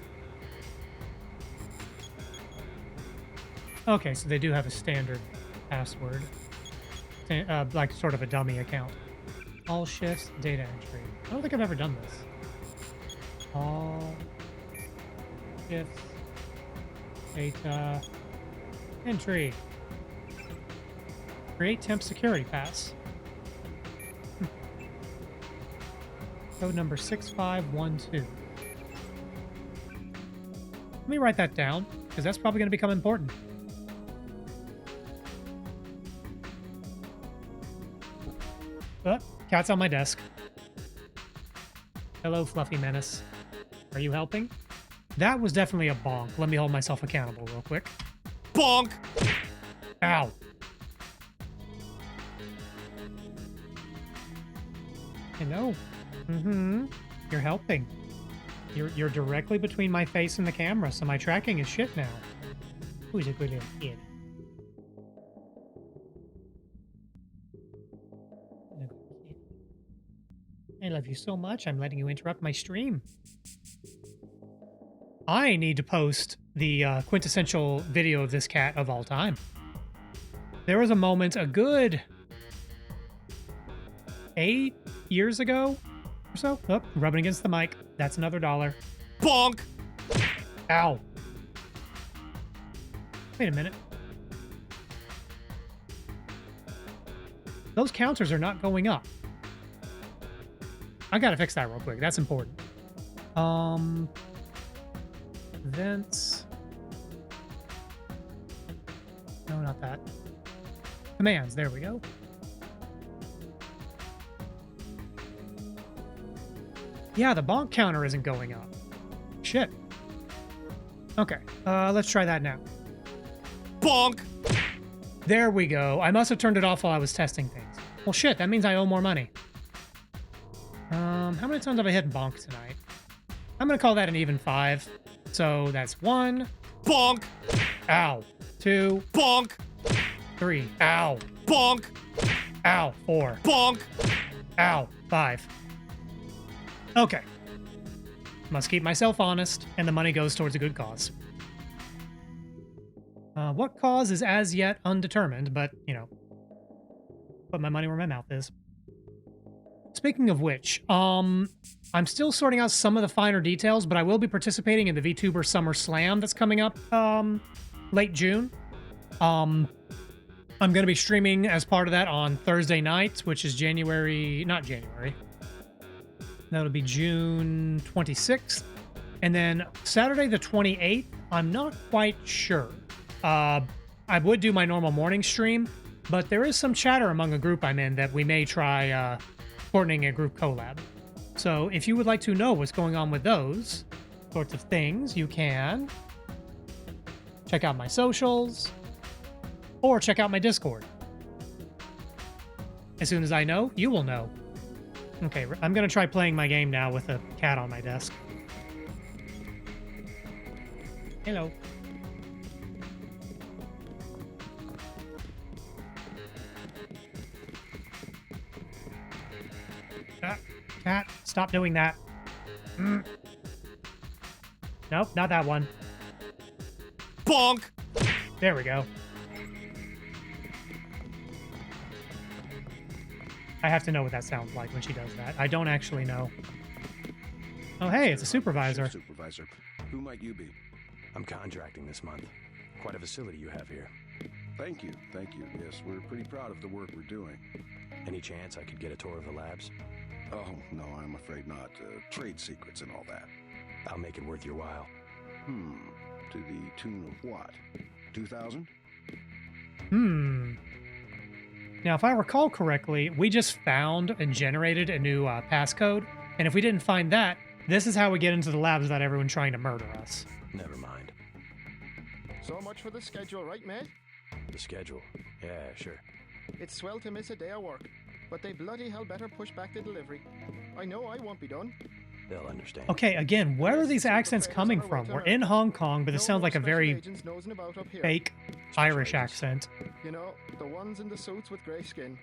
Okay, so they do have a standard password. Like sort of a dummy account. All shifts, data entry. I don't think I've ever done this. All shifts, data entry. Create temp security pass. Code number 6512. Let me write that down, because that's probably going to become important. Cat's on my desk. Hello, Fluffy Menace. Are you helping? That was definitely a bonk. Let me hold myself accountable real quick. Bonk! Ow. Hello. You're helping. You're directly between my face and the camera, so my tracking is shit now. Who's a good little kid? I love you so much, I'm letting you interrupt my stream. I need to post the quintessential video of this cat of all time. There was a moment, a good 8 years ago or so. Oh, rubbing against the mic. That's another $1. Bonk! Ow. Wait a minute. Those counters are not going up. I gotta fix that real quick. That's important. Events. No, not that. Commands. There we go. Yeah, the bonk counter isn't going up. Shit. Okay, let's try that now. Bonk! There we go. I must have turned it off while I was testing things. Well, shit, that means I owe more money. How many times have I hit bonk tonight? I'm gonna call that an even 5. So that's 1. Bonk! Ow. 2. Bonk! 3. Ow. Bonk! Ow. 4. Bonk! Ow. 5. Okay. Must keep myself honest, and the money goes towards a good cause. What cause is as yet undetermined, but, you know, put my money where my mouth is. Speaking of which, I'm still sorting out some of the finer details, but I will be participating in the VTuber Summer Slam that's coming up late June. I'm going to be streaming as part of that on Thursday nights, which is not January. That'll be June 26th. And then Saturday the 28th, I'm not quite sure. I would do my normal morning stream, but there is some chatter among a group I'm in that we may try coordinating a group collab. So if you would like to know what's going on with those sorts of things, you can check out my socials or check out my Discord. As soon as I know, you will know. Okay, I'm going to try playing my game now with a cat on my desk. Hello. Cat, stop doing that. Nope, not that one. Bonk! There we go. I have to know what that sounds like when she does that. I don't actually know. Oh, hey, it's a supervisor. Supervisor. Who might you be? I'm contracting this month. Quite a facility you have here. Thank you, thank you. Yes, we're pretty proud of the work we're doing. Any chance I could get a tour of the labs? Oh, no, I'm afraid not. Trade secrets and all that. I'll make it worth your while. To the tune of what? 2,000? Now, if I recall correctly, we just found and generated a new passcode. And if we didn't find that, this is how we get into the labs without everyone trying to murder us. Never mind. So much for the schedule, right, mate? The schedule? Yeah, sure. It's swell to miss a day of work, but they bloody hell better push back the delivery. I know I won't be done. They'll understand. Okay, again, where are these accents coming from? We're in Hong Kong, but it sounds like a very fake Irish accent. You know, the ones in the suits with grey skin,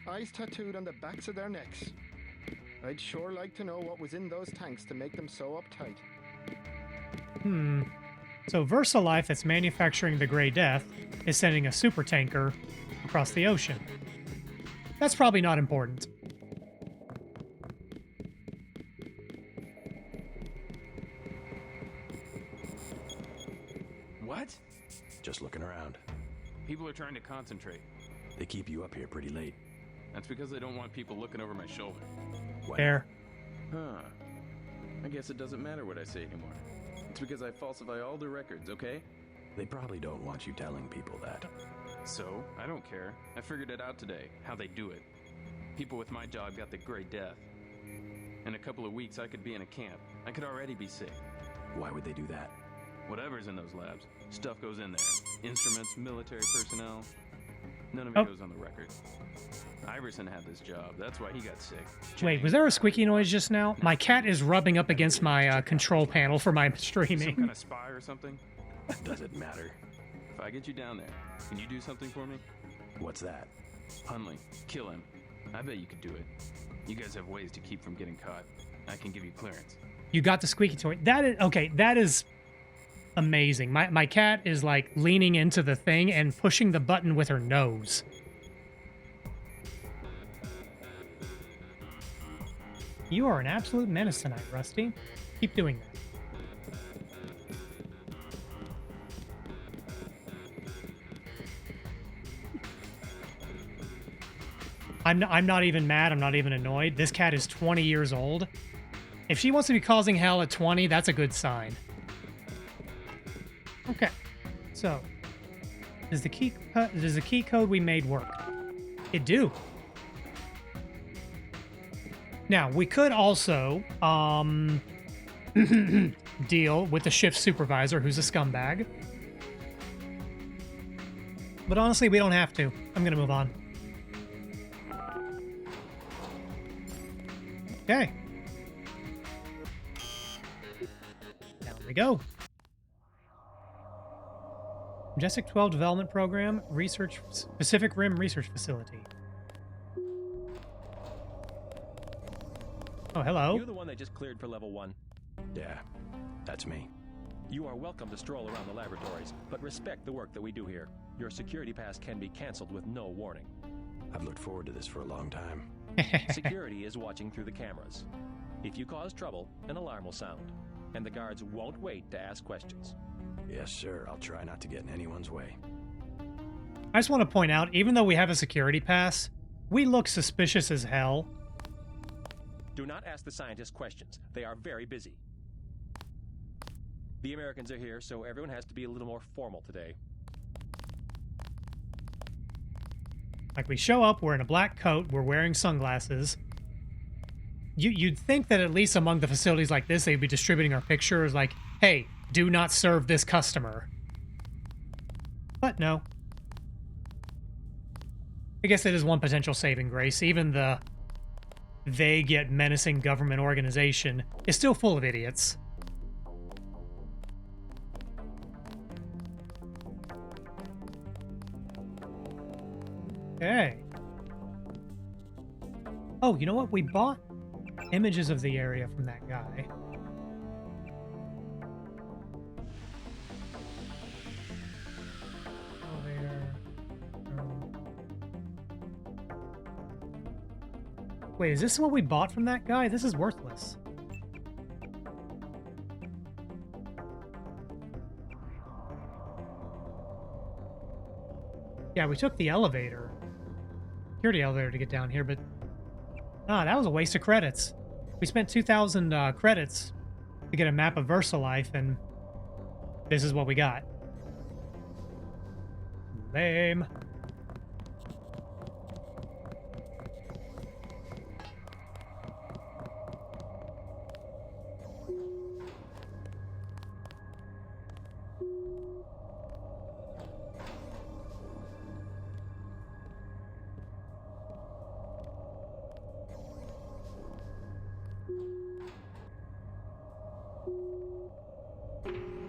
eyes tattooed on the backs of their necks. I'd sure like to know what was in those tanks to make them so uptight. So VersaLife, that's manufacturing the Grey Death, is sending a super tanker across the ocean. That's probably not important. What? Just looking around. People are trying to concentrate. They keep you up here pretty late. That's because they don't want people looking over my shoulder. Fair. Huh. I guess it doesn't matter what I say anymore. It's because I falsify all the records, okay? They probably don't want you telling people that. So, I don't care. I figured it out today, how they do it. People with my job got the Grey Death. In a couple of weeks, I could be in a camp. I could already be sick. Why would they do that? Whatever's in those labs, stuff goes in there. Instruments, military personnel. None of it goes on the record. Iverson had this job. That's why he got sick. Wait, was there a squeaky noise just now? My cat is rubbing up against my control panel for my streaming. Some kind of spy or something? Does it matter? If I get you down there, can you do something for me? What's that? Hunley, kill him. I bet you could do it. You guys have ways to keep from getting caught. I can give you clearance. You got the squeaky toy. That is okay. That is amazing. My cat is like leaning into the thing and pushing the button with her nose. You are an absolute menace tonight, Rusty. Keep doing that. I'm not even mad. I'm not even annoyed. This cat is 20 years old. If she wants to be causing hell at 20, that's a good sign. Okay. So, does the key code we made work? It do. Now, we could also deal with the shift supervisor, who's a scumbag. But honestly, we don't have to. I'm going to move on. Okay. Down we go. Majestic 12 Development Program, Research, Pacific Rim Research Facility. Oh, hello. You're the one that just cleared for level 1. Yeah, that's me. You are welcome to stroll around the laboratories, but respect the work that we do here. Your security pass can be canceled with no warning. I've looked forward to this for a long time. Security is watching through the cameras. If you cause trouble, an alarm will sound, and the guards won't wait to ask questions. Yes, sir. I'll try not to get in anyone's way. I just want to point out, even though we have a security pass, we look suspicious as hell. Do not ask the scientists questions. They are very busy. The Americans are here, so everyone has to be a little more formal today. Like, we show up, we're in a black coat, we're wearing sunglasses. You'd think that at least among the facilities like this, they'd be distributing our pictures like, hey, do not serve this customer. But no. I guess it is one potential saving grace. Even the vague yet menacing government organization is still full of idiots. Okay. Oh, you know what? We bought images of the area from that guy. Elevator. Wait, is this what we bought from that guy? This is worthless. Yeah, we took the elevator. Security elevator to get down here, but that was a waste of credits. We spent 2,000 credits to get a map of VersaLife, and this is what we got. Lame.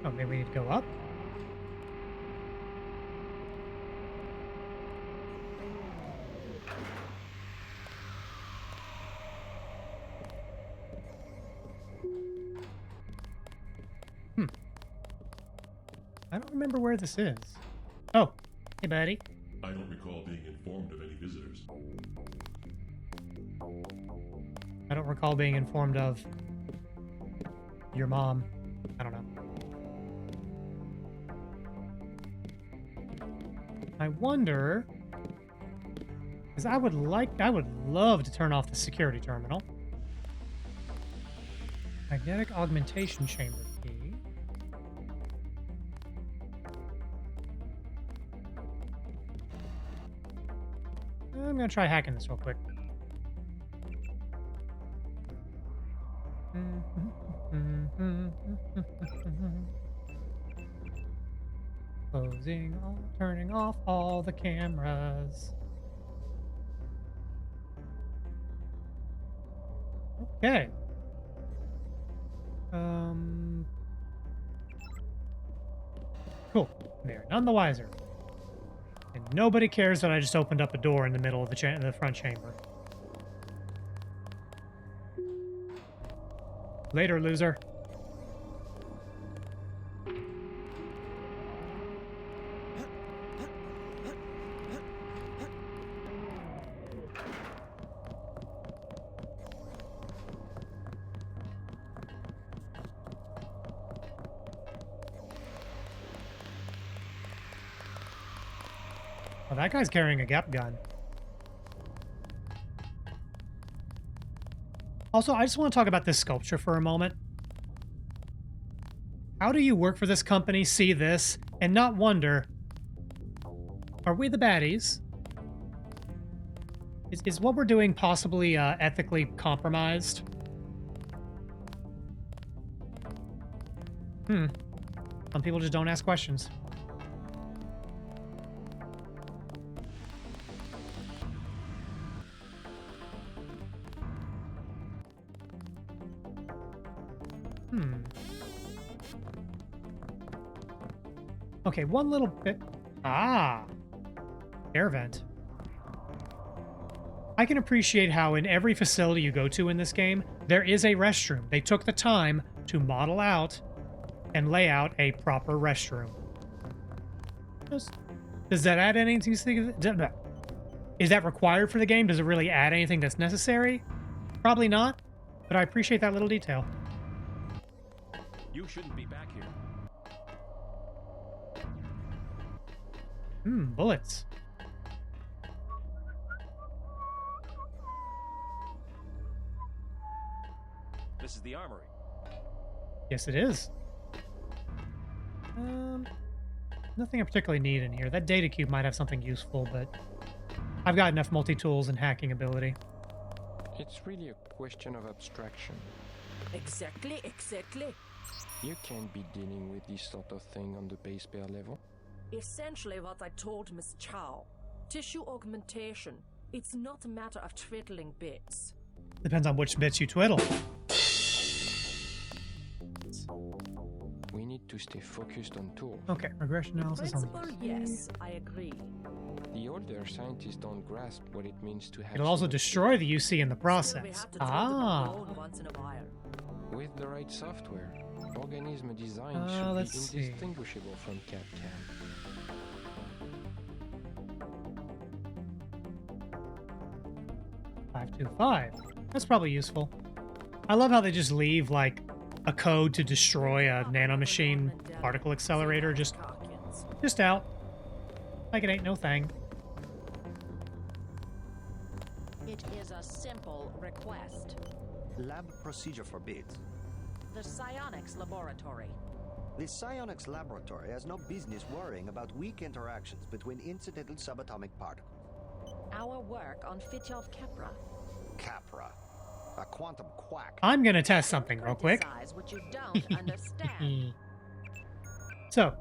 Oh, maybe we need to go up? I don't remember where this is. Oh, hey, buddy. I don't recall being informed of any visitors. I don't recall being informed of your mom. I don't know. I wonder, because I would love to turn off the security terminal. Magnetic augmentation chamber key. I'm gonna try hacking this real quick. Closing all, turning off all the cameras. Okay. Cool. They're none the wiser. And nobody cares that I just opened up a door in the middle of the front chamber. Later, loser. Well, that guy's carrying a gap gun. Also, I just want to talk about this sculpture for a moment. How do you work for this company, see this, and not wonder, are we the baddies? Is what we're doing possibly ethically compromised? Some people just don't ask questions. Okay, one little bit. Air vent. I can appreciate how in every facility you go to in this game, there is a restroom. They took the time to model out and lay out a proper restroom. Does that add anything? Is that required for the game? Does it really add anything that's necessary? Probably not, but I appreciate that little detail. You shouldn't be back here. Bullets. This is the armory. Yes, it is. Nothing I particularly need in here. That data cube might have something useful, but I've got enough multi-tools and hacking ability. It's really a question of abstraction. Exactly. You can't be dealing with this sort of thing on the base pair level. Essentially what I told Miss Chow. Tissue augmentation. It's not a matter of twiddling bits. Depends on which bits you twiddle. We need to stay focused on tools. Okay, regression analysis on Principle, yes, I agree. The older scientists don't grasp what it means to have... It'll also destroy the UC in the process. Once in a while. With the right software, organism design should be indistinguishable from CAD/CAM. 525. That's probably useful. I love how they just leave, like, a code to destroy a nanomachine particle accelerator just out. Like it ain't no thing. It is a simple request. Lab procedure forbids. The psionics laboratory. The psionics laboratory has no business worrying about weak interactions between incidental subatomic particles. Our work on Fitjov Capra. Capra. A quantum quack. I'm gonna test something real quick. What you don't understand. So,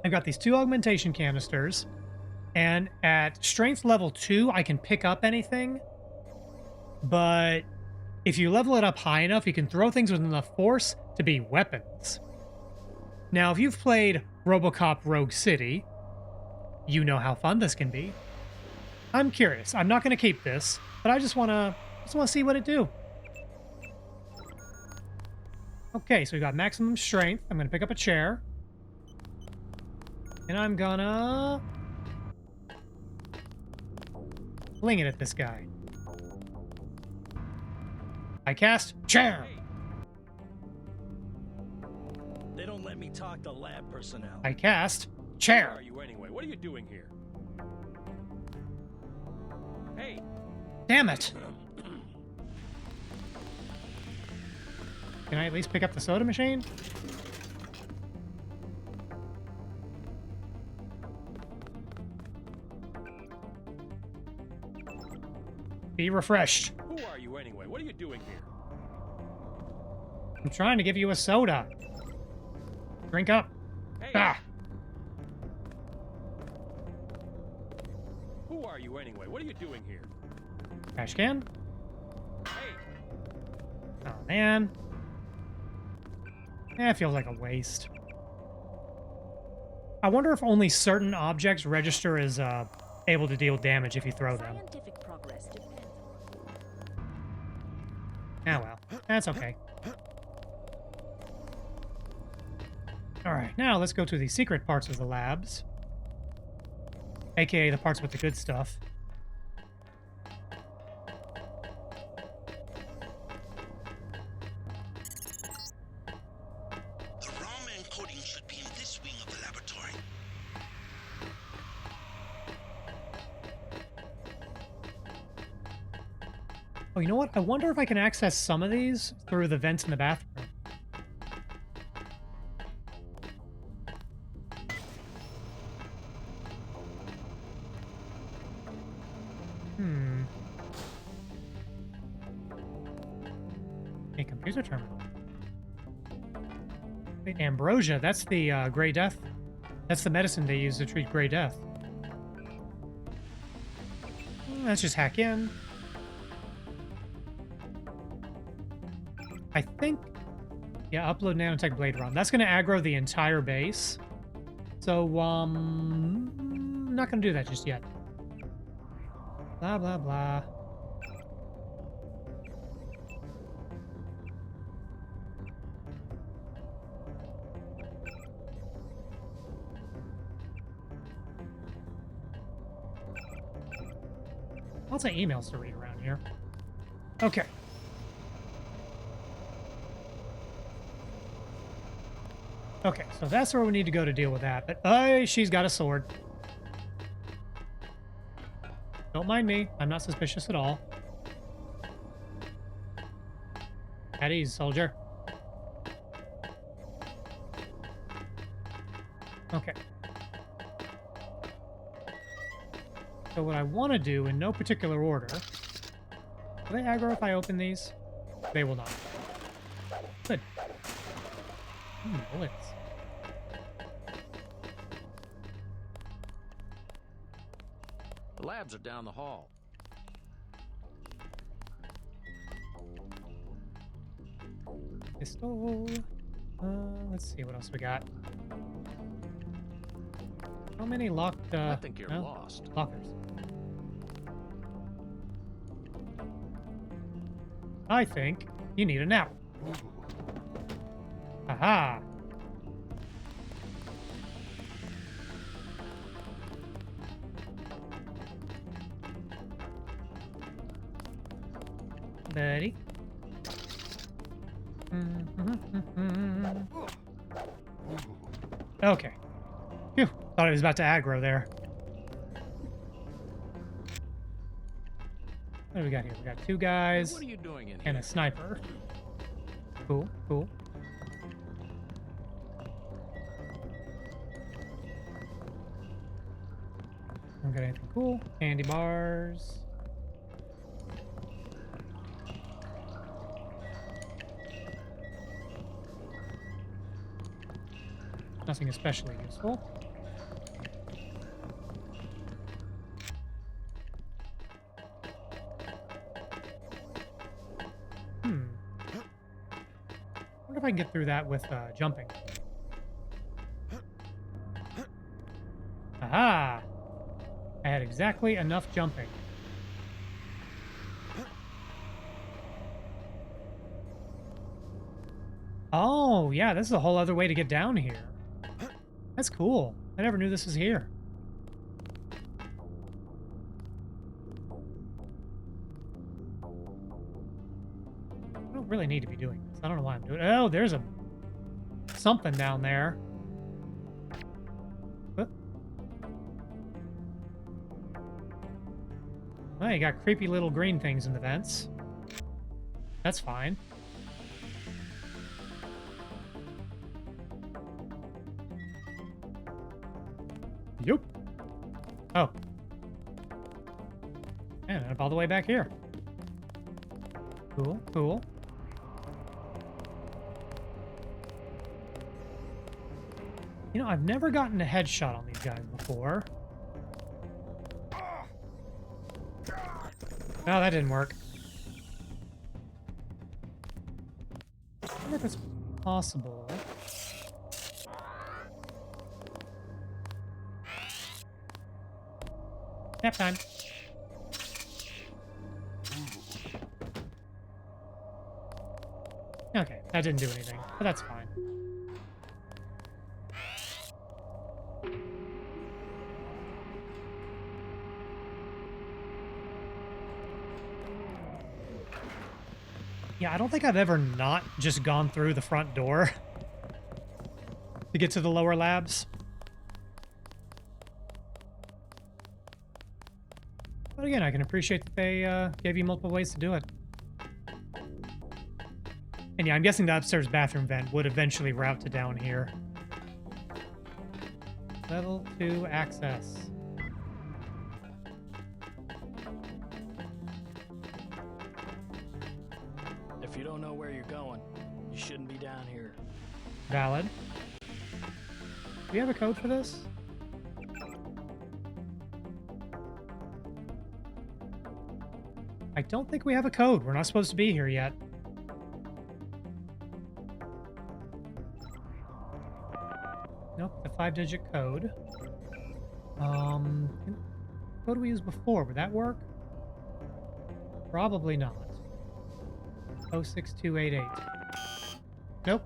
I've got these 2 augmentation canisters, and at strength level 2, I can pick up anything, but if you level it up high enough, you can throw things with enough force to be weapons. Now, if you've played RoboCop Rogue City, you know how fun this can be. I'm curious. I'm not going to keep this, but I just want to see what it do. Okay, so we got maximum strength. I'm going to pick up a chair. And I'm gonna fling it at this guy. I cast chair. They don't let me talk to lab personnel. I cast chair. Where are you anyway? What are you doing here? Hey! Damn it! Can I at least pick up the soda machine? Be refreshed. Who are you anyway? What are you doing here? I'm trying to give you a soda. Drink up. Hey. Ah. Who are you anyway? What are you doing here? Trash can. Hey. Oh, man. It feels like a waste. I wonder if only certain objects register as able to deal damage if you throw them. Ah, well. That's okay. Alright, now let's go to the secret parts of the labs. AKA the parts with the good stuff. The ROM encoding should be in this wing of the laboratory. Oh, you know what? I wonder if I can access some of these through the vents in the bathroom. A computer terminal. Wait, ambrosia. That's the Gray Death. That's the medicine they use to treat Gray Death. Let's just hack in. I think... Yeah, upload nanotech blade ROM. That's going to aggro the entire base. So, not going to do that just yet. Blah, blah, blah. Lots of emails to read around here. Okay. Okay, so that's where we need to go to deal with that. But, she's got a sword. Don't mind me. I'm not suspicious at all. At ease, soldier. Okay. So what I want to do, in no particular order... Will they aggro if I open these? They will not. Good. Bullets. The labs are down the hall. Pistol. Let's see what else we got. How many locked, I think you're lost. Lockers. I think you need a nap. Aha! Buddy. Okay. Phew. Thought I was about to aggro there. What do we got here? We got two guys. What are you doing in and here? a sniper. Cool, cool. Don't got anything cool. Candy bars. Nothing especially useful. Wonder if I can get through that with jumping. Aha! I had exactly enough jumping. Oh, yeah, this is a whole other way to get down here. That's cool. I never knew this was here. I don't really need to be doing this. I don't know why I'm doing it. Oh, there's a something down there. Whoop. Well, you got creepy little green things in the vents. That's fine. Yup. Oh. And up all the way back here. Cool, cool. You know, I've never gotten a headshot on these guys before. No, that didn't work. I wonder if it's possible. Nap time. Okay, that didn't do anything, but that's fine. Yeah, I don't think I've ever not just gone through the front door to get to the lower labs. But again, I can appreciate that they gave you multiple ways to do it. And yeah, I'm guessing the upstairs bathroom vent would eventually route to down here. Level 2 access. If you don't know where you're going, you shouldn't be down here. Valid. Do we have a code for this? I don't think we have a code. We're not supposed to be here yet. Nope, the 5-digit code. What did we use before? Would that work? Probably not. 06288. Nope.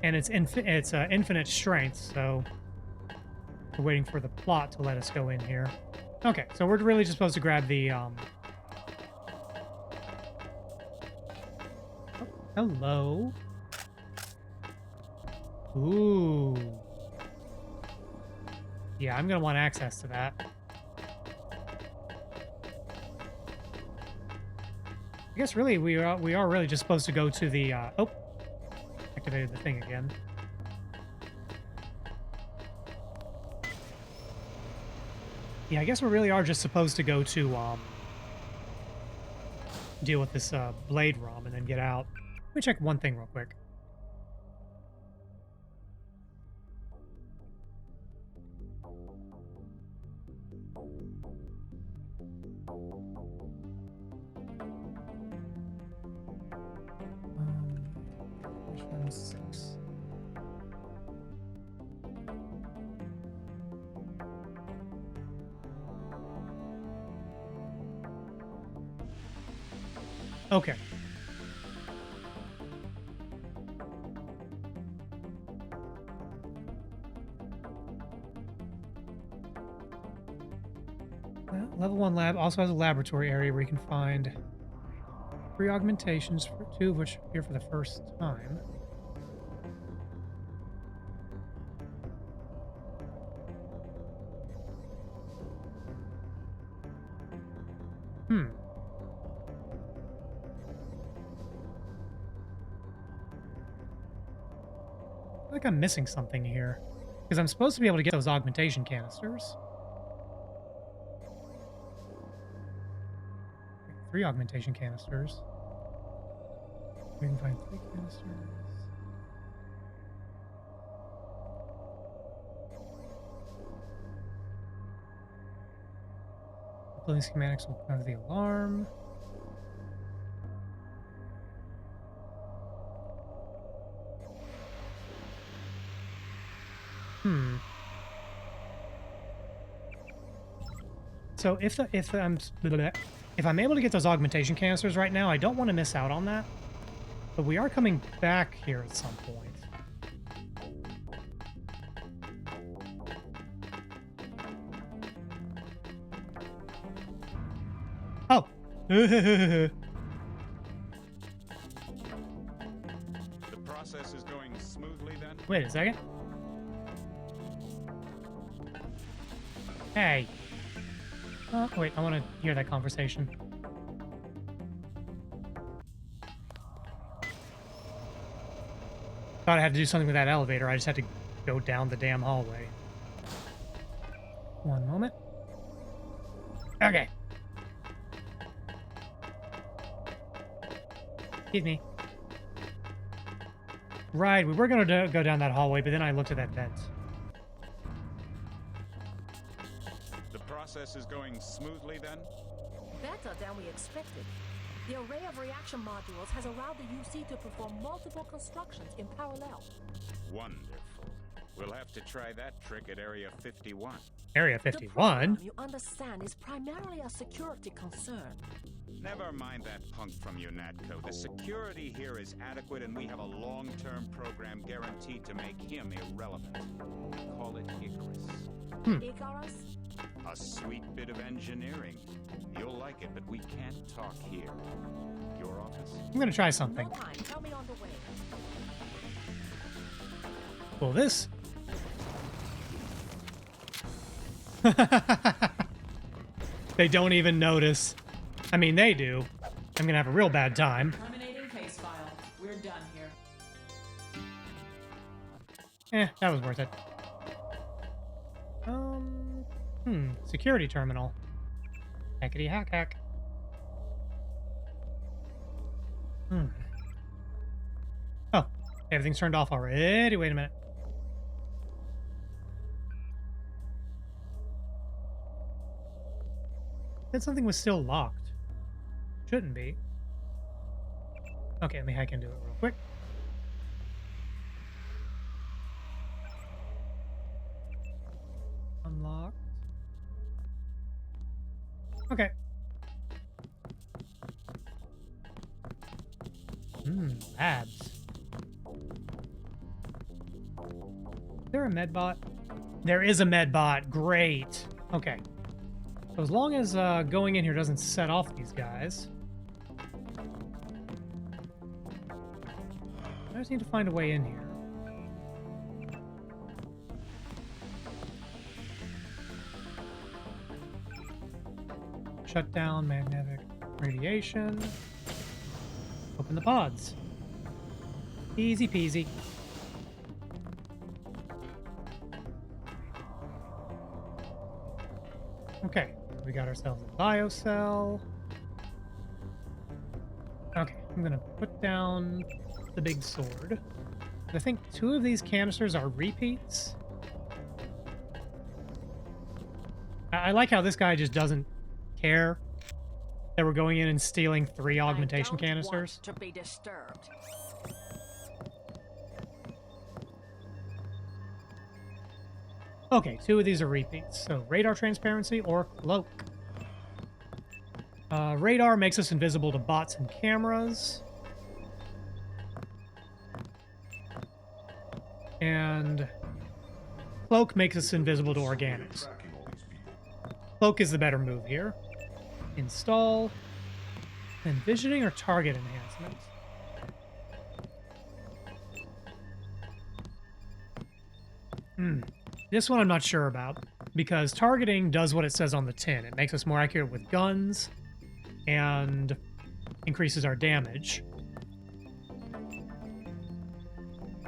And it's infinite strength, so we're waiting for the plot to let us go in here. Okay, so we're really just supposed to grab the, Oh, hello. Ooh. Yeah, I'm gonna want access to that. I guess really we are really just supposed to go to the, oh, activated the thing again. Yeah, I guess we really are just supposed to go to, deal with this, blade rum and then get out. Let me check one thing real quick. Mission 6. Okay. Level 1 lab also has a laboratory area where you can find 3 augmentations, 2 of which appear for the first time. I feel like I'm missing something here. Because I'm supposed to be able to get those augmentation canisters. 3 augmentation canisters. We can find 3 canisters. Building schematics will cause the alarm. So if I'm able to get those augmentation canisters right now, I don't want to miss out on that. But we are coming back here at some point. Oh. The process is going smoothly then? Wait a second. Hey. Oh, wait, I want to hear that conversation. Thought I had to do something with that elevator. I just had to go down the damn hallway. One moment. Okay. Excuse me. Right, we were going to go down that hallway, but then I looked at that vent. The process is going smoothly then? Better than we expected. The array of reaction modules has allowed the UC to perform multiple constructions in parallel. Wonderful. We'll have to try that trick at Area 51. Area The 51? program, you understand, is primarily a security concern. Never mind that punk from UNATCO. The security here is adequate, and we have a long-term program guaranteed to make him irrelevant. Call it Icarus. Icarus? A sweet bit of engineering. You'll like it, but we can't talk here. Your office? I'm going to try something. No time. Tell me on the way. Well, this... They don't even notice. I mean, they do. I'm going to have a real bad time. Terminating case file. We're done here. That was worth it. Security terminal. Hackety hack hack. Oh, everything's turned off already. Wait a minute. Said something was still locked. Shouldn't be. Okay, let me hack into it real quick. Unlocked. Okay. Labs. Is there a med bot? There is a med bot. Great. Okay. So as long as going in here doesn't set off these guys. I just need to find a way in here. Shut down magnetic radiation. Open the pods. Easy peasy. Okay, we got ourselves a biocell. Okay, I'm gonna put down the big sword. I think 2 of these canisters are repeats. I like how this guy just doesn't care that we're going in and stealing 3 augmentation canisters. To be disturbed. Okay, 2 of these are repeats. So radar transparency or cloak. Radar makes us invisible to bots and cameras. And cloak makes us invisible to organics. Cloak is the better move here. Install. And visioning or target enhancement. This one I'm not sure about, because targeting does what it says on the tin. It makes us more accurate with guns and increases our damage.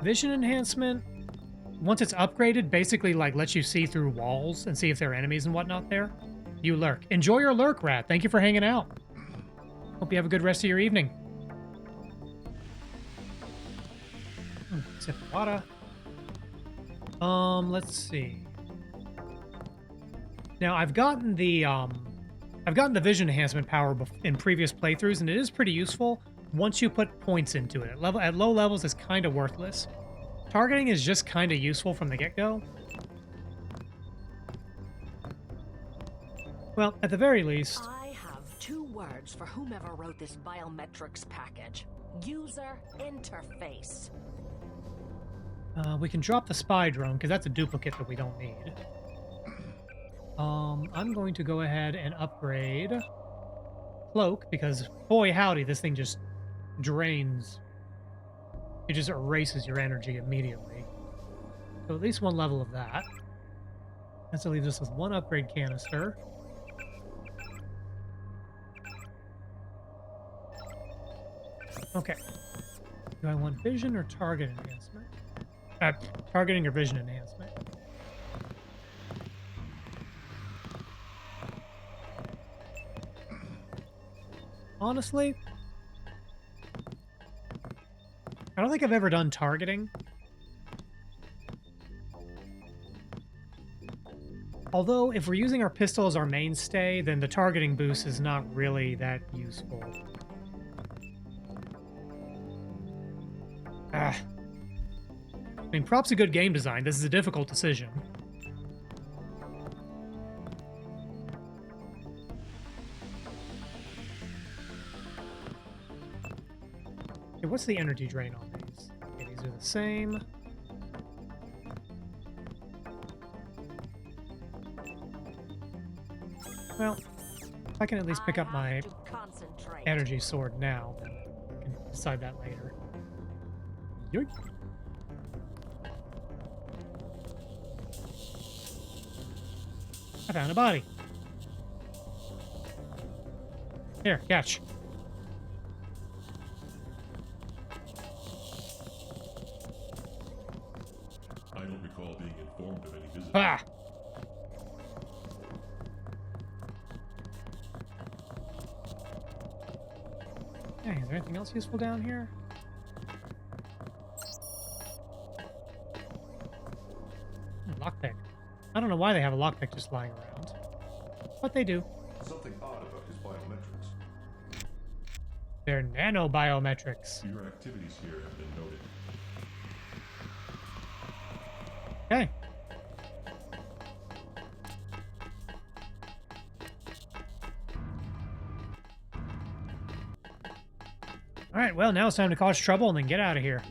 Vision enhancement, once it's upgraded, basically like lets you see through walls and see if there are enemies and whatnot there. You lurk. Enjoy your lurk, Rat. Thank you for hanging out. Hope you have a good rest of your evening. Sip of water. Let's see. Now I've gotten the vision enhancement power in previous playthroughs, and it is pretty useful once you put points into it. At low levels, it's kind of worthless. Targeting is just kind of useful from the get-go. Well, at the very least... I have 2 words for whomever wrote this biometrics package. User interface. We can drop the spy drone, because that's a duplicate that we don't need. I'm going to go ahead and upgrade cloak, because boy howdy, this thing just drains. It just erases your energy immediately. So at least 1 level of that. That leaves us with 1 upgrade canister. Okay. Do I want vision or target enhancement? Targeting or vision enhancement. Honestly, I don't think I've ever done targeting. Although, if we're using our pistol as our mainstay, then the targeting boost is not really that useful. I mean, props to good game design. This is a difficult decision. Okay, what's the energy drain on these? Okay, these are the same. Well, if I can at least pick up my energy sword now, then I can decide that later. Yoink. I found a body. Here, catch. I don't recall being informed of any visitors. Ah! Hey, is there anything else useful down here? Lockpick. I don't know why they have a lockpick just lying around, but they do. Something odd about his biometrics. They're nanobiometrics. Your activities here have been noted. Okay. Alright, well, now it's time to cause trouble and then get out of here.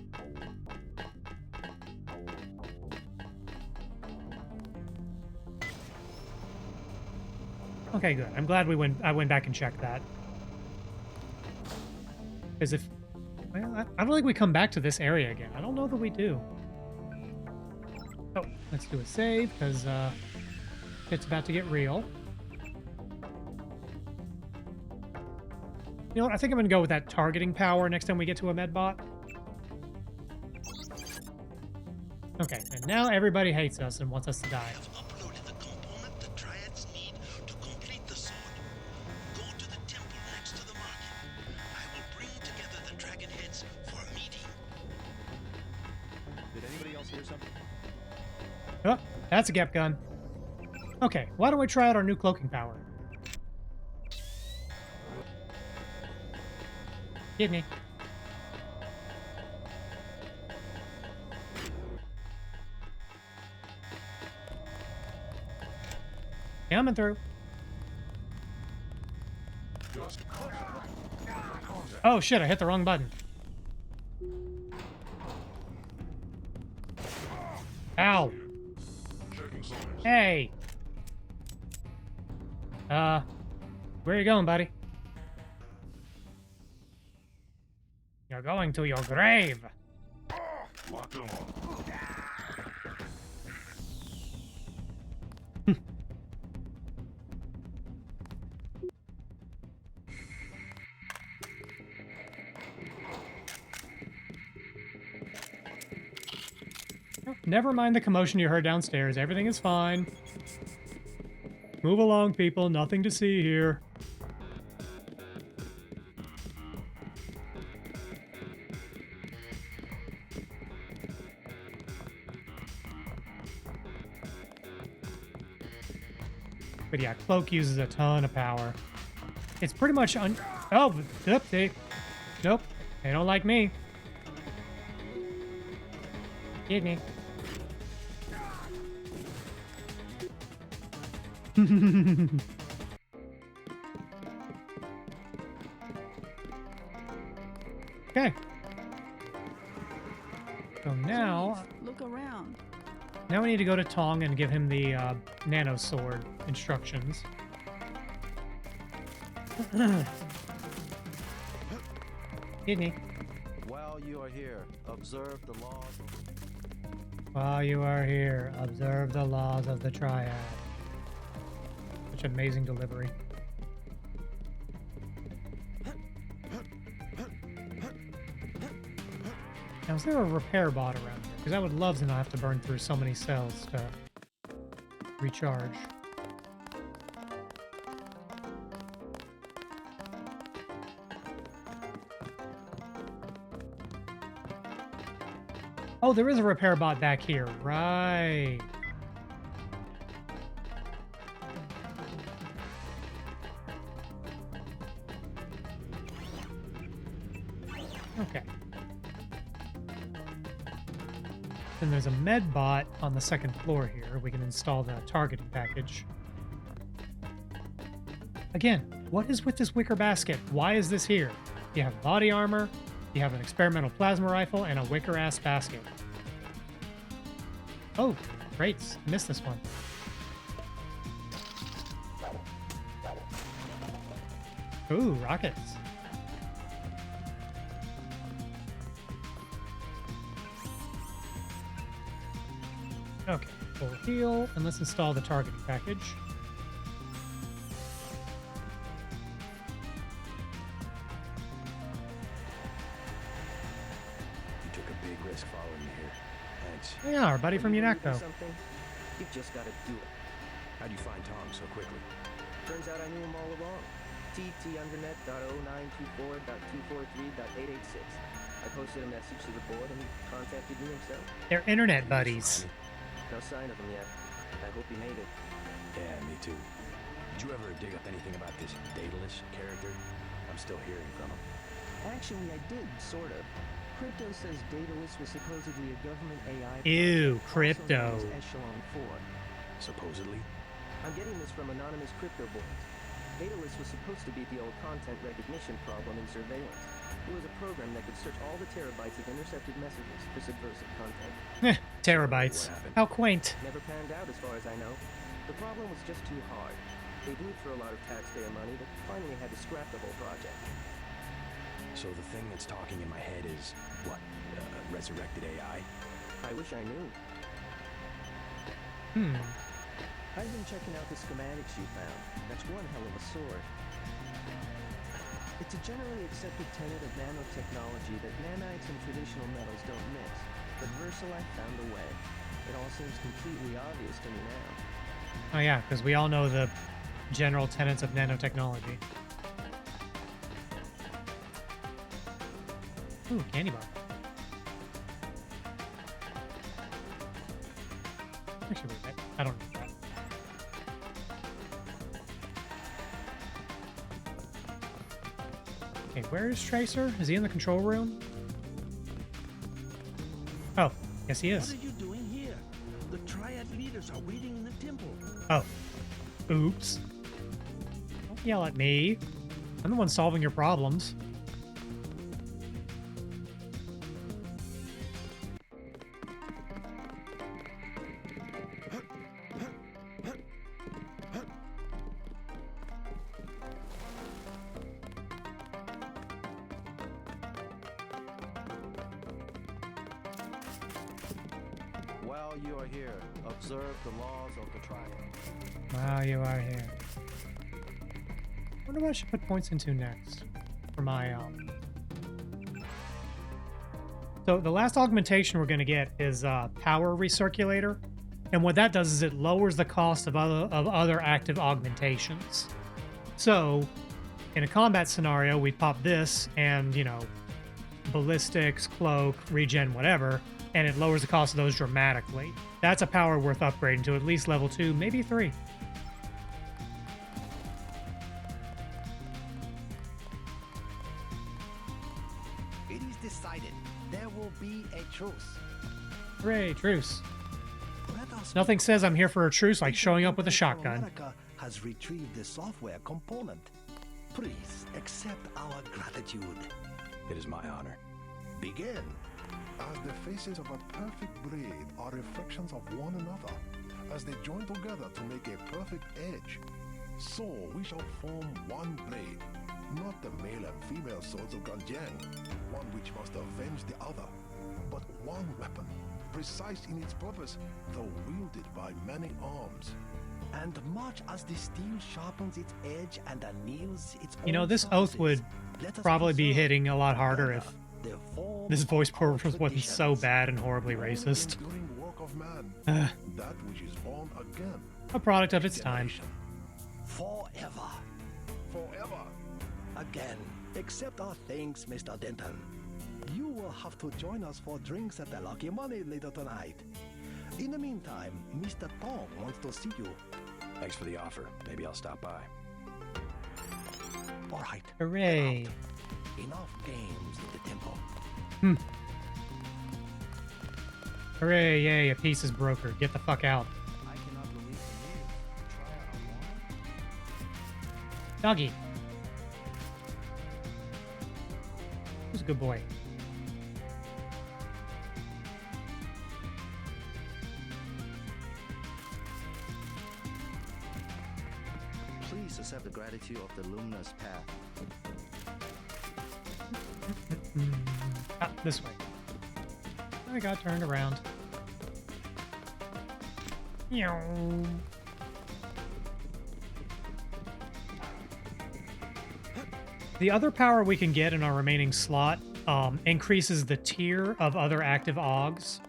Okay, good. I'm glad I went back and checked that. Because if... Well, I don't think we come back to this area again. I don't know that we do. Oh, let's do a save, because it's about to get real. You know what? I think I'm going to go with that targeting power next time we get to a medbot. Okay, and now everybody hates us and wants us to die. Oh, that's a Gep gun. Okay, why don't we try out our new cloaking power? Get me. Coming through. Oh shit, I hit the wrong button. Ow. Hey. Where are you going, buddy? You're going to your grave. Never mind the commotion you heard downstairs. Everything is fine. Move along, people. Nothing to see here. But yeah, Cloak uses a ton of power. It's pretty much oh, oopsie. Nope. They don't like me. Get me. Okay. So now... Look around. Now we need to go to Tong and give him the nano sword instructions. Hit me. While you are here, observe the laws. While you are here, observe the laws of the Triad. Such amazing delivery. Now, is there a repair bot around here? Because I would love to not have to burn through so many cells to recharge. Oh, there is a repair bot back here. Right. Okay. Then there's a med bot on the second floor here. We can install the targeting package. Again, what is with this wicker basket? Why is this here? You have body armor, you have an experimental plasma rifle, and a wicker-ass basket. Oh, great. I missed this one. Ooh, rockets. Okay, full heal, and let's install the targeting package. You took a big risk following me here. Thanks. Yeah, our buddy from Unacto. You've just got to do it. How'd you find Tom so quickly? Turns out I knew him all along. tt_undernet.0924.243.886. I posted a message to the board and he contacted me himself. They're internet buddies. No sign of him yet. I hope he made it. Yeah, me too. Did you ever dig up anything about this Daedalus character? I'm still hearing from him. Actually, I did, sort of. Crypto says Daedalus was supposedly a government AI. Ew, Crypto. Echelon 4. Supposedly? I'm getting this from anonymous crypto boards. Daedalus was supposed to beat the old content recognition problem in surveillance. It was a program that could search all the terabytes of intercepted messages for subversive content. Terabytes. How quaint. Never panned out as far as I know. The problem was just too hard. They blew through a lot of taxpayer money, but finally had to scrap the whole project. So the thing that's talking in my head is, what, resurrected AI? I wish I knew. I've been checking out the schematics you found. That's one hell of a sword. It's a generally accepted tenet of nanotechnology that nanites and traditional metals don't mix. But VersaLife found a way. It all seems completely obvious to me now. Oh yeah, because we all know the general tenets of nanotechnology. Ooh, candy bar. Actually, wait, I don't need that. Okay, where is Tracer? Is he in the control room? Oh, yes he is. What are you doing here? The Triad leaders are waiting in the temple. Oh. Oops. Don't yell at me. I'm the one solving your problems. While you are here, observe the laws of the Triad. Wow, you are here. I wonder what I should put points into next for my So the last augmentation we're going to get is power recirculator, and what that does is it lowers the cost of other active augmentations. So in a combat scenario, we pop this and, you know, ballistics, cloak, regen, whatever, and it lowers the cost of those dramatically. That's a power worth upgrading to at least level 2, maybe 3. It is decided. There will be a truce. Hooray, truce. Nothing says I'm here for a truce like showing up with a shotgun. America has retrieved the software component. Please accept our gratitude. It is my honor. Begin. As the faces of a perfect blade are reflections of one another, as they join together to make a perfect edge, so we shall form one blade, not the male and female swords of Ganjiang, one which must avenge the other, but one weapon, precise in its purpose, though wielded by many arms. And much as the steel sharpens its edge and anneals its You know, own this oath would surfaces, probably be hitting a lot harder if this voice performance wasn't so bad and horribly racist. Work of man, that which is born again. A product of its time. Forever. Forever. Again, accept our thanks, Mr. Denton. You will have to join us for drinks at the Lucky Money later tonight. In the meantime, Mr. Tong wants to see you. Thanks for the offer. Maybe I'll stop by. All right. Hooray. Enough games in the temple. Hooray, yay, a piece is brokered. Get the fuck out. I cannot believe the news. Try Doggy. Who's a good boy? Please accept the gratitude of the luminous path. This way. I got turned around. The other power we can get in our remaining slot increases the tier of other active augs.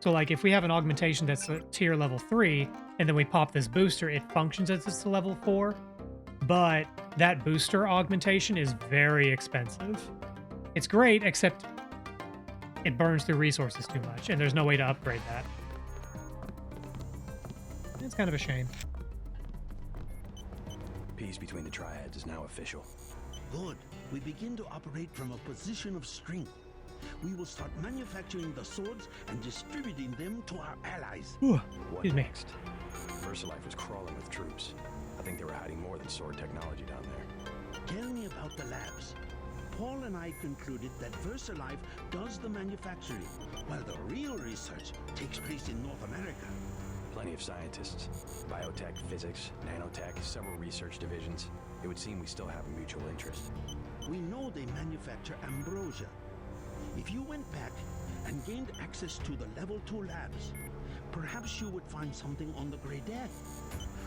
So like if we have an augmentation that's a tier level 3, and then we pop this booster, it functions as it's a level 4. But that booster augmentation is very expensive. It's great, except it burns through resources too much, and there's no way to upgrade that. It's kind of a shame. Peace between the Triads is now official. Good. We begin to operate from a position of strength. We will start manufacturing the swords and distributing them to our allies. What me. next? VersaLife was crawling with troops. I think they were hiding more than sword technology down there. Tell me about the labs. Paul and I concluded that VersaLife does the manufacturing, while the real research takes place in North America. Plenty of scientists. Biotech, physics, nanotech, several research divisions. It would seem we still have a mutual interest. We know they manufacture ambrosia. If you went back and gained access to the Level 2 labs, perhaps you would find something on the Grey Death.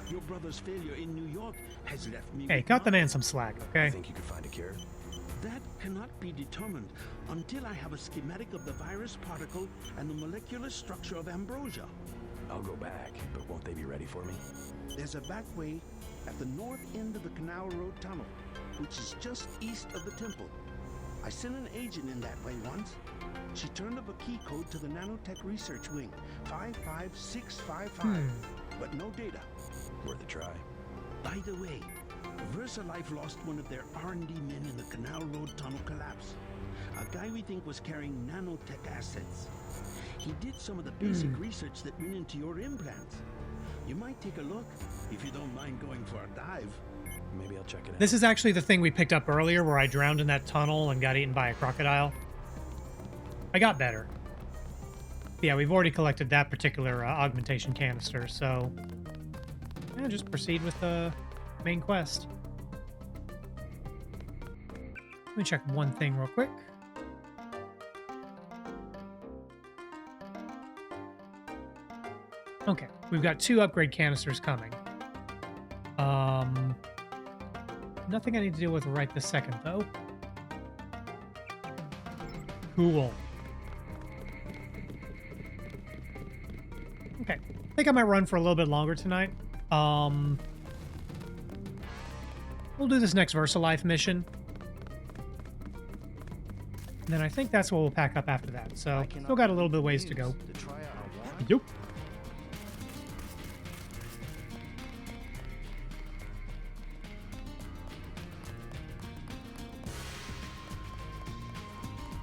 Your brother's failure in New York has left me... Hey, cut the man some slack, okay? You think you could find a cure? That cannot be determined until I have a schematic of the virus particle and the molecular structure of ambrosia. I'll go back, but won't they be ready for me? There's a back way at the north end of the Canal Road Tunnel, which is just east of the temple. I sent an agent in that way once. She turned up a key code to the nanotech research wing, 55655, but no data. Worth a try. By the way, VersaLife lost one of their R&D men in the Canal Road Tunnel collapse. A guy we think was carrying nanotech assets. He did some of the basic research that went into your implants. You might take a look, if you don't mind going for a dive. Maybe I'll check it out. This is actually the thing we picked up earlier where I drowned in that tunnel and got eaten by a crocodile. I got better. Yeah, we've already collected that particular augmentation canister, so... yeah, just proceed with the main quest. Let me check one thing real quick. Okay, we've got 2 upgrade canisters coming. Nothing I need to deal with right this second, though. Cool. Okay, I think I might run for a little bit longer tonight. We'll do this next VersaLife mission. And then I think that's what we'll pack up after that. So, still got a little bit of ways to go. Yup.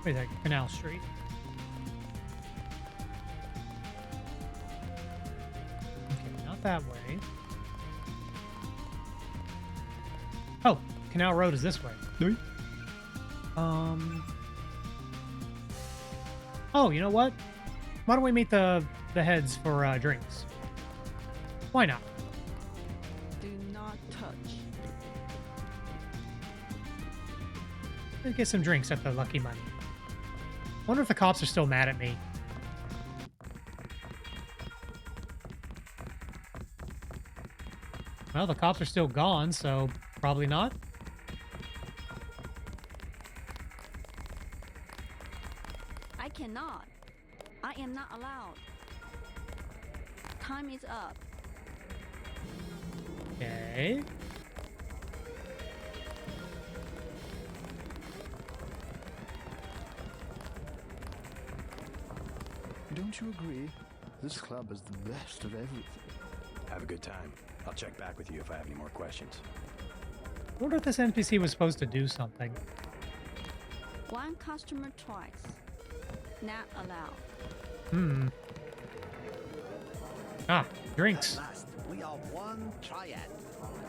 Wait, that Canal Street. Okay, not that way. Oh, Canal Road is this way. Oh, you know what? Why don't we meet the heads for drinks? Why not? Do not touch. Let's get some drinks at the Lucky Money. Wonder if the cops are still mad at me. Well, the cops are still gone, so probably not. I cannot. I am not allowed. Time is up. Okay. Don't you agree? This club is the best of everything. Have a good time. I'll check back with you if I have any more questions. I wonder if this NPC was supposed to do something. One customer twice. Not allowed. Hmm. Ah, drinks. At last, we are one triad.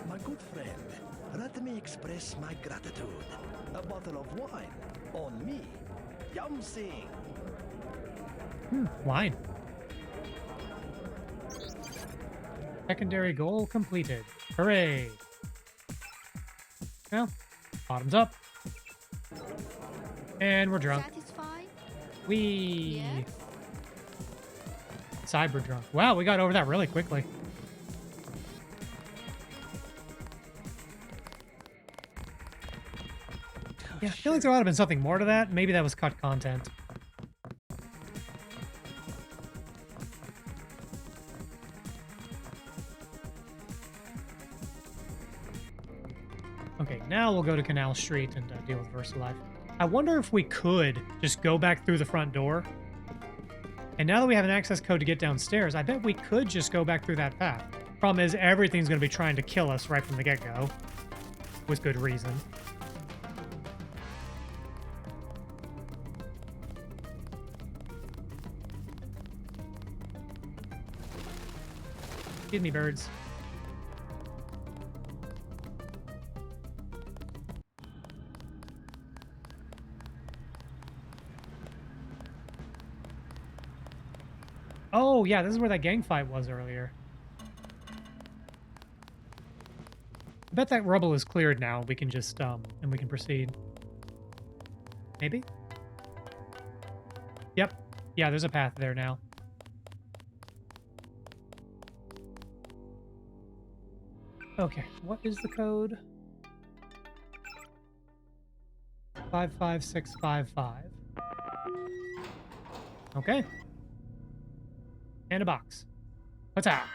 My good friend, let me express my gratitude. A bottle of wine on me. Yum sing. Wine. Secondary goal completed. Hooray. Well, bottoms up. And we're drunk. Satisfied? Wee. Yes. Cyber drunk. Wow, we got over that really quickly. Yeah, I feel like there ought to have been something more to that. Maybe that was cut content. Okay, now we'll go to Canal Street and deal with VersaLife. I wonder if we could just go back through the front door. And now that we have an access code to get downstairs, I bet we could just go back through that path. Problem is, everything's going to be trying to kill us right from the get-go. With good reason. Excuse me, birds. Oh, yeah, this is where that gang fight was earlier. I bet that rubble is cleared now. We can just, and we can proceed. Maybe? Yep. Yeah, there's a path there now. Okay, what is the code? 55655. Okay. And a box. What's that?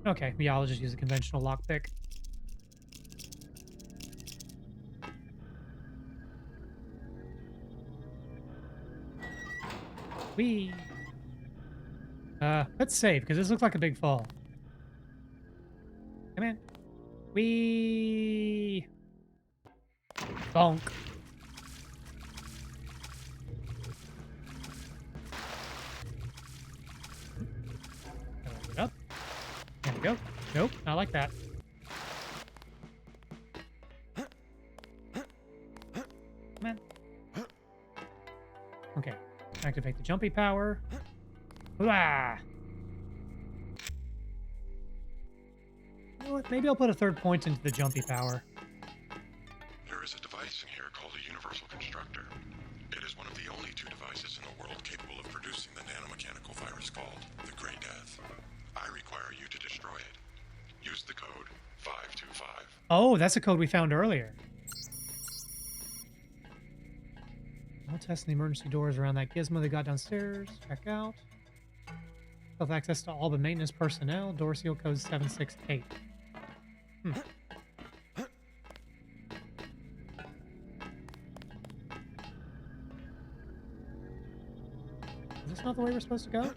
Okay, yeah, I'll just use a conventional lockpick. Whee! Let's save, because this looks like a big fall. Come in. Whee! Bonk. Hold it up. There we go. Nope, not like that. Come on. Okay. Activate the jumpy power. Ah! You know what? Maybe I'll put a third point into the jumpy power. There is a device in here called a universal constructor. It is one of the only 2 devices in the world capable of producing the nanomechanical virus called the Grey Death. I require you to destroy it. Use the code 525. Oh, that's a code we found earlier. I'll test the emergency doors around that gizmo they got downstairs. Check out. Have access to all the maintenance personnel. Door seal code 768. Hmm. Is this not the way we're supposed to go?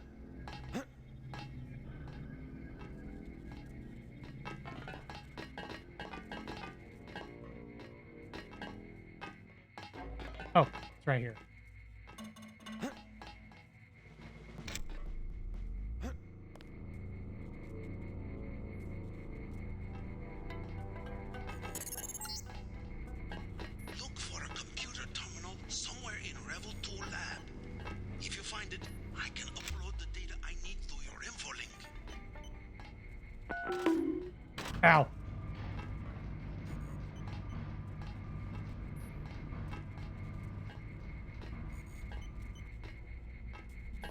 Oh, it's right here. Look for a computer terminal somewhere in Revel 2 lab. If you find it, I can upload the data I need through your info link. Ow.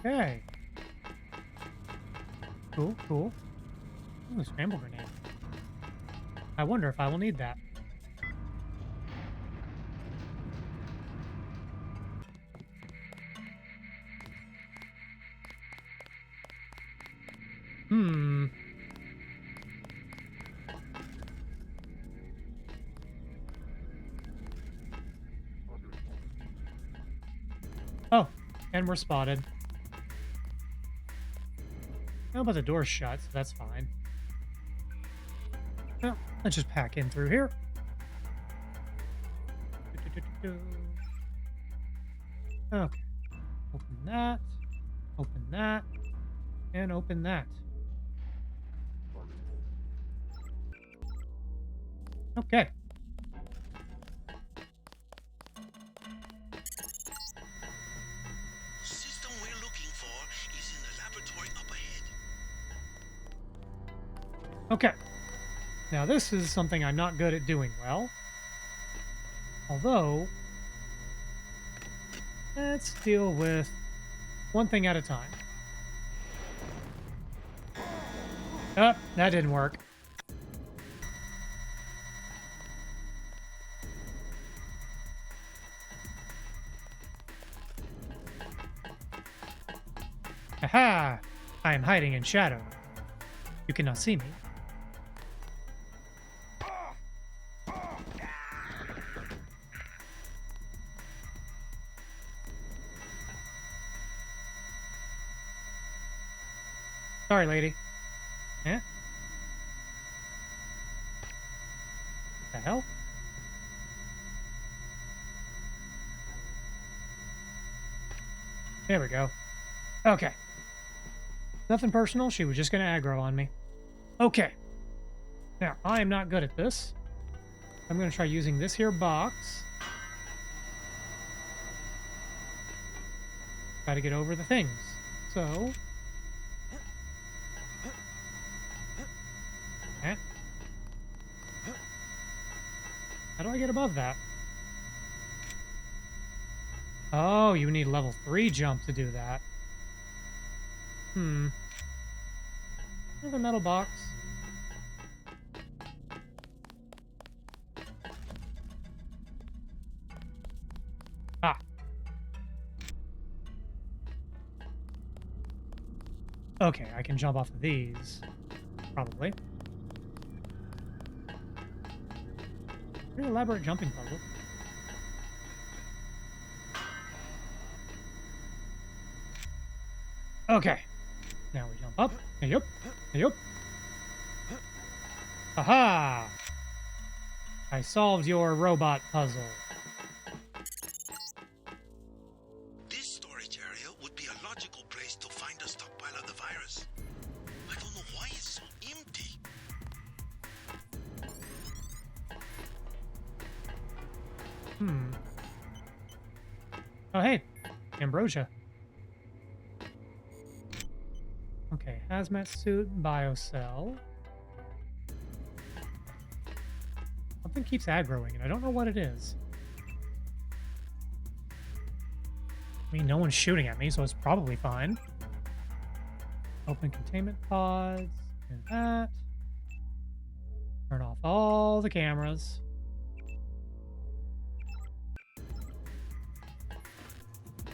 Okay. Cool, cool. Ooh, scramble grenade. I wonder if I will need that. Hmm. Oh, and we're spotted. Oh, but the door's shut, so that's fine. Well, let's just pack in through here. Okay. Open that, and open that. Okay. The system we're looking for is in the laboratory up ahead. Okay. Now this is something I'm not good at doing well. Although, let's deal with one thing at a time. Oh, that didn't work. Aha! I am hiding in shadow. You cannot see me. Sorry, lady. Yeah? The hell? There we go. Okay. Nothing personal. She was just going to aggro on me. Okay. Now, I am not good at this. I'm going to try using this here box. Try to get over the things. So... Eh. How do I get above that? Oh, you need level 3 jump to do that. Another metal box. Ah. Okay, I can jump off of these. Probably. Pretty elaborate jumping puzzle. Okay. Now we jump up. Hey up. Hey up. Aha! I solved your robot puzzle. This storage area would be a logical place to find a stockpile of the virus. I don't know why it's so empty. Oh, hey. Ambrosia. Okay, hazmat suit, biocell. Something keeps aggroing, and I don't know what it is. I mean, no one's shooting at me, so it's probably fine. Open containment pods, and that. Turn off all the cameras.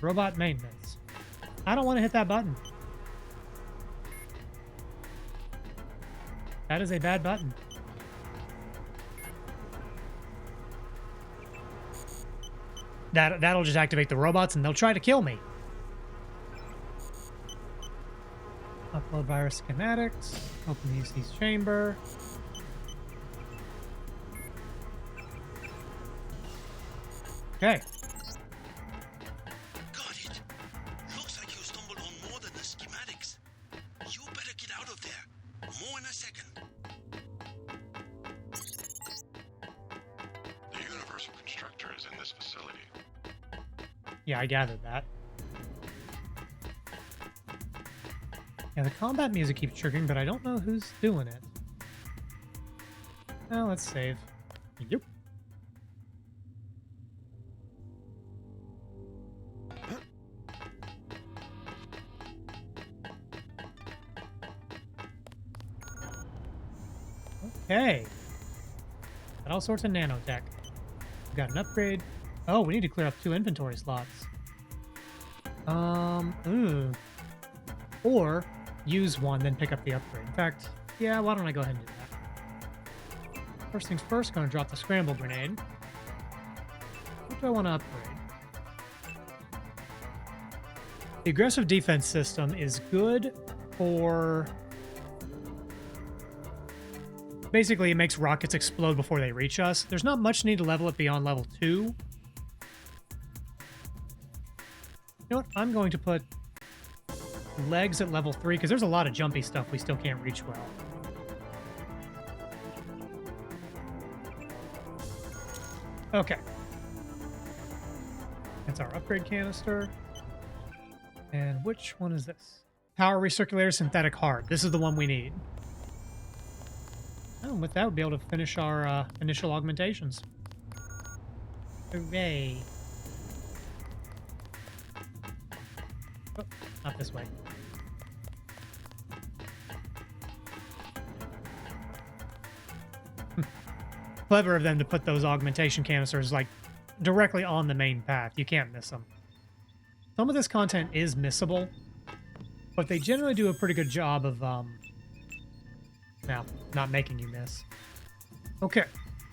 Robot maintenance. I don't want to hit that button. That is a bad button. That'll just activate the robots and they'll try to kill me. Upload virus schematics. Open the UC's chamber. Okay. Got it. Looks like you stumbled on more than the schematics. You better get out of there. More in a second. The Universal Constructor is in this facility. Yeah, I gathered that. Yeah, the combat music keeps triggering, but I don't know who's doing it. Well, let's save. Yep. Okay. Got all sorts of nanotech. We got an upgrade. Oh, we need to clear up 2 inventory slots. Or use one, then pick up the upgrade. In fact, yeah, why don't I go ahead and do that? First things first, going to drop the scramble grenade. What do I want to upgrade? The aggressive defense system is good for... Basically, it makes rockets explode before they reach us. There's not much need to level it beyond level 2. You know what? I'm going to put legs at level 3, because there's a lot of jumpy stuff we still can't reach well. Okay. That's our upgrade canister. And which one is this? Power recirculator synthetic heart. This is the one we need. Oh, and with that, we'll be able to finish our initial augmentations. Hooray. Oh, not this way. Clever of them to put those augmentation canisters, like, directly on the main path. You can't miss them. Some of this content is missable, but they generally do a pretty good job of, not making you miss. Okay.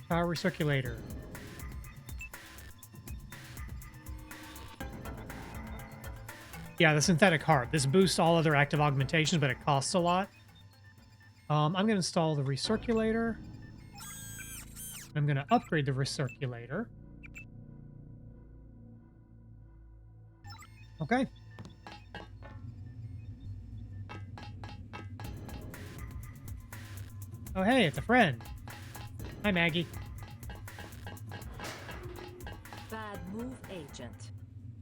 Power recirculator. Yeah, the synthetic heart. This boosts all other active augmentations, but it costs a lot. I'm going to install the recirculator. I'm going to upgrade the recirculator. Oh, hey, it's a friend. Hi, Maggie. Bad move, Agent.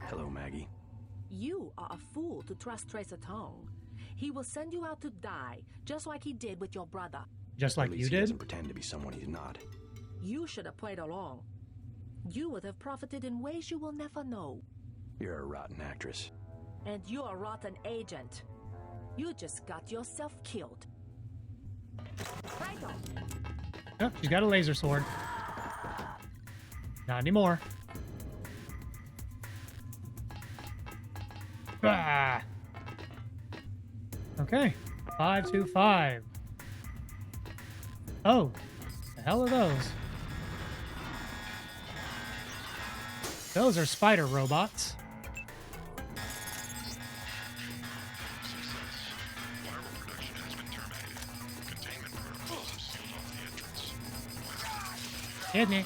Hello, Maggie. You are a fool to trust Tracer Tong. He will send you out to die, just like he did with your brother. Just like At you least he did? doesn't pretend to be someone he's not. You should have played along. You would have profited in ways you will never know. You're a rotten actress. And you're a rotten agent. You just got yourself killed. Right on. Oh, she's got a laser sword. Not anymore. Ah. Okay. 525. Oh. The hell are those? Those are spider robots. Kidney.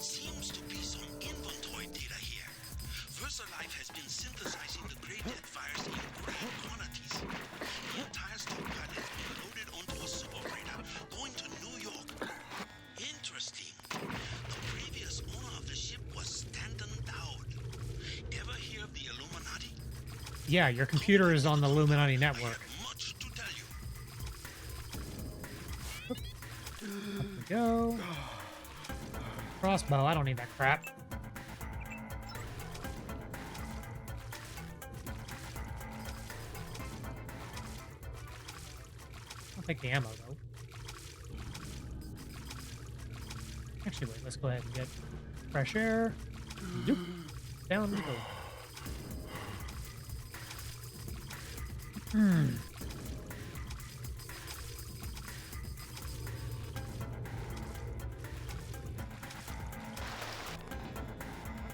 Seems to be some inventory data here. VersaLife has been synthesizing the Grey Death virus in great quantities. The entire stockpile has been loaded onto a super freighter going to New York. Interesting. The previous owner of the ship was Stanton Dowd. Ever hear of the Illuminati? Yeah, your computer is on the Illuminati network. Much to tell you. Up we go. Crossbow, I don't need that crap. I'll take the ammo, though. Actually, wait, let's go ahead and get fresh air. Doop. Down we go.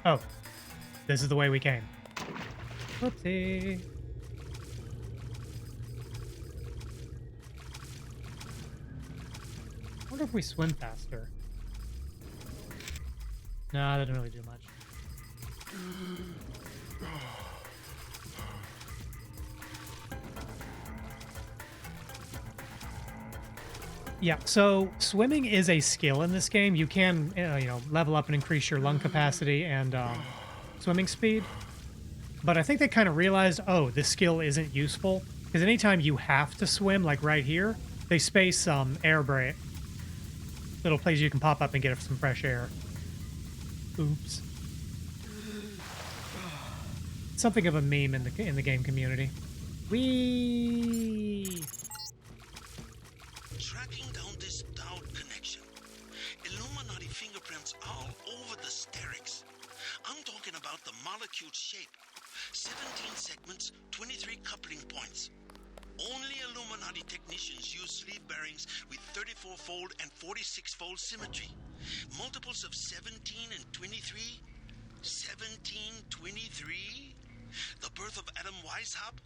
Oh, this is the way we came. Whoopsie. I wonder if we swim faster. No, that didn't really do much. Yeah, so swimming is a skill in this game. You can, level up and increase your lung capacity and swimming speed. But I think they kind of realized, oh, this skill isn't useful. Because anytime you have to swim, like right here, they space air brake. Little places you can pop up and get some fresh air. Oops. Something of a meme in the game community. Whee! Tracking down this Dowd connection. Illuminati fingerprints all over the Sterix. I'm talking about the molecule shape. 17 segments, 23 coupling points. Only Illuminati technicians use sleeve bearings with 34-fold and 46-fold symmetry. Multiples of 17 and 23? 17, 23? The birth of Adam Weishaupt?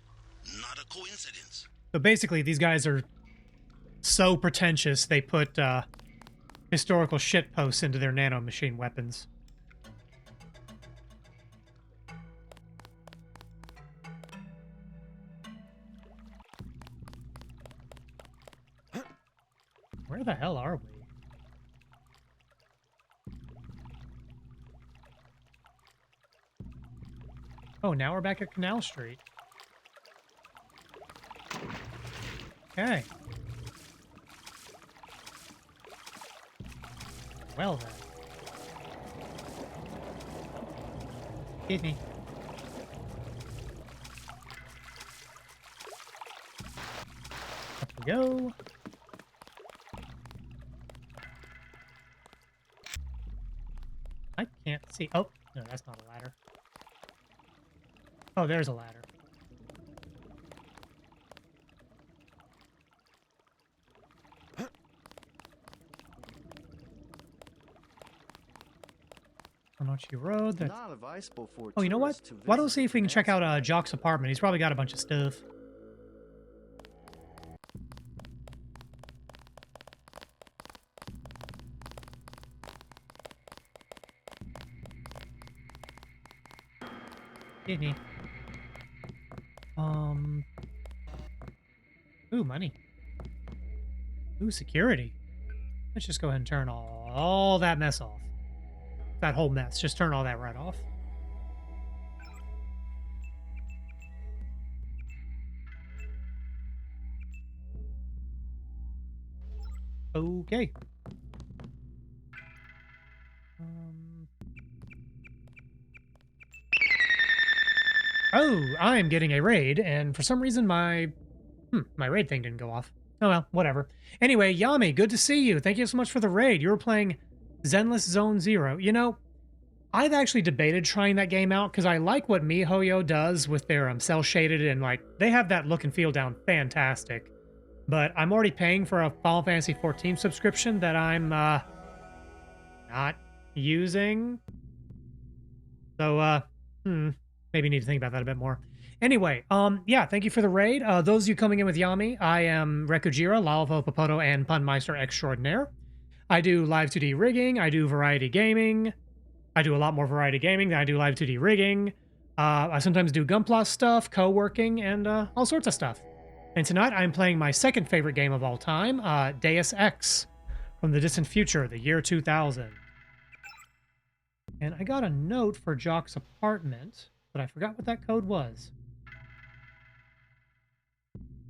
Not a coincidence. So basically, these guys are so pretentious, they put historical shitposts into their nanomachine weapons. Where the hell are we? Oh, now we're back at Canal Street. Okay. Well then. Kidney. Up we go. I can't see. Oh, no, that's not a ladder. Oh, there's a ladder. Onochi Road. That's... Not advisable for Oh, you know what? tourists to Why don't we visit see if we can the check out Jock's apartment? He's probably got a bunch of stuff. Hit Ooh, money. Ooh, security. Let's just go ahead and turn all that mess off. That whole mess. Just turn all that right off. Okay. Oh, I'm getting a raid, and for some reason my raid thing didn't go off. Oh well, whatever. Anyway, Yami, good to see you. Thank you so much for the raid. You were playing Zenless Zone Zero. You know, I've actually debated trying that game out because I like what MiHoYo does with their cell shaded and like they have that look and feel down fantastic. But I'm already paying for a Final Fantasy 14 subscription that I'm not using. So maybe need to think about that a bit more. Anyway, yeah, thank you for the raid. Those of you coming in with Yami, I am Rekujira, Lalvo Popoto, and Punmeister Extraordinaire. I do live 2D rigging, I do variety gaming. I do a lot more variety gaming than I do live 2D rigging. I sometimes do Gunpla stuff, co-working, and all sorts of stuff. And tonight I'm playing my second favorite game of all time, Deus Ex, from the distant future, the year 2000. And I got a note for Jock's apartment, but I forgot what that code was.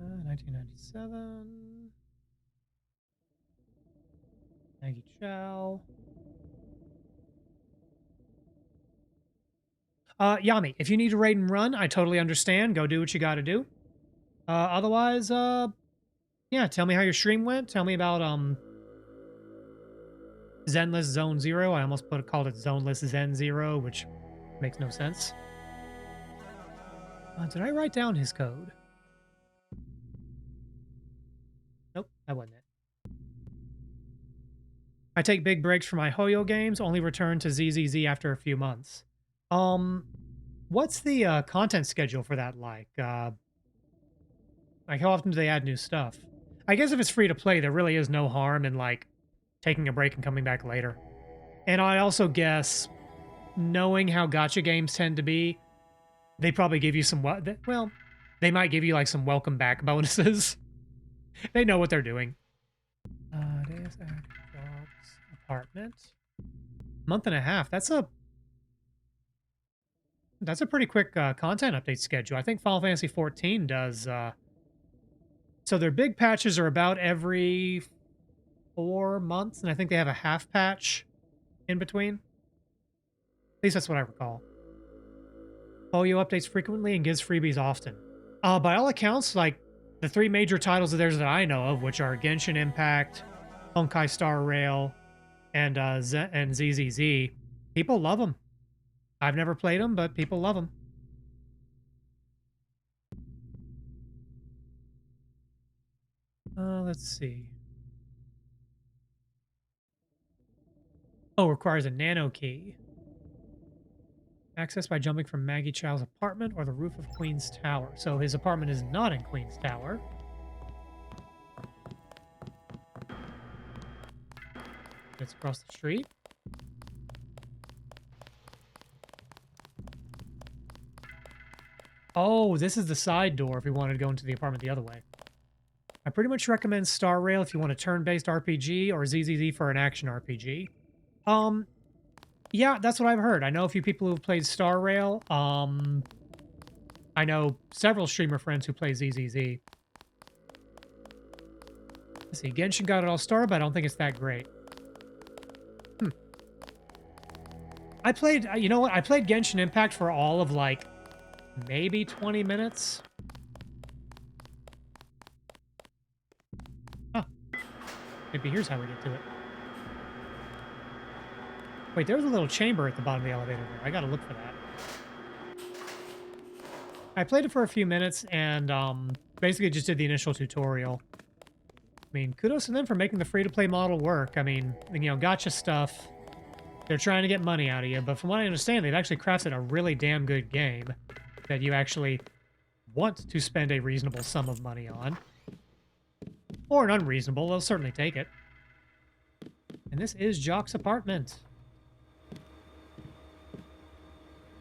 1997. Maggie Chow. Yami, if you need to raid and run, I totally understand. Go do what you gotta do. Otherwise, yeah, tell me how your stream went. Tell me about, Zenless Zone Zero. I almost called it Zoneless Zen Zero, which makes no sense. Did I write down his code? Nope, that wasn't it. I take big breaks for my Hoyo games, only return to ZZZ after a few months. What's the content schedule for that like? Like how often do they add new stuff? I guess if it's free to play, there really is no harm in like taking a break and coming back later. And I also guess, knowing how gacha games tend to be, they probably give you some, well, they might give you like some welcome back bonuses. They know what they're doing. Deus Ex Jock's apartment. Month and a half. That's a pretty quick content update schedule. I think Final Fantasy 14 does. So their big patches are about every 4 months, and I think they have a half patch in between. At least that's what I recall. Hoyo updates frequently and gives freebies often. By all accounts, like the 3 major titles of theirs that I know of, which are Genshin Impact, Honkai Star Rail, and ZZZ, people love them. I've never played them, but people love them. Let's see. Oh, requires a nano key. Access by jumping from Maggie Chow's apartment or the roof of Queen's Tower. So his apartment is not in Queen's Tower. It's across the street. Oh, this is the side door if we wanted to go into the apartment the other way. I pretty much recommend Star Rail if you want a turn-based RPG, or ZZZ for an action RPG. Yeah, that's what I've heard. I know a few people who've played Star Rail. I know several streamer friends who play ZZZ. Let's see, Genshin got it all started, but I don't think it's that great. I played, you know what? I played Genshin Impact for all of, like, maybe 20 minutes. Huh. Maybe here's how we get to it. Wait, there's a little chamber at the bottom of the elevator there. I gotta look for that. I played it for a few minutes and basically just did the initial tutorial. I mean, kudos to them for making the free-to-play model work. I mean, you know, gacha stuff, they're trying to get money out of you, but from what I understand, they've actually crafted a really damn good game that you actually want to spend a reasonable sum of money on. Or an unreasonable, they'll certainly take it. And this is Jock's apartment.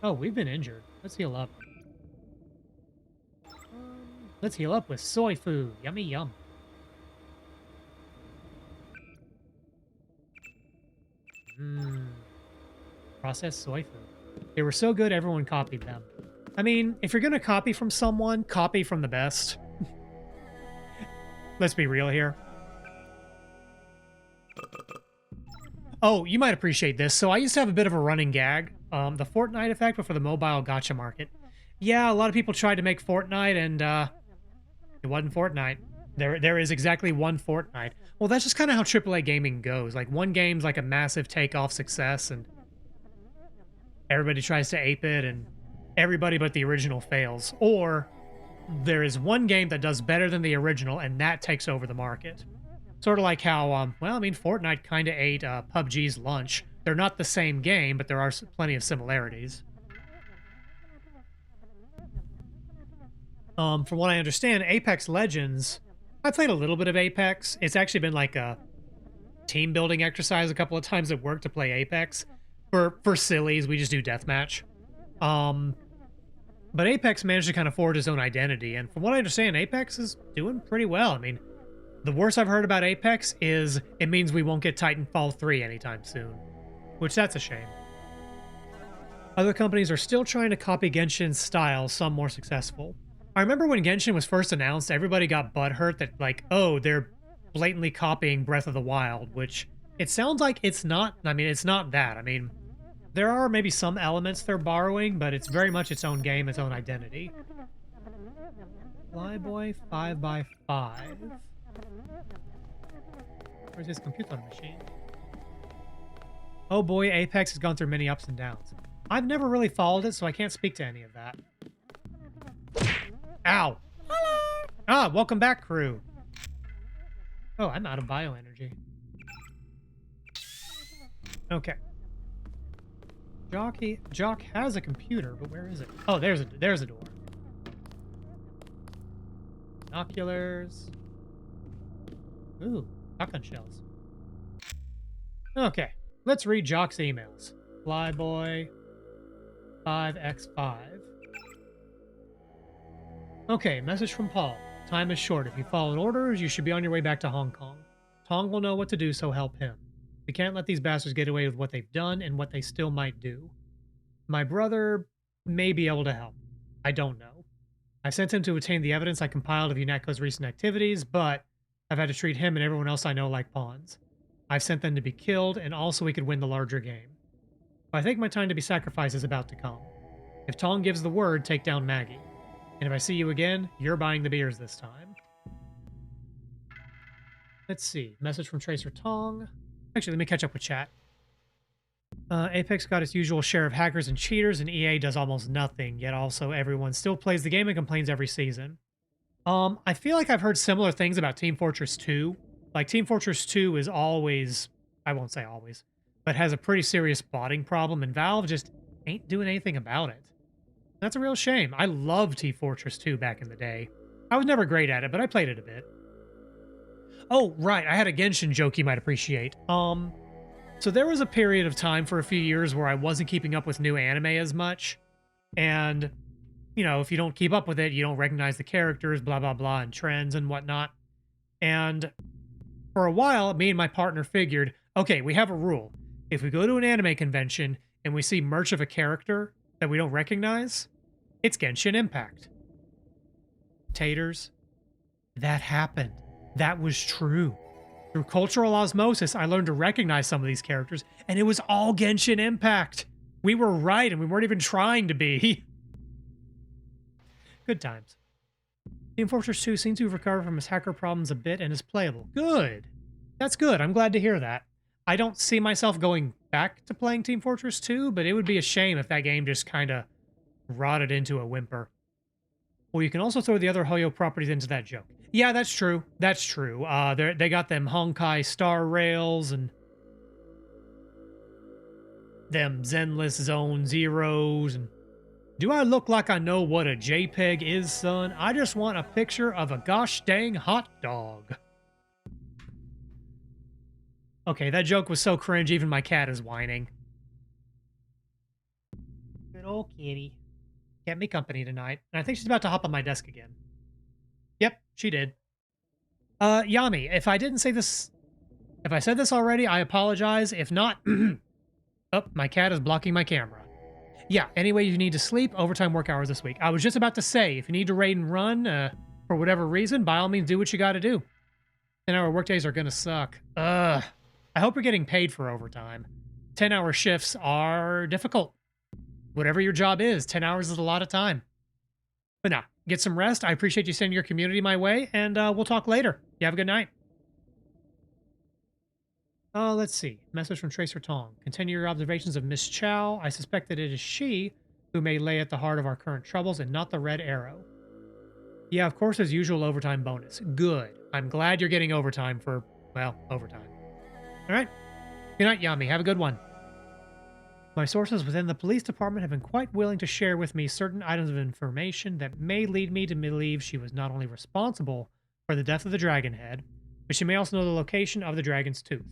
Oh, we've been injured. Let's heal up. Let's heal up with soy food. Yummy yum. Processed soy food. They were so good, everyone copied them. I mean, if you're going to copy from someone, copy from the best. Let's be real here. Oh, you might appreciate this. So I used to have a bit of a running gag. The Fortnite effect, but for the mobile gacha market. Yeah, a lot of people tried to make Fortnite, and it wasn't Fortnite. There is exactly one Fortnite. Well, that's just kind of how AAA gaming goes. Like, one game's like a massive takeoff success, and everybody tries to ape it, and everybody but the original fails. Or there is one game that does better than the original, and that takes over the market. Sort of like how, well, I mean, Fortnite kind of ate PUBG's lunch. They're not the same game, but there are plenty of similarities. From what I understand, Apex Legends, I played a little bit of Apex. It's actually been like a team building exercise a couple of times at work to play Apex. For sillies, we just do deathmatch. But Apex managed to kind of forge its own identity, and from what I understand, Apex is doing pretty well. I mean, the worst I've heard about Apex is it means we won't get Titanfall 3 anytime soon, which that's a shame. Other companies are still trying to copy Genshin's style, some more successful. I remember when Genshin was first announced, everybody got butthurt that, like, oh, they're blatantly copying Breath of the Wild, which it sounds like it's not. I mean, it's not that. I mean, there are maybe some elements they're borrowing, but it's very much its own game, its own identity. Flyboy 5x5. Where's his computer machine? Oh boy, Apex has gone through many ups and downs. I've never really followed it, so I can't speak to any of that. Ow! Hello! Ah, welcome back, crew. Oh, I'm out of bioenergy. Okay. Jock has a computer, but where is it? Oh, there's a door. Binoculars. Ooh, shotgun shells. Okay, let's read Jock's emails. Flyboy 5x5. Okay, message from Paul. Time is short. If you followed orders, you should be on your way back to Hong Kong. Tong will know what to do, so help him. We can't let these bastards get away with what they've done and what they still might do. My brother may be able to help. I don't know. I sent him to obtain the evidence I compiled of UNATCO's recent activities, but I've had to treat him and everyone else I know like pawns. I've sent them to be killed, and also we could win the larger game. But I think my time to be sacrificed is about to come. If Tong gives the word, take down Maggie. And if I see you again, you're buying the beers this time. Let's see. Message from Tracer Tong. Actually, let me catch up with chat. Apex got its usual share of hackers and cheaters, and EA does almost nothing, yet also everyone still plays the game and complains every season. I feel like I've heard similar things about Team Fortress 2. Like, Team Fortress 2 is always, I won't say always, but has a pretty serious botting problem, and Valve just ain't doing anything about it. That's a real shame. I loved Team Fortress 2 back in the day. I was never great at it, but I played it a bit. Oh, right, I had a Genshin joke you might appreciate. So there was a period of time for a few years where I wasn't keeping up with new anime as much. And, you know, if you don't keep up with it, you don't recognize the characters, blah, blah, blah, and trends and whatnot. And for a while, me and my partner figured, okay, we have a rule. If we go to an anime convention and we see merch of a character that we don't recognize, it's Genshin Impact. Taters, that happened. That was true. Through cultural osmosis, I learned to recognize some of these characters, and it was all Genshin Impact. We were right, and we weren't even trying to be. Good times. Team Fortress 2 seems to have recovered from his hacker problems a bit and is playable. Good. That's good. I'm glad to hear that. I don't see myself going back to playing Team Fortress 2, but it would be a shame if that game just kind of rotted into a whimper. Well, you can also throw the other Hoyo properties into that joke. Yeah, that's true. That's true. They got them Honkai Star Rails and them Zenless Zone Zeros. And do I look like I know what a JPEG is, son? I just want a picture of a gosh dang hot dog. Okay, that joke was so cringe, even my cat is whining. Good old Oh, kitty. Kept me company tonight. And I think she's about to hop on my desk again. Yep, she did. Yami, if I didn't say this... If I said this already, I apologize. If not... Oh, my cat is blocking my camera. Yeah, anyway, you need to sleep. Overtime work hours this week. I was just about to say, if you need to raid and run, for whatever reason, by all means, do what you gotta do. 10-hour workdays are gonna suck. Ugh. I hope you're getting paid for overtime. 10-hour shifts are difficult. Whatever your job is, 10 hours is a lot of time. But nah, get some rest. I appreciate you sending your community my way, and we'll talk later. You have a good night. Let's see. Message from Tracer Tong. Continue your observations of Miss Chow. I suspect that it is she who may lay at the heart of our current troubles and not the Red Arrow. Yeah, of course, as usual, overtime bonus. Good. I'm glad you're getting overtime for, well, overtime. All right. Good night, Yami. Have a good one. My sources within the police department have been quite willing to share with me certain items of information that may lead me to believe she was not only responsible for the death of the Dragon Head, but she may also know the location of the Dragon's Tooth.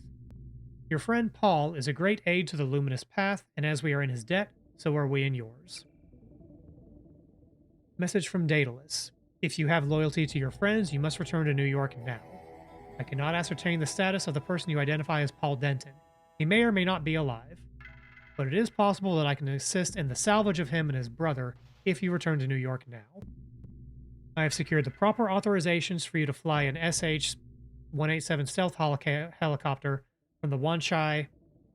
Your friend Paul is a great aid to the Luminous Path, and as we are in his debt, so are we in yours. Message from Daedalus. If you have loyalty to your friends, you must return to New York now. I cannot ascertain the status of the person you identify as Paul Denton. He may or may not be alive, but it is possible that I can assist in the salvage of him and his brother if you return to New York now. I have secured the proper authorizations for you to fly an SH-187 stealth helicopter from the Wanchai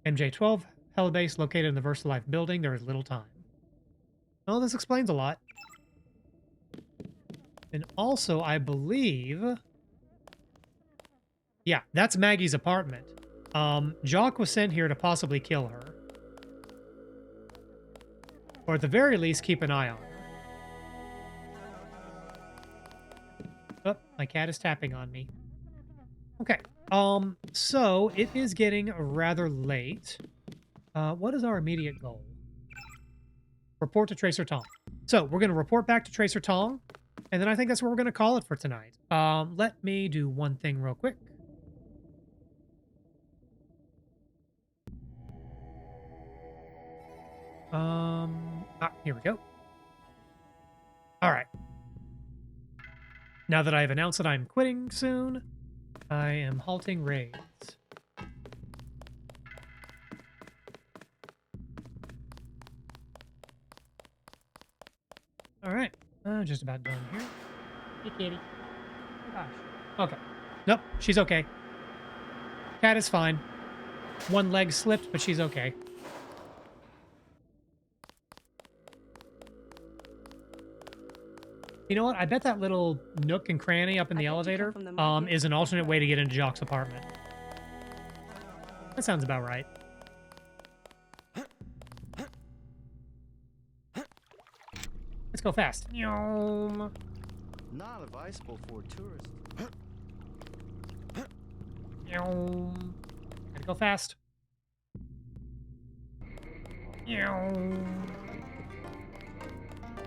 MJ-12 helibase located in the VersaLife building. There is little time. Well, this explains a lot. And also, I believe... Yeah, that's Maggie's apartment. Jock was sent here to possibly kill her. Or at the very least, keep an eye on her. Oh, my cat is tapping on me. Okay. So it is getting rather late. What is our immediate goal? Report to Tracer Tong. So we're going to report back to Tracer Tong, and then I think that's what we're going to call it for tonight. Let me do one thing real quick. Here we go. All right. Now that I've announced that I'm quitting soon, I am halting raids. All right. Just about done here. Hey, kitty. Oh, gosh. Okay. Nope, she's okay. Cat is fine. One leg slipped, but she's okay. You know what? I bet that little nook and cranny up in the elevator is an alternate way to get into Jock's apartment. That sounds about right. Let's go fast. Not advisable for tourists. Gotta go fast.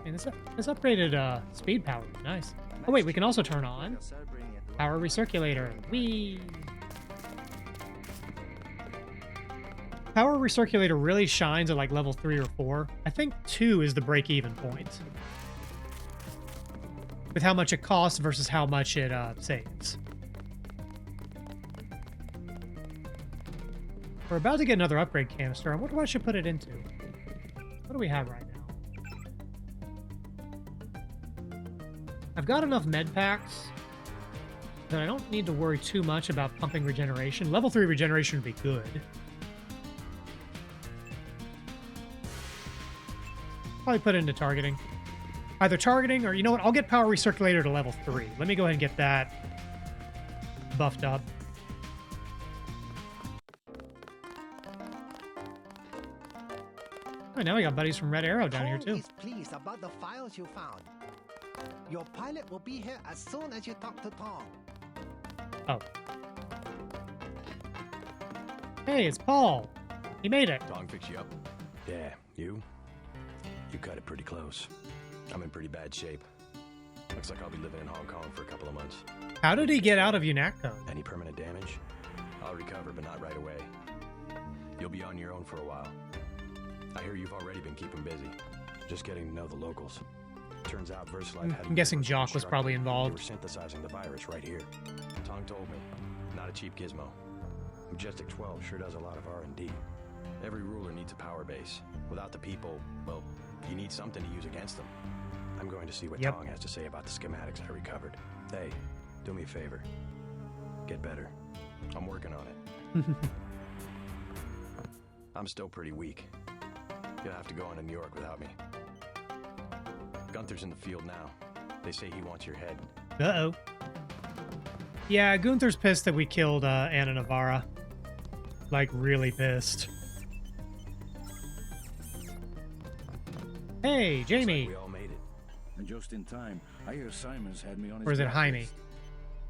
And this upgraded speed power is nice. Oh wait, we can also turn on power recirculator. Whee! Power recirculator really shines at like level 3 or 4. I think 2 is the break-even point. With how much it costs versus how much it saves. We're about to get another upgrade canister. I wonder what I should put it into. What do we have right now? I've got enough med packs that I don't need to worry too much about pumping regeneration. Level 3 regeneration would be good. Probably put it into targeting. Either targeting or, you know what, I'll get power recirculator to level 3. Let me go ahead and get that buffed up. Oh, now we got buddies from Red Arrow down here too. Is pleased about the files you found. Your pilot will be here as soon as you talk to Tom. Oh. Hey, it's Paul. He made it. Dong fix you up? Yeah, you? You cut it pretty close. I'm in pretty bad shape. Looks like I'll be living in Hong Kong for a couple of months. How did he get out of UNATCO? Any permanent damage? I'll recover, but not right away. You'll be on your own for a while. I hear you've already been keeping busy. Just getting to know the locals. Turns out VersaLife had... I'm guessing Jock was probably They involved. were synthesizing the virus right here. Tong told me. Not a cheap gizmo. Majestic 12 sure does a lot of R&D. Every ruler needs a power base. Without the people, well, you need something to use against them. I'm going to see what Tong has to say about the schematics I recovered. Hey, do me a favor. Get better. I'm working on it. I'm still pretty weak. You'll have to go on to New York without me. Gunther's in the field now. They say he wants your head. Uh-oh. Yeah, Gunther's pissed that we killed Anna Navarra. Like, really pissed. Hey, Jamie. We all made it. And just in time. I hear Simon's had me on his Or is it back Jaime? list.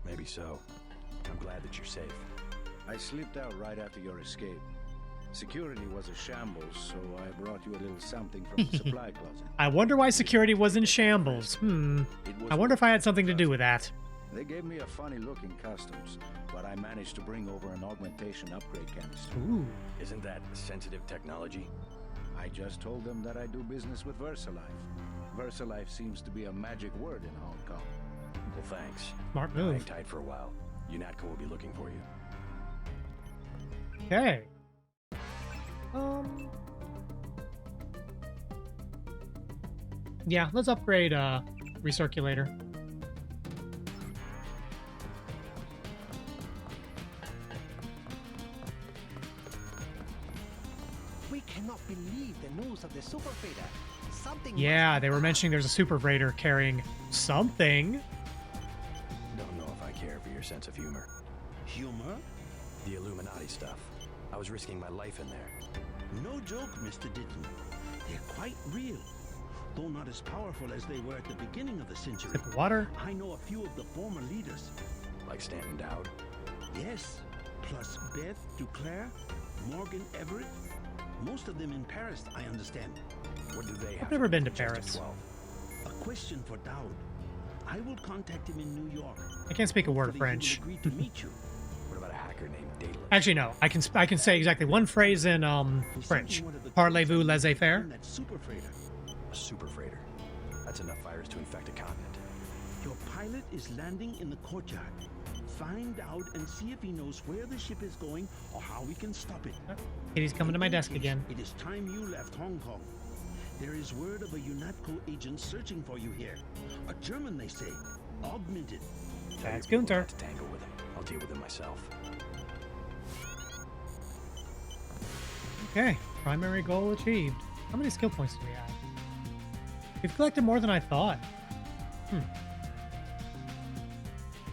Maybe so. I'm glad that you're safe. I slipped out right after your escape. Security was a shambles, so I brought you a little something from the supply closet. I wonder why security was in shambles. I wonder if I had something to do with that. They gave me a funny look in customs, but I managed to bring over an augmentation upgrade canister. Ooh. Isn't that sensitive technology? I just told them that I do business with VersaLife. VersaLife seems to be a magic word in Hong Kong. Well, thanks. Smart move. Hang tight for a while. UNATCO will be looking for you. Okay. Yeah, let's upgrade recirculator. We cannot believe the news of the super freighter. Something. Yeah, they were mentioning there's a super freighter carrying something. Don't know if I care for your sense of humor. Humor? The Illuminati stuff. I was risking my life in there. No joke, Mr. Ditton. They're quite real. Though not as powerful as they were at the beginning of the century. Sip of water. I know a few of the former leaders. Like Stanton Dowd? Yes. Plus Beth Duclair, Morgan Everett. Most of them in Paris, I understand. What do they have? I've never been to Paris. A question for Dowd. I will contact him in New York. I can't speak a word of French. Agree to meet you. What about a hacker named Daedalus? Actually, no. I can say exactly one phrase in French. Parlez-vous laissez-faire? That super freighter. A super freighter. That's enough virus to infect a continent. Your pilot is landing in the courtyard. Find out and see if he knows where the ship is going or how we can stop it. Kitty's coming to my desk again. It is time you left Hong Kong. There is word of a UNATCO agent searching for you here. A German, they say. Augmented. That's Gunther. To tangle with him. I'll deal with him myself. Okay, primary goal achieved. How many skill points do we have? We've collected more than I thought.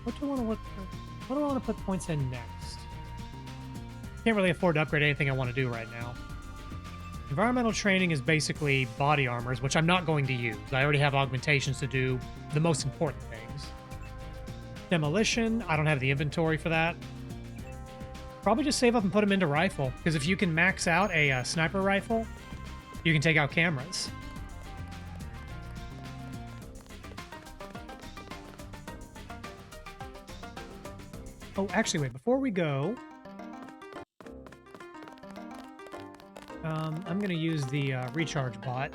What do I want to put points in next? Can't really afford to upgrade anything I want to do right now. Environmental training is basically body armors, which I'm not going to use. I already have augmentations to do the most important things. Demolition, I don't have the inventory for that. Probably just save up and put them into rifle, because if you can max out a sniper rifle, you can take out cameras. Oh, actually, wait, before we go, I'm going to use the recharge bot.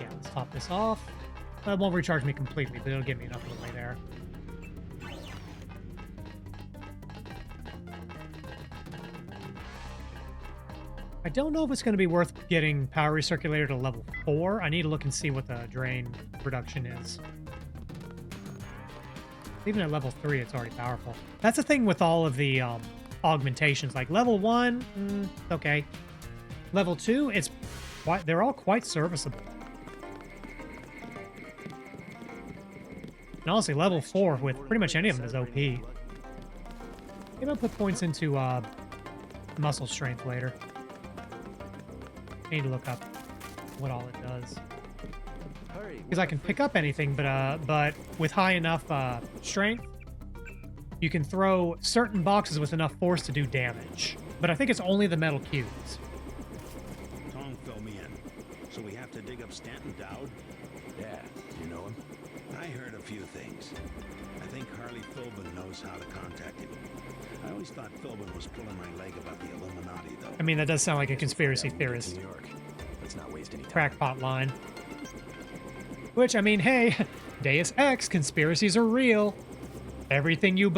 Yeah, let's top this off. That won't recharge me completely, but it'll give me enough of the way there. I don't know if it's going to be worth getting power recirculator to level 4. I need to look and see what the drain reduction is. Even at level 3, it's already powerful. That's the thing with all of the augmentations. Like level 1, okay. Level 2, they're all quite serviceable. And honestly, level 4 with pretty much any of them is OP. Maybe I'll put points into muscle strength later. I need to look up what all it does. Because I can pick up anything, but with high enough strength, you can throw certain boxes with enough force to do damage. But I think it's only the metal cubes. Tong fell me in, so we have to dig up Stanton Dowd. Yeah, you know him? I heard a few things. I think Harley Philbin knows how to contact him. I always thought Philbin was pulling my leg about the Illuminati, though. I mean, that does sound like a conspiracy theorist. New York. Let's not waste any time. Crackpot line. Which, I mean, hey, Deus Ex, conspiracies are real. Everything you...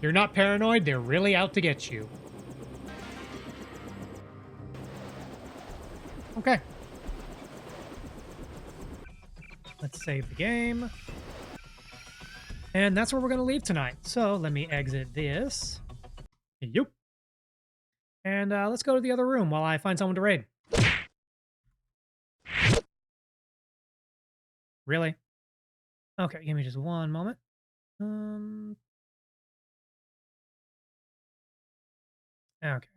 You're not paranoid, they're really out to get you. Okay. Let's save the game. And that's where we're going to leave tonight. So let me exit this. Yup. And let's go to the other room while I find someone to raid. Really? Okay, give me just one moment. Okay.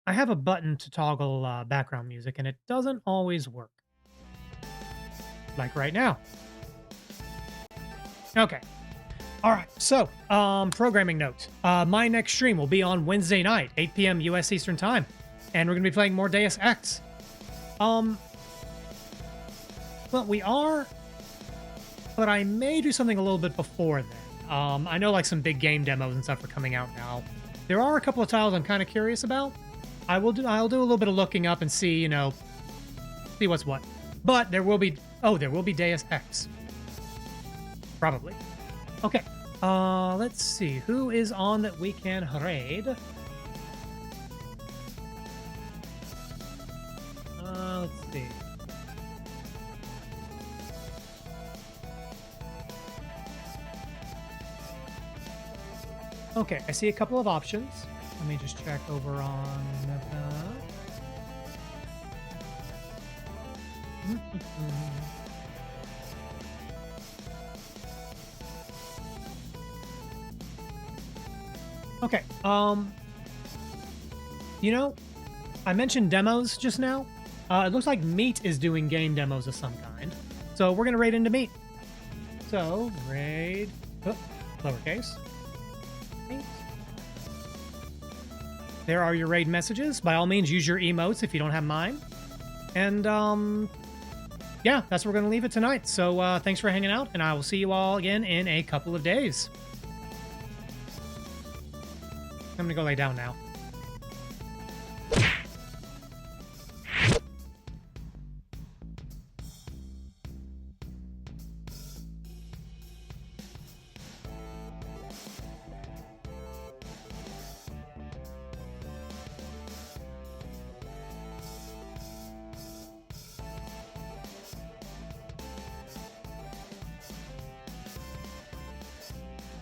I have a button to toggle background music, and it doesn't always work. Like right now. Okay. All right. So, programming note. My next stream will be on Wednesday night, 8 p.m. U.S. Eastern Time. And we're going to be playing more Deus Ex. Well, we are, but I may do something a little bit before then. I know like some big game demos and stuff are coming out now. There are a couple of titles I'm kind of curious about. I'll do a little bit of looking up and see, see what's what. But there will be, there will be Deus Ex. Probably. Okay. Let's see. Who is on that we can raid? Let's see. Okay, I see a couple of options. Let me just check over on Okay, I mentioned demos just now. It looks like Meat is doing game demos of some kind. So we're going to raid into Meat. So, raid, lowercase. There are your raid messages. By all means, use your emotes if you don't have mine. And, yeah, that's where we're going to leave it tonight. So, thanks for hanging out, and I will see you all again in a couple of days. I'm going to go lay down now.